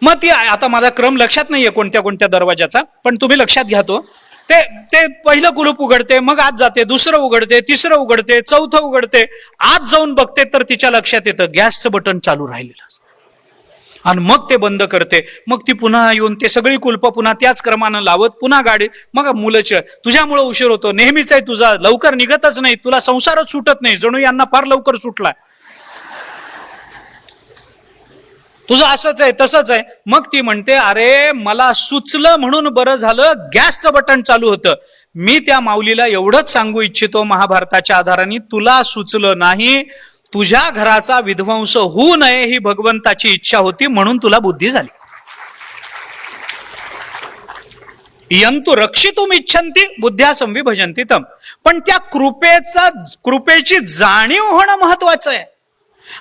मग ती आता माझा क्रम लक्षात नाहीये कोणत्या कोणत्या दरवाजाचा, पण तुम्ही लक्षात घ्या. तो ते पहिलं कुलूप उघडते, मग आत जाते, दुसरं उघडते, तिसरं उघडते, चौथं उघडते. आत जाऊन बघते तर तिच्या लक्षात येतं गॅसचं बटन चालू राहिलेलं असतं. आणि मग ते बंद करते. मग ती पुन्हा येऊन ते सगळी कुलप पुन्हा त्याच क्रमानं लावत पुन्हा गाडी. मग मुलं तुझ्यामुळे उशीर होतो, नेहमीच आहे तुझा, लवकर निघतच नाही, तुला संसारच सुटत नाही, जणू यांना फार लवकर सुटला, तुझं असंच आहे तसंच आहे. मग ती म्हणते अरे मला सुचलं म्हणून बरं झालं, गॅसचं बटन चालू होतं. मी त्या माऊलीला एवढंच सांगू इच्छितो महाभारताच्या आधाराने, तुला सुचलं नाही, तुझ्या घराचा विध्वंस होऊ नये ही भगवंताची इच्छा होती म्हणून तुला बुद्धी झाली. यंतु रक्षितुम इच्छन्ति बुद्ध्या संविभजन्ति तम. पण त्या कृपेची जाणीव होणं महत्वाचं आहे.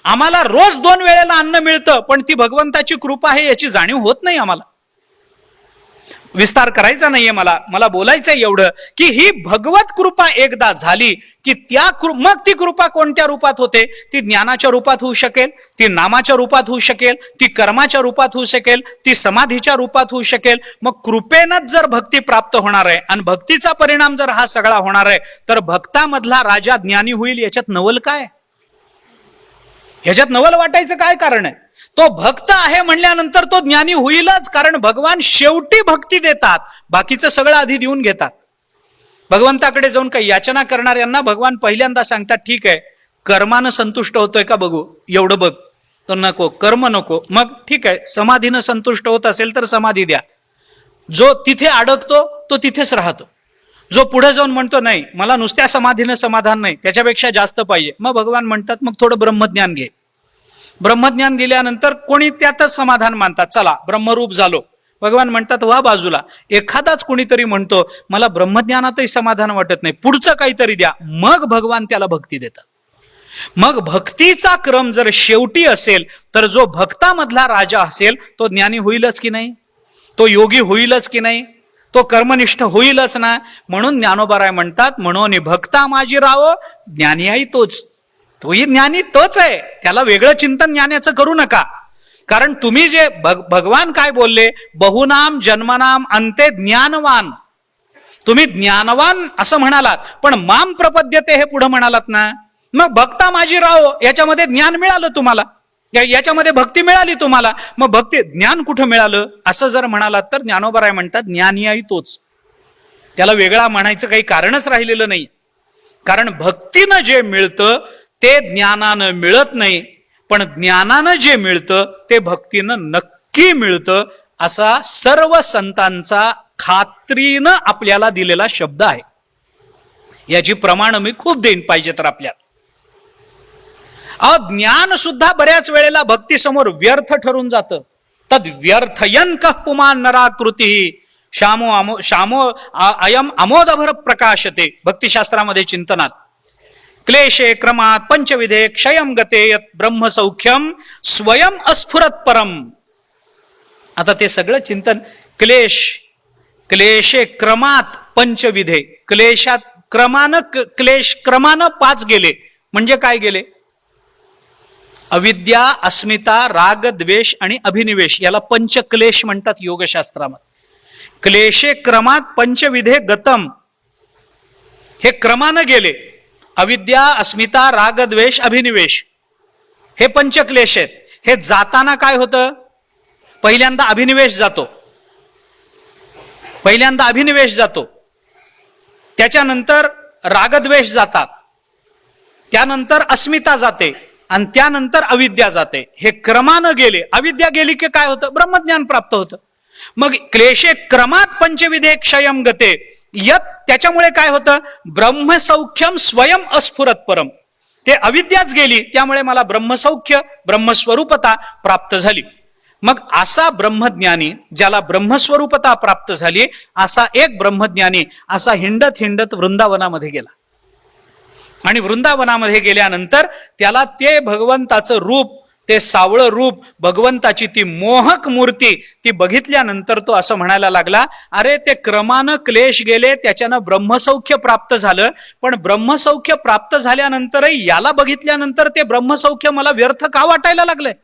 आम्हाला रोज 2 वेळेला अन्न मिळतं, पण ती भगवंताची कृपा आहे याची जाणीव होत नाही आम्हाला. विस्तार करायचा नाहीये मला बोलायचंय एवढं की ही भगवत कृपा एकदा झाली की मग ती कृपा कोणत्या रूपात होते? ती ज्ञानाच्या रूपात होऊ शकेल, ती नामाच्या रूपात होऊ शकेल, ती कर्माच्या रूपात होऊ शकेल, ती समाधीच्या रूपात होऊ शकेल. मग कृपेनंच जर भक्ती प्राप्त होणार आहे आणि भक्तीचा परिणाम जर हा सगळा होणार आहे, तर भक्तामधला राजा ज्ञानी होईल. याच्यात नवल काय? ह्याच्यात नवल वाटायचं काय कारण आहे? तो भक्त आहे म्हणल्यानंतर तो ज्ञानी होईलच, कारण भगवान शेवटी भक्ती देतात, बाकीचं सगळं आधी देऊन घेतात. भगवंताकडे जाऊन काही याचना करणाऱ्यांना भगवान पहिल्यांदा सांगतात, ठीक आहे, कर्मानं संतुष्ट होतोय का बघू, एवढं बघ. तो नको, कर्म नको. मग ठीक आहे, समाधीनं संतुष्ट होत असेल तर समाधी द्या. जो तिथे अडकतो तो तिथेच राहतो. जो पुढे जाऊन म्हणतो नाही मला नुसत्या समाधीनं समाधान नाही, त्याच्यापेक्षा जास्त पाहिजे, मग भगवान म्हणतात मग थोडं ब्रह्मज्ञान घे. ब्रह्मज्ञान दिल्यानंतर कोणी त्यातच समाधान मानतात, चला ब्रह्मरूप झालो. भगवान म्हणतात वा बाजूला. एखादाच कोणीतरी म्हणतो मला ब्रह्मज्ञानातही समाधान वाटत नाही, पुढचं काहीतरी द्या, मग भगवान त्याला भक्ती देतात. मग भक्तीचा क्रम जर शेवटी असेल तर जो भक्तामधला राजा असेल तो ज्ञानी होईलच की नाही? तो योगी होईलच की नाही? तो कर्मनिष्ठ होईलच ना? म्हणून ज्ञानोबाराय म्हणतात म्हणून भक्ता माझी राव, ज्ञानी आई तोच. तोही ज्ञानी तोच आहे, त्याला वेगळं चिंतन ज्ञानाचं करू नका. कारण तुम्ही जे भगवान काय बोलले, बहुनाम जन्मनाम अंते ज्ञानवान. तुम्ही ज्ञानवान असं म्हणालात, पण माम प्रपद्यते हे पुढे म्हणालात ना. मग भक्ता माझी राव याच्यामध्ये ज्ञान मिळालं तुम्हाला, याच्यामध्ये भक्ती मिळाली तुम्हाला. मग भक्ती ज्ञान कुठं मिळालं असं जर म्हणालात तर ज्ञानोबराय म्हणतात ज्ञानी आई तोच. त्याला वेगळा म्हणायचं काही कारणच राहिलेलं नाही. कारण भक्तीनं जे मिळतं ते ज्ञानानं मिळत नाही, पण ज्ञानानं जे मिळतं ते भक्तीनं नक्की मिळतं, असा सर्व संतांचा खात्रीनं आपल्याला दिलेला शब्द आहे. याची प्रमाण मी खूप देईन पाहिजे तर आपल्याला. ज्ञान सुद्धा बऱ्याच वेळेला भक्ती समोर व्यर्थ ठरून जातं. तद व्यर्थयन कः पुमान नराकृती श्यामो अयम अमोदभर प्रकाशते. भक्तिशास्त्रामध्ये चिंतनात क्लेशे क्रमात पंचविधे क्षयम गते यत ब्रह्मसौख्यम स्वयं अस्फुरत परम. आता ते सगळं चिंतन क्लेशे क्रमात पंचविधे, क्लेशात क्लेश क्रमानं 5 गेले. म्हणजे काय गेले? अविद्या, अस्मिता, राग, द्वेष आणि अभिनिवेश, याला पंचक्लेश म्हणतात योगशास्त्रामध्ये. क्लेशे क्रमात पंचविधे गतम, हे क्रमानं गेले. अविद्या, अस्मिता, राग, द्वेष, अभिनिवेश हे पंचक्लेश आहेत. हे जाताना काय होतं? पहिल्यांदा अभिनिवेश जातो, त्याच्यानंतर रागद्वेष जातात, त्यानंतर अस्मिता जाते आणि त्यानंतर अविद्या जाते. हे क्रमानं गेले. अविद्या गेली की काय होतं? ब्रह्मज्ञान प्राप्त होतं. मग क्लेशे क्रमात पंचविधे क्षयम गते यत, त्याच्यामुळे काय होतं? ब्रह्मसौख्यम स्वयं अस्फुरत परम. ते अविद्याच गेली, त्यामुळे मला ब्रह्मसौख्य, ब्रह्मस्वरूपता प्राप्त झाली. मग असा ब्रह्मज्ञानी, ज्याला ब्रह्मस्वरूपता प्राप्त झाली, असा एक ब्रह्मज्ञानी असा हिंडत हिंडत वृंदावनामध्ये गेला. आणि वृंदावनामध्ये गेल्यानंतर त्याला ते भगवंताचं रूप, ते सावळं रूप, भगवंताची ती मोहक मूर्ती ती बघितल्यानंतर तो असं म्हणायला लागला, अरे ते क्रमानं क्लेश गेले, त्याच्यानं ब्रह्मसौख्य प्राप्त झालं, पण ब्रह्मसौख्य प्राप्त झाल्यानंतरही याला बघितल्यानंतर ते ब्रह्मसौख्य मला व्यर्थ का वाटायला लागलंय?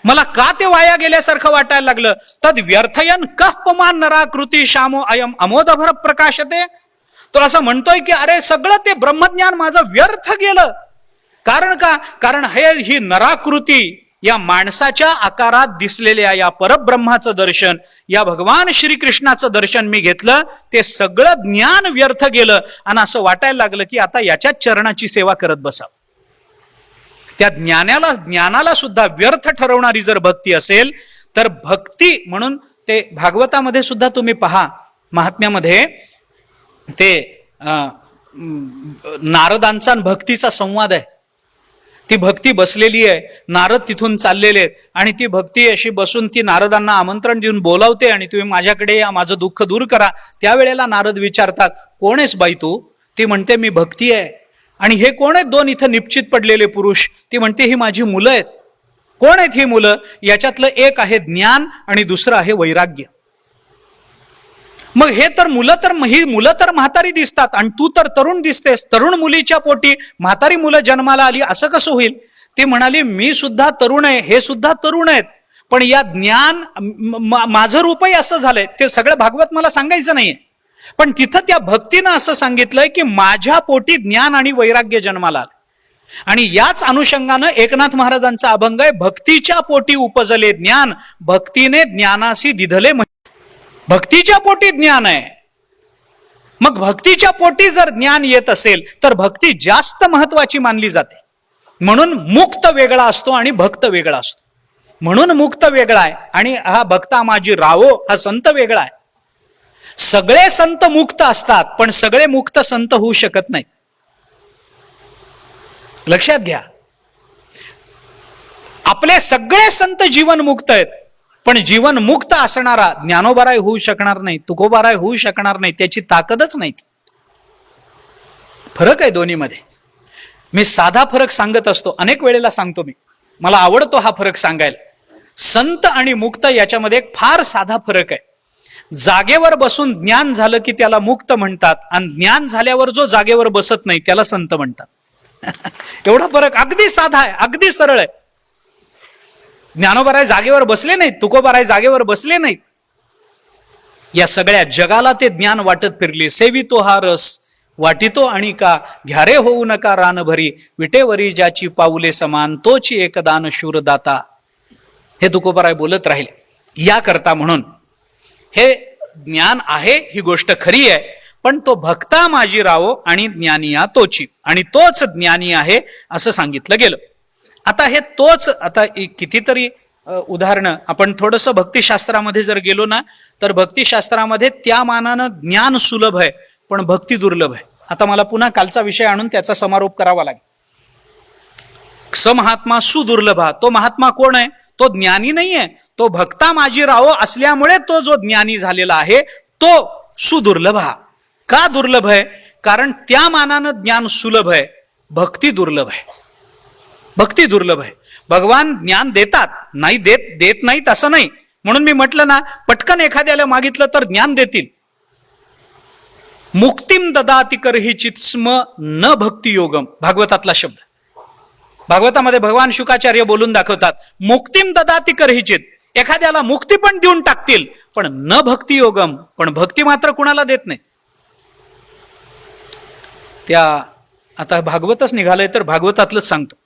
मला का ते वाया गेल्यासारखं वाटायला लागलं? तद व्यर्थयन कः पुमान नराकृती श्यामो अयम अमोदभर प्रकाशते. तो असं म्हणतोय की अरे सगळं ते ब्रह्मज्ञान माझं व्यर्थ गेलं. कारण का? कारण ही नराकृती, या माणसाच्या आकारात दिसलेल्या या परब्रह्माचं दर्शन, या भगवान श्रीकृष्णाचं दर्शन मी घेतलं, ते सगळं ज्ञान व्यर्थ गेलं. आणि असं वाटायला लागलं की आता याच्याच चरणाची सेवा करत बसावं. त्या ज्ञानाला सुद्धा व्यर्थ ठरवणारी जर भक्ती असेल तर भक्ती म्हणून ते भागवतामध्ये सुद्धा तुम्ही पहा, महात्म्यामध्ये ते नारदांचा भक्तीचा संवाद आहे. ती भक्ती बसलेली आहे, नारद तिथून चाललेले आहेत आणि ती भक्ती अशी बसून ती नारदांना आमंत्रण देऊन बोलावते आणि तुम्ही माझ्याकडे या, माझं दुःख दूर करा. त्यावेळेला नारद विचारतात, कोण आहेस बाई तू? ती म्हणते मी भक्ती आहे. आणि हे कोण आहेत 2 इथं निश्चित पडलेले पुरुष? ती म्हणते ही माझी मुलं आहेत. कोण आहेत ही मुलं? याच्यातलं एक आहे ज्ञान आणि दुसरं आहे वैराग्य. मग ही मुलं तर म्हातारी दिसतात आणि तू तर तरुण दिसतेस, तरुण मुलीच्या पोटी म्हातारी मुलं जन्माला आली, असं कसं होईल? ती म्हणाली, मी सुद्धा तरुण आहे, हे सुद्धा तरुण आहेत, पण या ज्ञान माझं रूपही असं झालंय. ते सगळं भागवत मला सांगायचं नाहीये, पण तिथं त्या भक्तीनं असं सांगितलंय की माझ्या पोटी ज्ञान आणि वैराग्य जन्माला आलं. आणि याच अनुषंगानं एकनाथ महाराजांचा अभंग आहे, भक्तीच्या पोटी उपजले ज्ञान, भक्तीने ज्ञानासी दिधले. भक्तीच्या पोटी ज्ञान आहे. मग भक्तीच्या पोटी जर ज्ञान येत असेल तर भक्ती जास्त महत्वाची मानली जाते. म्हणून मुक्त वेगळा असतो आणि भक्त वेगळा असतो. म्हणून मुक्त वेगळा आहे आणि हा भक्ता माझी रावो हा संत वेगळा आहे. सगळे संत मुक्त असतात, पण सगळे मुक्त संत होऊ शकत नाहीत. लक्षात घ्या, आपले सगळे संत जीवन मुक्त आहेत, पण जीवन मुक्त असणारा ज्ञानोबाराय होऊ शकणार नाही, तुकोबाराय होऊ शकणार नाही, त्याची ताकदच नाही. फरक आहे दोन्हीमध्ये. मी साधा फरक सांगत असतो, अनेक वेळेला सांगतो मी, मला आवडतो हा फरक सांगायला. संत आणि मुक्त याच्यामध्ये एक फार साधा फरक आहे. जागेवर बसून ज्ञान झालं की त्याला मुक्त म्हणतात, आणि ज्ञान झाल्यावर जो जागेवर बसत नाही त्याला संत म्हणतात. एवढा फरक अगदी साधा आहे, अगदी सरळ आहे. ज्ञानोबाराय जागेवर बसले नाहीत, तुकोबाराय जागेवर बसले नाहीत. या सगळ्या जगाला ते ज्ञान वाटत फिरले. सेवितो हा रस वाटितो आणि का, घ्यारे होऊ नका रानभरी, विटेवरी ज्याची पाऊले समान, तोची एकदान शूरदाता. हे तुकोबाराय बोलत राहिले. या करता म्हणून हे ज्ञान आहे ही गोष्ट खरी आहे, पण तो भक्ता माझी रावो आणि ज्ञानिया तोची, आणि तोच ज्ञानी आहे असं सांगितलं गेलं. आता हे तोच, आता कितीतरी उदाहरणं आपण थोडंसं भक्तिशास्त्रामध्ये जर गेलो ना, तर भक्तिशास्त्रामध्ये त्या मानानं ज्ञान सुलभ आहे पण भक्ती दुर्लभ आहे. आता मला पुन्हा कालचा विषय आणून त्याचा समारोप करावा लागेल. समहात्मा सुदुर्लभा, तो महात्मा कोण आहे? तो ज्ञानी नाहीये, तो भक्ता माझी राहो असल्यामुळे तो जो ज्ञानी झालेला आहे तो सुदुर्लभ. का दुर्लभ आहे? कारण त्या मानानं ज्ञान सुलभ आहे, भक्ती दुर्लभ आहे. भक्ती दुर्लभ आहे. भगवान ज्ञान देतात, नाही देत नाहीत असं नाही. म्हणून मी म्हटलं ना, पटकन एखाद्याला मागितलं तर ज्ञान देतील. मुक्तिम ददाति करहिचित स्म न भक्ती योगम, भागवतातला शब्द. भागवतामध्ये भगवान शुकाचार्य बोलून दाखवतात, मुक्तिम ददाति करहिचित, एखाद्याला मुक्ती पण देऊन टाकतील, पण न भक्ती योगम, पण भक्ती मात्र कुणाला देत नाही. त्या आता भागवतच निघालंय तर भागवतातलंच सांगतो.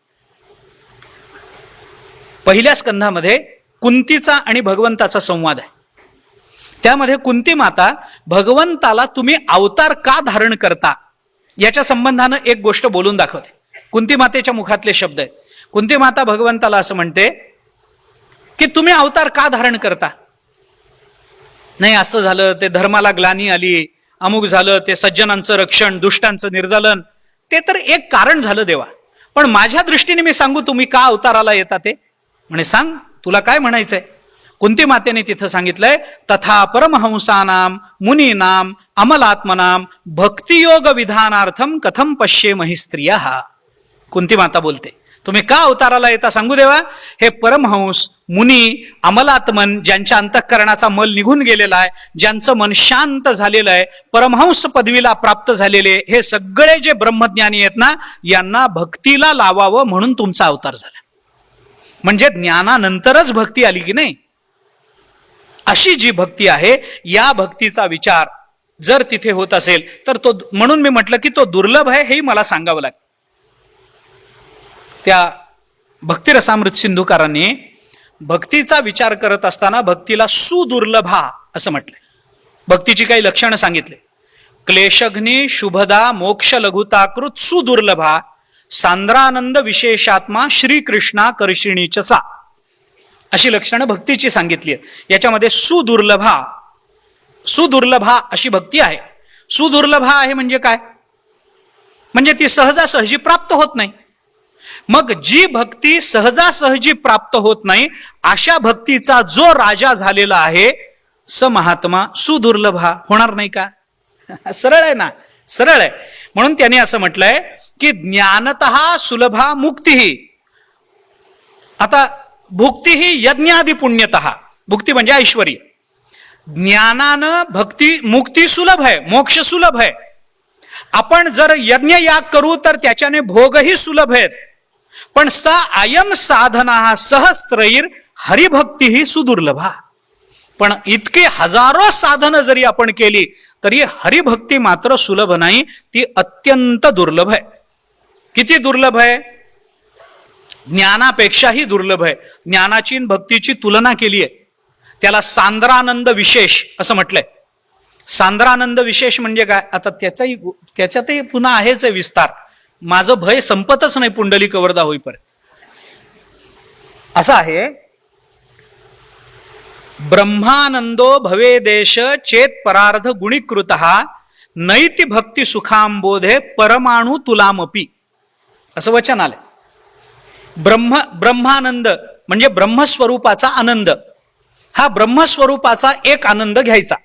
पहिल्या स्कंधामध्ये कुंतीचा आणि भगवंताचा संवाद आहे. त्यामध्ये कुंती माता भगवंताला तुम्ही अवतार का धारण करता याच्या संबंधानं एक गोष्ट बोलून दाखवते. कुंती मातेच्या मुखातले शब्द आहेत. कुंती माता भगवंताला असं म्हणते की तुम्ही अवतार का धारण करता? नाही, असं झालं, ते धर्माला ग्लानी आली, अमुक झालं, ते सज्जनांचं रक्षण, दुष्टांचं निर्दालन, ते तर एक कारण झालं देवा, पण माझ्या दृष्टीने मी सांगू तुम्ही का अवताराला येता ते? म्हणे सांग, तुला काय म्हणायचंय? कुंती मातेने तिथं सांगितलंय, तथा परमहंसानाम मुनीनाम अमलात्मनाम भक्तियोग विधानार्थम कथम पश्येमहि स्त्रियः. कुंती माता बोलते, तुम्ही का अवताराला येता सांगू देवा? हे परमहंस मुनी अमलात्मन, ज्यांच्या अंतःकरणाचा मल निघून गेलेला आहे, ज्यांचं मन शांत झालेलं आहे, परमहंस पदवीला प्राप्त झालेले हे सगळे जे ब्रह्मज्ञानी आहेत ना, यांना भक्तीला लावावं म्हणून तुमचा अवतार झाला. म्हणजे ज्ञानानंतरच भक्ती आली की नाही, अशी जी भक्ती आहे, या भक्तीचा विचार जर तिथे होत असेल तर तो, म्हणून मी म्हटलं की तो दुर्लभ आहे हेही मला सांगावं लागेल. त्या भक्तिरसामृत सिंधुकारांनी भक्तीचा विचार करत असताना भक्तीला सुदुर्लभा असं म्हटलंय. भक्तीची काही लक्षणं सांगितले. क्लेशग्नी शुभदा मोक्ष लघुताकृत सुदुर्लभा सांद्रानंद विशेषात्मा श्रीकृष्णा कर्षिणीचसा, अशी लक्षणं भक्तीची सांगितली आहेत. याच्यामध्ये सुदुर्लभा अशी भक्ती आहे. सुदुर्लभा आहे म्हणजे काय? म्हणजे ती सहजासहजी प्राप्त होत नाही. मग जी भक्ती सहजासहजी प्राप्त होत नाही, अशा भक्तीचा जो राजा झालेला आहे स महात्मा सुदुर्लभा होणार नाही का? सरळ आहे ना, सरळ आहे. म्हणून त्याने असं म्हटलंय की ज्ञानतः सुलभा मुक्तीही. आता भुक्ती ही यज्ञादि पुण्यतः, भुक्ती म्हणजे ऐश्वर्य. ज्ञानानं भक्ती मुक्ती सुलभ आहे, मोक्ष सुलभ आहे. आपण जर यज्ञ याग करू तर त्याच्याने भोगही सुलभ आहेत. पण सा अयम साधना सहस्त्रैर हरिभक्ती सुदुर्लभा. पण इतके हजारो साधनं जरी आपण केली तरी हरिभक्ती मात्र सुलभ नाही, ती अत्यंत दुर्लभ आहे. किती दुर्लभ आहे? ज्ञानापेक्षाही दुर्लभ आहे. ज्ञानाची आणि भक्तीची तुलना केली आहे. त्याला सांद्रानंद विशेष असं म्हटलंय. सांद्रानंद विशेष म्हणजे काय? आता त्याच्यातही पुन्हा आहेच आहे विस्तार. माझं भय संपतच नाही पुंडलिक वरदा होईपर्यंत. असं आहे, ब्रह्मानंदो भवे देश चेत परार्ध गुणीकृत नैति भक्ती सुखांबोधे परमाणु तुलामपी, असं वचन आलंय. ब्रह्मानंद म्हणजे ब्रह्मस्वरूपाचा आनंद. हा ब्रह्मस्वरूपाचा एक आनंद घ्यायचा.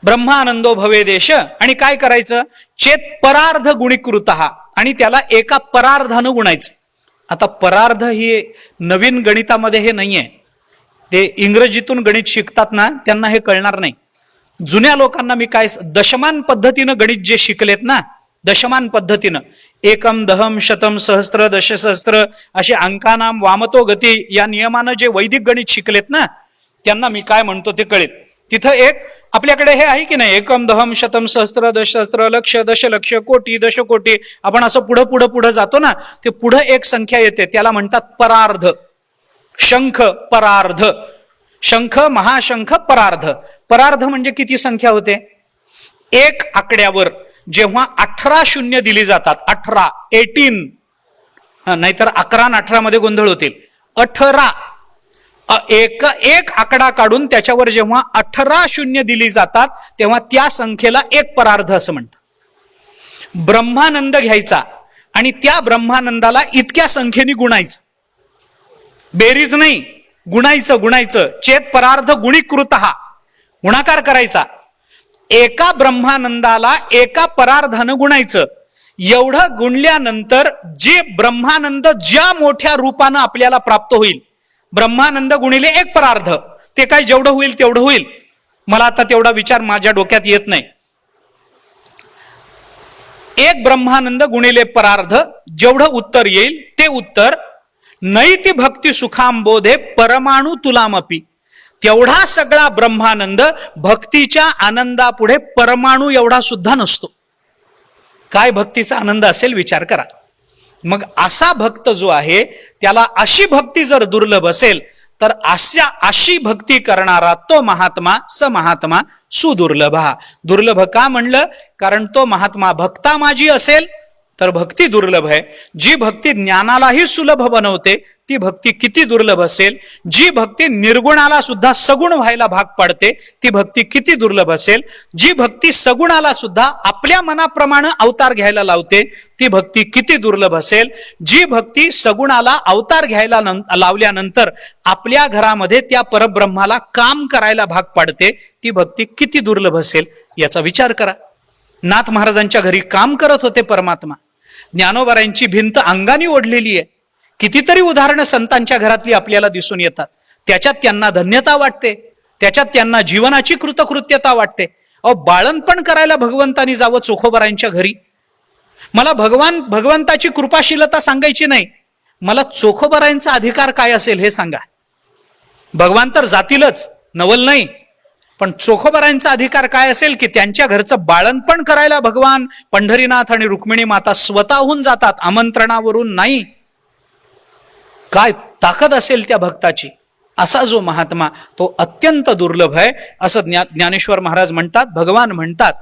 ब्रह्मानंदो भवे देश, आणि काय करायचं? चेत परार्ध गुणीकृत, आणि त्याला एका परार्धानं गुणायचं. आता परार्ध ही नवीन गणितामध्ये हे नाहीये. ते इंग्रजीतून गणित शिकतात ना, त्यांना हे कळणार नाही. जुन्या लोकांना मी काय, दशमान पद्धतीनं गणित जे शिकलेत ना, दशमान पद्धतीनं, एकम दहम शतम सहस्त्र दशसहस्त्र असे अंकानाम वामतो गती या नियमानं जे वैदिक गणित शिकलेत ना, त्यांना मी काय म्हणतो ते कळेल. तिथं एक आपल्याकडे हे आहे की नाही, एकम दहम शतम सहस्त्र दशसहस्त्र लक्ष दशलक्ष कोटी दशकोटी, आपण असं पुढं पुढं पुढं जातो ना, ते पुढं एक संख्या येते, त्याला म्हणतात परार्ध. शंख परार्ध, शंख महाशंख परार्ध. परार्ध म्हणजे किती संख्या होते? एक आकड्यावर जेव्हा 18 शून्य दिली जातात, 18 नाहीतर 11 आणि 18 मध्ये गोंधळ होतील. 18 एक आकडा काढून त्याच्यावर जेव्हा 18 शून्य दिली जातात तेव्हा त्या संख्येला एक परार्ध असं म्हणतात. ब्रह्मानंद घ्यायचा आणि त्या ब्रह्मानंदाला इतक्या संख्येने गुणायचं. बेरीज नाही, गुणायचं. चेत परार्ध गुणीकृत, गुणाकार करायचा. एका ब्रह्मानंदाला एका परार्धानं गुणायचं. एवढं गुणल्यानंतर जे ब्रह्मानंद ज्या मोठ्या रूपानं आपल्याला प्राप्त होईल, ब्रह्मानंद गुणिले एक परार्ध, ते काय जेवढं होईल तेवढं होईल. मला आता तेवढा विचार माझ्या डोक्यात येत नाही. एक ब्रह्मानंद गुणिले परार्ध, जेवढं उत्तर येईल ते उत्तर नैति भक्ती सुखांबोधे परमाणु तुलामपी. तेवढा सगळा ब्रह्मानंद भक्तीच्या आनंदापुढे परमाणू एवढा सुद्धा नसतो. काय भक्तीचा आनंद असेल विचार करा. मग असा भक्त जो आहे त्याला अशी भक्ती जर दुर्लभ असेल तर अशी भक्ती करणारा तो महात्मा स महात्मा सुदुर्लभ. दुर्लभ का म्हणलं? कारण तो महात्मा भक्ता माझी असेल तर भक्ती दुर्लभ आहे. जी भक्ती ज्ञानालाही सुलभ बनवते ती भक्ती किती दुर्लभ असेल. जी भक्ती निर्गुणाला सुद्धा सगुण व्हायला भाग पाडते ती भक्ती किती दुर्लभ असेल. जी भक्ती सगुणाला सुद्धा आपल्या मनाप्रमाणे अवतार घ्यायला लावते ती भक्ती किती दुर्लभ असेल. जी भक्ती सगुणाला अवतार घ्यायला लावल्यानंतर आपल्या घरामध्ये त्या परब्रह्माला काम करायला भाग पाडते ती भक्ती किती दुर्लभ असेल याचा विचार करा. नाथ महाराजांच्या घरी काम करत होते परमात्मा. ज्ञानोबारांची भिंत अंगाने ओढलेली आहे. कितीतरी उदाहरणं संतांच्या घरातली आपल्याला दिसून येतात. त्याच्यात त्यांना धन्यता वाटते, त्याच्यात त्यांना जीवनाची कृतकृत्यता वाटते. बाळणपण करायला भगवंतानी जावं चोखोबारांच्या घरी. मला भगवंताची कृपाशीलता सांगायची नाही, मला चोखोबारांचा अधिकार काय असेल हे सांगा. भगवान तर जातीलच, नवल नाही, पण चोखोबारांचा अधिकार काय असेल की त्यांच्या घरचं बाळणपण करायला भगवान पंढरीनाथ आणि रुक्मिणी माता स्वतःहून जातात, आमंत्रणावरून नाही. काय ताकद असेल त्या भक्ताची. असा जो महात्मा तो अत्यंत दुर्लभ आहे असं ज्ञानेश्वर महाराज म्हणतात, भगवान म्हणतात.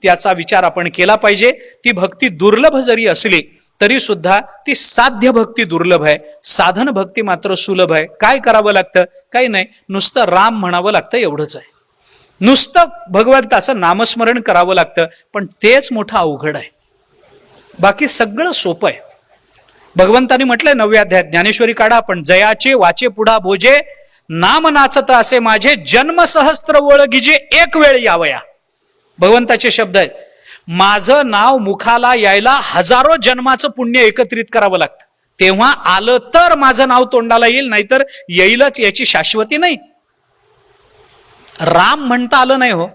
त्याचा विचार आपण केला पाहिजे. ती भक्ती दुर्लभ जरी असली तरी सुद्धा ती साध्य भक्ती दुर्लभ आहे, साधन भक्ती मात्र सुलभ आहे. काय करावं लागतं? काही नाही, नुसतं राम म्हणावं लागतं एवढंच आहे. नुसतं भगवंताचं नामस्मरण करावं लागतं, पण तेच मोठं अवघड आहे. बाकी सगळं सोपं आहे. भगवंतानी म्हटलंय 9व्या अध्यायात, ज्ञानेश्वरी काढा आपण, जयाचे वाचे पुढा भोजे नाम नाचत असे माझे जन्म सहस्त्र ओळखीजे एक वेळ यावया. भगवंताचे शब्द आहेत. माझं नाव मुखाला यायला हजारो जन्माचं पुण्य एकत्रित करावं लागतं, तेव्हा आलं तर माझं नाव तोंडाला येईल, नाहीतर येईलच याची शाश्वती नाही. राम म्हणता आलं नाही हो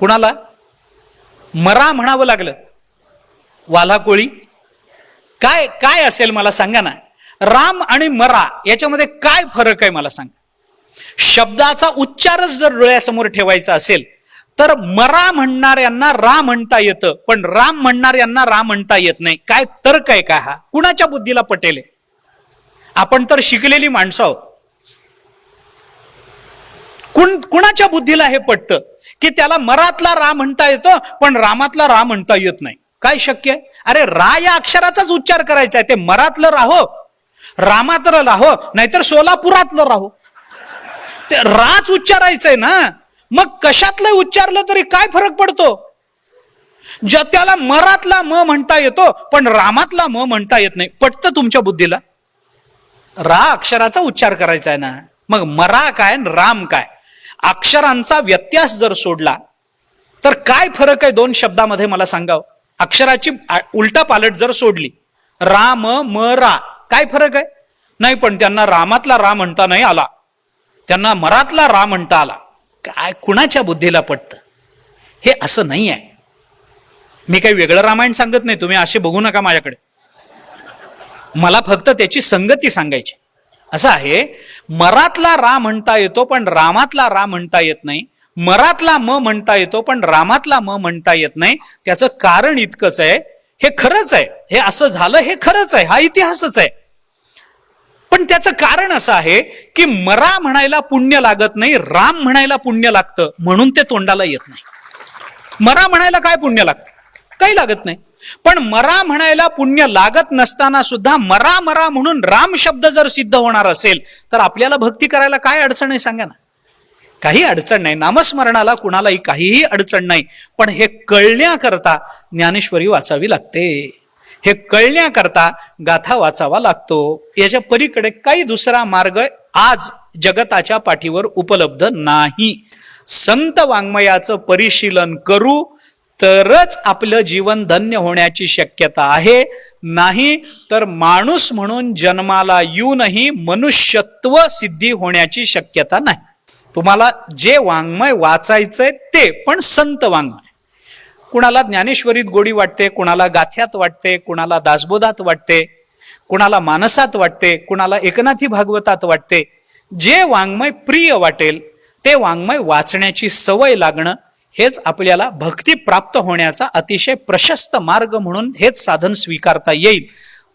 कुणाला, मरा म्हणावं लागलं. वाला कोळी काय काय असेल मला सांगा ना. राम आणि मरा याच्यामध्ये काय फरक आहे मला सांगा. शब्दाचा उच्चारच जर डोळ्यासमोर ठेवायचा असेल तर मरा म्हणणाऱ्यांना रा म्हणता येतं, पण राम म्हणणाऱ्यांना रा म्हणता येत नाही. काय तर्क आहे का हा? कुणाच्या बुद्धीला पटेल? आपण तर शिकलेली माणसं आहोत. कुणाच्या बुद्धीला हे पटतं की त्याला मरातला रा म्हणता येतो पण रामातला रा म्हणता येत नाही? काय शक्य आहे? अरे रा या अक्षराचाच उच्चार करायचा आहे. ते मरातलं राहो, रामातलं राहो, नाहीतर सोलापुरातलं राहो, ते राच उच्चारायचंय ना. मग कशातलं उच्चारलं तरी काय फरक पडतो? त्याला मरातला म म्हणता येतो पण रामातला म म्हणता येत नाही. पटतं तुमच्या बुद्धीला? रा अक्षराचा उच्चार करायचा आहे ना. मग मरा काय राम काय? अक्षरांचा व्यत्यास जर सोडला तर काय फरक आहे दोन शब्दामध्ये मला सांगावं. अक्षराची उलटा पालट जर सोडली, राम म रा, काय फरक आहे? नाही, पण त्यांना रामातला रा म्हणता नाही आला, त्यांना मरातला रा म्हणता आला. काय कुणाच्या बुद्धीला पटतं? हे असं नाही आहे. मी काही वेगळं रामायण सांगत नाही, तुम्ही असे बघू नका माझ्याकडे. मला फक्त त्याची संगती सांगायची. असं आहे, मरातला रा म्हणता येतो पण रामातला रा म्हणता येत नाही, मरातला म म्हणता येतो पण रामातला म म्हणता येत नाही. त्याचं कारण इतकंच आहे, हे खरंच आहे, हे असं झालं हे खरंच आहे, हा इतिहासच आहे. पण त्याचं कारण असं आहे की मरा म्हणायला पुण्य लागत नाही, राम म्हणायला पुण्य लागतं, म्हणून ते तोंडाला येत नाही. मरा म्हणायला काय पुण्य लागतं? काही लागत नाही. पण मरा म्हणायला पुण्य लागत नसताना सुद्धा मरा मरा म्हणून राम शब्द जर सिद्ध होणार असेल तर आपल्याला भक्ती करायला काय अडचण आहे सांगा ना. काही अडचण नाही. नामस्मरणाला कुणालाही काहीही अडचण नाही. पण हे कळण्याकरता ज्ञानेश्वरी वाचावी लागते. हे कळण्याकरता गाथा वाचावा लागतो. याच्या पलीकडे काही दुसरा मार्ग आज जगताच्या पाठीवर उपलब्ध नाही. संत वाङ्मयाचं परिशीलन करू तरच आपलं जीवन धन्य होण्याची शक्यता आहे. नाही तर माणूस म्हणून जन्माला येऊनही मनुष्यत्व सिद्धी होण्याची शक्यता नाही. तुम्हाला जे वाङ्मय वाचायचंय ते पण संत वाङ्मय. कुणाला ज्ञानेश्वरीत गोडी वाटते, कुणाला गाथ्यात वाटते, कुणाला दासबोधात वाटते, कुणाला मानसात वाटते, कुणाला एकनाथी भागवतात वाटते. जे वाङ्मय प्रिय वाटेल ते वाङ्मय वाचण्याची सवय लागणं हेच आपल्याला भक्ती प्राप्त होण्याचा अतिशय प्रशस्त मार्ग म्हणून हेच साधन स्वीकारता येईल.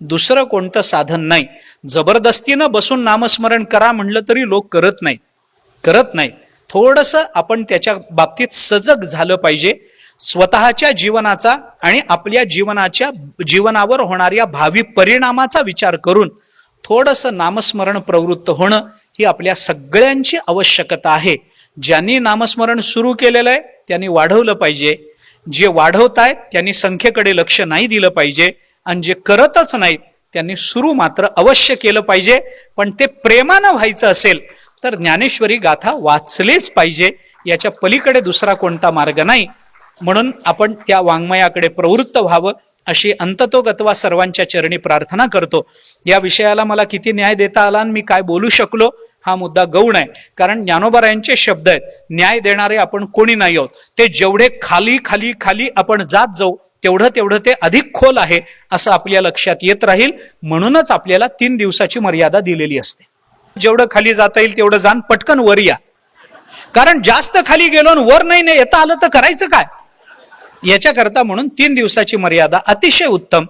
दुसरं कोणतं साधन नाही. जबरदस्तीनं बसून नामस्मरण करा म्हणलं तरी लोक करत नाहीत. थोडंसं आपण त्याच्या बाबतीत सजग झालं पाहिजे. स्वतःच्या जीवनाचा आणि आपल्या जीवनावर होणाऱ्या भावी परिणामाचा विचार करून थोडंसं नामस्मरण प्रवृत्त होणं ही आपल्या सगळ्यांची आवश्यकता आहे. ज्यांनी नामस्मरण सुरू केलेलं आहे त्यांनी वाढवलं पाहिजे. जे वाढवतायत त्यांनी संख्येकडे लक्ष नाही दिलं पाहिजे. आणि जे करतच नाहीत त्यांनी सुरू मात्र अवश्य केलं पाहिजे. पण ते प्रेमानं व्हायचं असेल तर ज्ञानेश्वरी गाथा वाचलेच पाहिजे. याच्या पलीकडे दुसरा कोणता मार्ग नाही. म्हणून आपण त्या वाङ्मयाकडे प्रवृत्त व्हावं अशी अंततोगत्वा सर्वांच्या चरणी प्रार्थना करतो. या विषयाला मला किती न्याय देता आला आणि मी काय बोलू शकलो हा मुद्दा गौण आहे. कारण ज्ञानोबारायांचे शब्द आहेत, न्याय देणारे आपण कोणी नाही आहोत. ते जेवढे खाली खाली खाली आपण जात जाऊ तेवढं ते अधिक खोल आहे असं आपल्या लक्षात येत राहील. म्हणूनच आपल्याला 3 दिवसाची मर्यादा दिलेली असते. जेवढं खाली जाता येईल तेवढं जाण, पटकन वर या. कारण जास्त खाली गेलो आणि वर नाही येता आलं तर करायचं काय? याच्याकरता म्हणून 3 दिवसाची मर्यादा अतिशय उत्तम.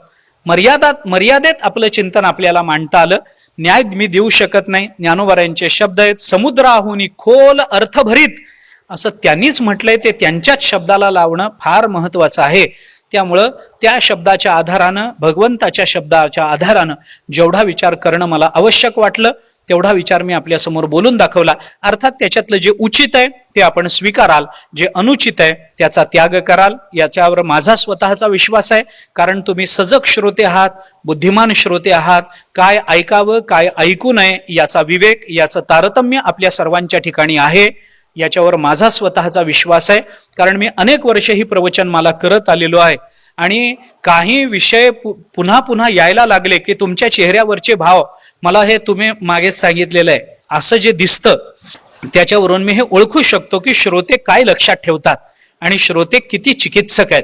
मर्यादेत आपलं चिंतन आपल्याला मांडता आलं. न्याय मी देऊ शकत नाही. ज्ञानोबारायांचे शब्द आहेत, समुद्राहुनी खोल अर्थभरीत असं त्यांनीच म्हटलंय. ते त्यांच्याच शब्दाला लावणं फार महत्वाचं आहे. त्यामुळं त्या शब्दाच्या आधारानं, भगवंताच्या शब्दाच्या आधारानं जेवढा विचार करणं मला आवश्यक वाटलं तेवढा विचार मी आपल्या समोर बोलून दाखवला. अर्थात त्याच्यातलं जे उचित आहे ते आपण स्वीकाराल, जे अनुचित आहे त्याचा त्याग कराल. याच्यावर माझा स्वतःचा विश्वास आहे. कारण तुम्ही सजग श्रोते आहात, बुद्धिमान श्रोते आहात. काय ऐकावं काय ऐकू नये याचा विवेक, याचं तारतम्य आपल्या सर्वांच्या ठिकाणी आहे. याच्यावर माझा स्वतःचा विश्वास आहे. कारण मी अनेक वर्ष ही प्रवचनमाला करत आलेलो आहे आणि काही विषय पुन्हा पुन्हा यायला लागले की तुमच्या चेहऱ्यावरचे भाव, मला हे तुम्ही मागे सांगितलेलं आहे, असं जे दिसतं त्याच्यावरून मी हे ओळखू शकतो की श्रोते काय लक्षात ठेवतात आणि श्रोते किती चिकित्सक आहेत.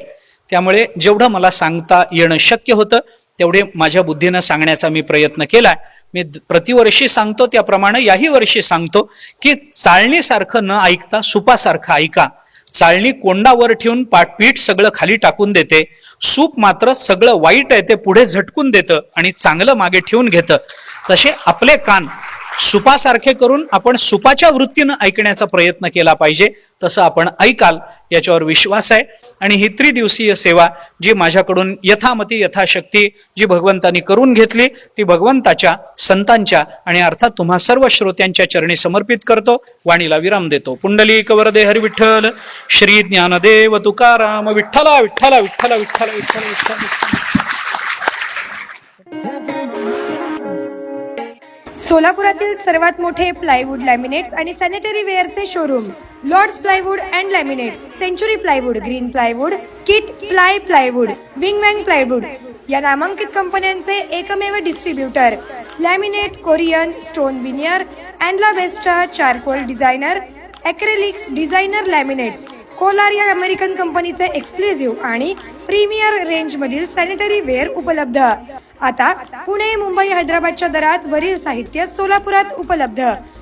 त्यामुळे जेवढं मला सांगता येणं शक्य होतं तेवढे माझ्या बुद्धीनं सांगण्याचा मी प्रयत्न केलाय. मी प्रतिवर्षी सांगतो त्याप्रमाणे याही वर्षी सांगतो की चाळणीसारखं न ऐकता सुपासारखं ऐका. चाळणी कोंडावर ठेवून पीठ सगळं खाली टाकून देते, सूप मात्र सगळं वाईट आहे ते पुढे झटकून देतं आणि चांगलं मागे ठेवून घेतं. तसे आपले कान सुपासारखे करून आपण सुपाच्या वृत्तीनं ऐकण्याचा प्रयत्न केला पाहिजे. तसं आपण ऐकाल याच्यावर विश्वास आहे. आणि ही त्रिदिवसीय सेवा जी माझ्याकडून यथामती यथाशक्ती जी भगवंतांनी करून घेतली ती भगवंताच्या, संतांच्या आणि अर्थात तुम्हा सर्व श्रोत्यांच्या चरणी समर्पित करतो. वाणीला विराम देतो. पुंडलिक वरदे हरी विठ्ठल, श्री ज्ञानदेव तुकाराम विठ्ठला विठ्ठला विठ्ठला विठ्ठला विठ्ठला विठ्ठला. सोलापुरातील सर्वात मोठे प्लायवूड, लॅमिनेट्स आणि सॅनिटरी वेअरचे showroom Lords plywood and laminates, Century plywood, Green plywood, Kit plywood, विंग वॅंग प्लायवूड या नामांकित कंपन्यांचे एकमेव distributor. Laminate, Corian, stone veneer, अँडला बेस्टा, charcoal designer, acrylics designer laminates, कोलार या अमेरिकन कंपनीचे एक्सक्लुझिव्ह आणि प्रीमियर रेंजमधील सॅनिटरी वेअर उपलब्ध. आता पुणे, मुंबई, हैदराबादच्या दरात वरील साहित्य सोलापुरात उपलब्ध.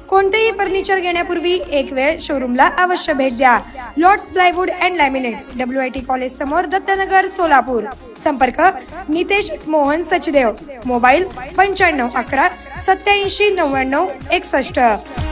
कोणतेही फर्निचर घेण्यापूर्वी एक वेळ शोरूमला अवश्य भेट द्या. Lords plywood and laminates, WIT college समोर, दत्तनगर, सोलापूर. संपर्क नितेश मोहन सचदेव. मोबाईल 95 11 87 99 61.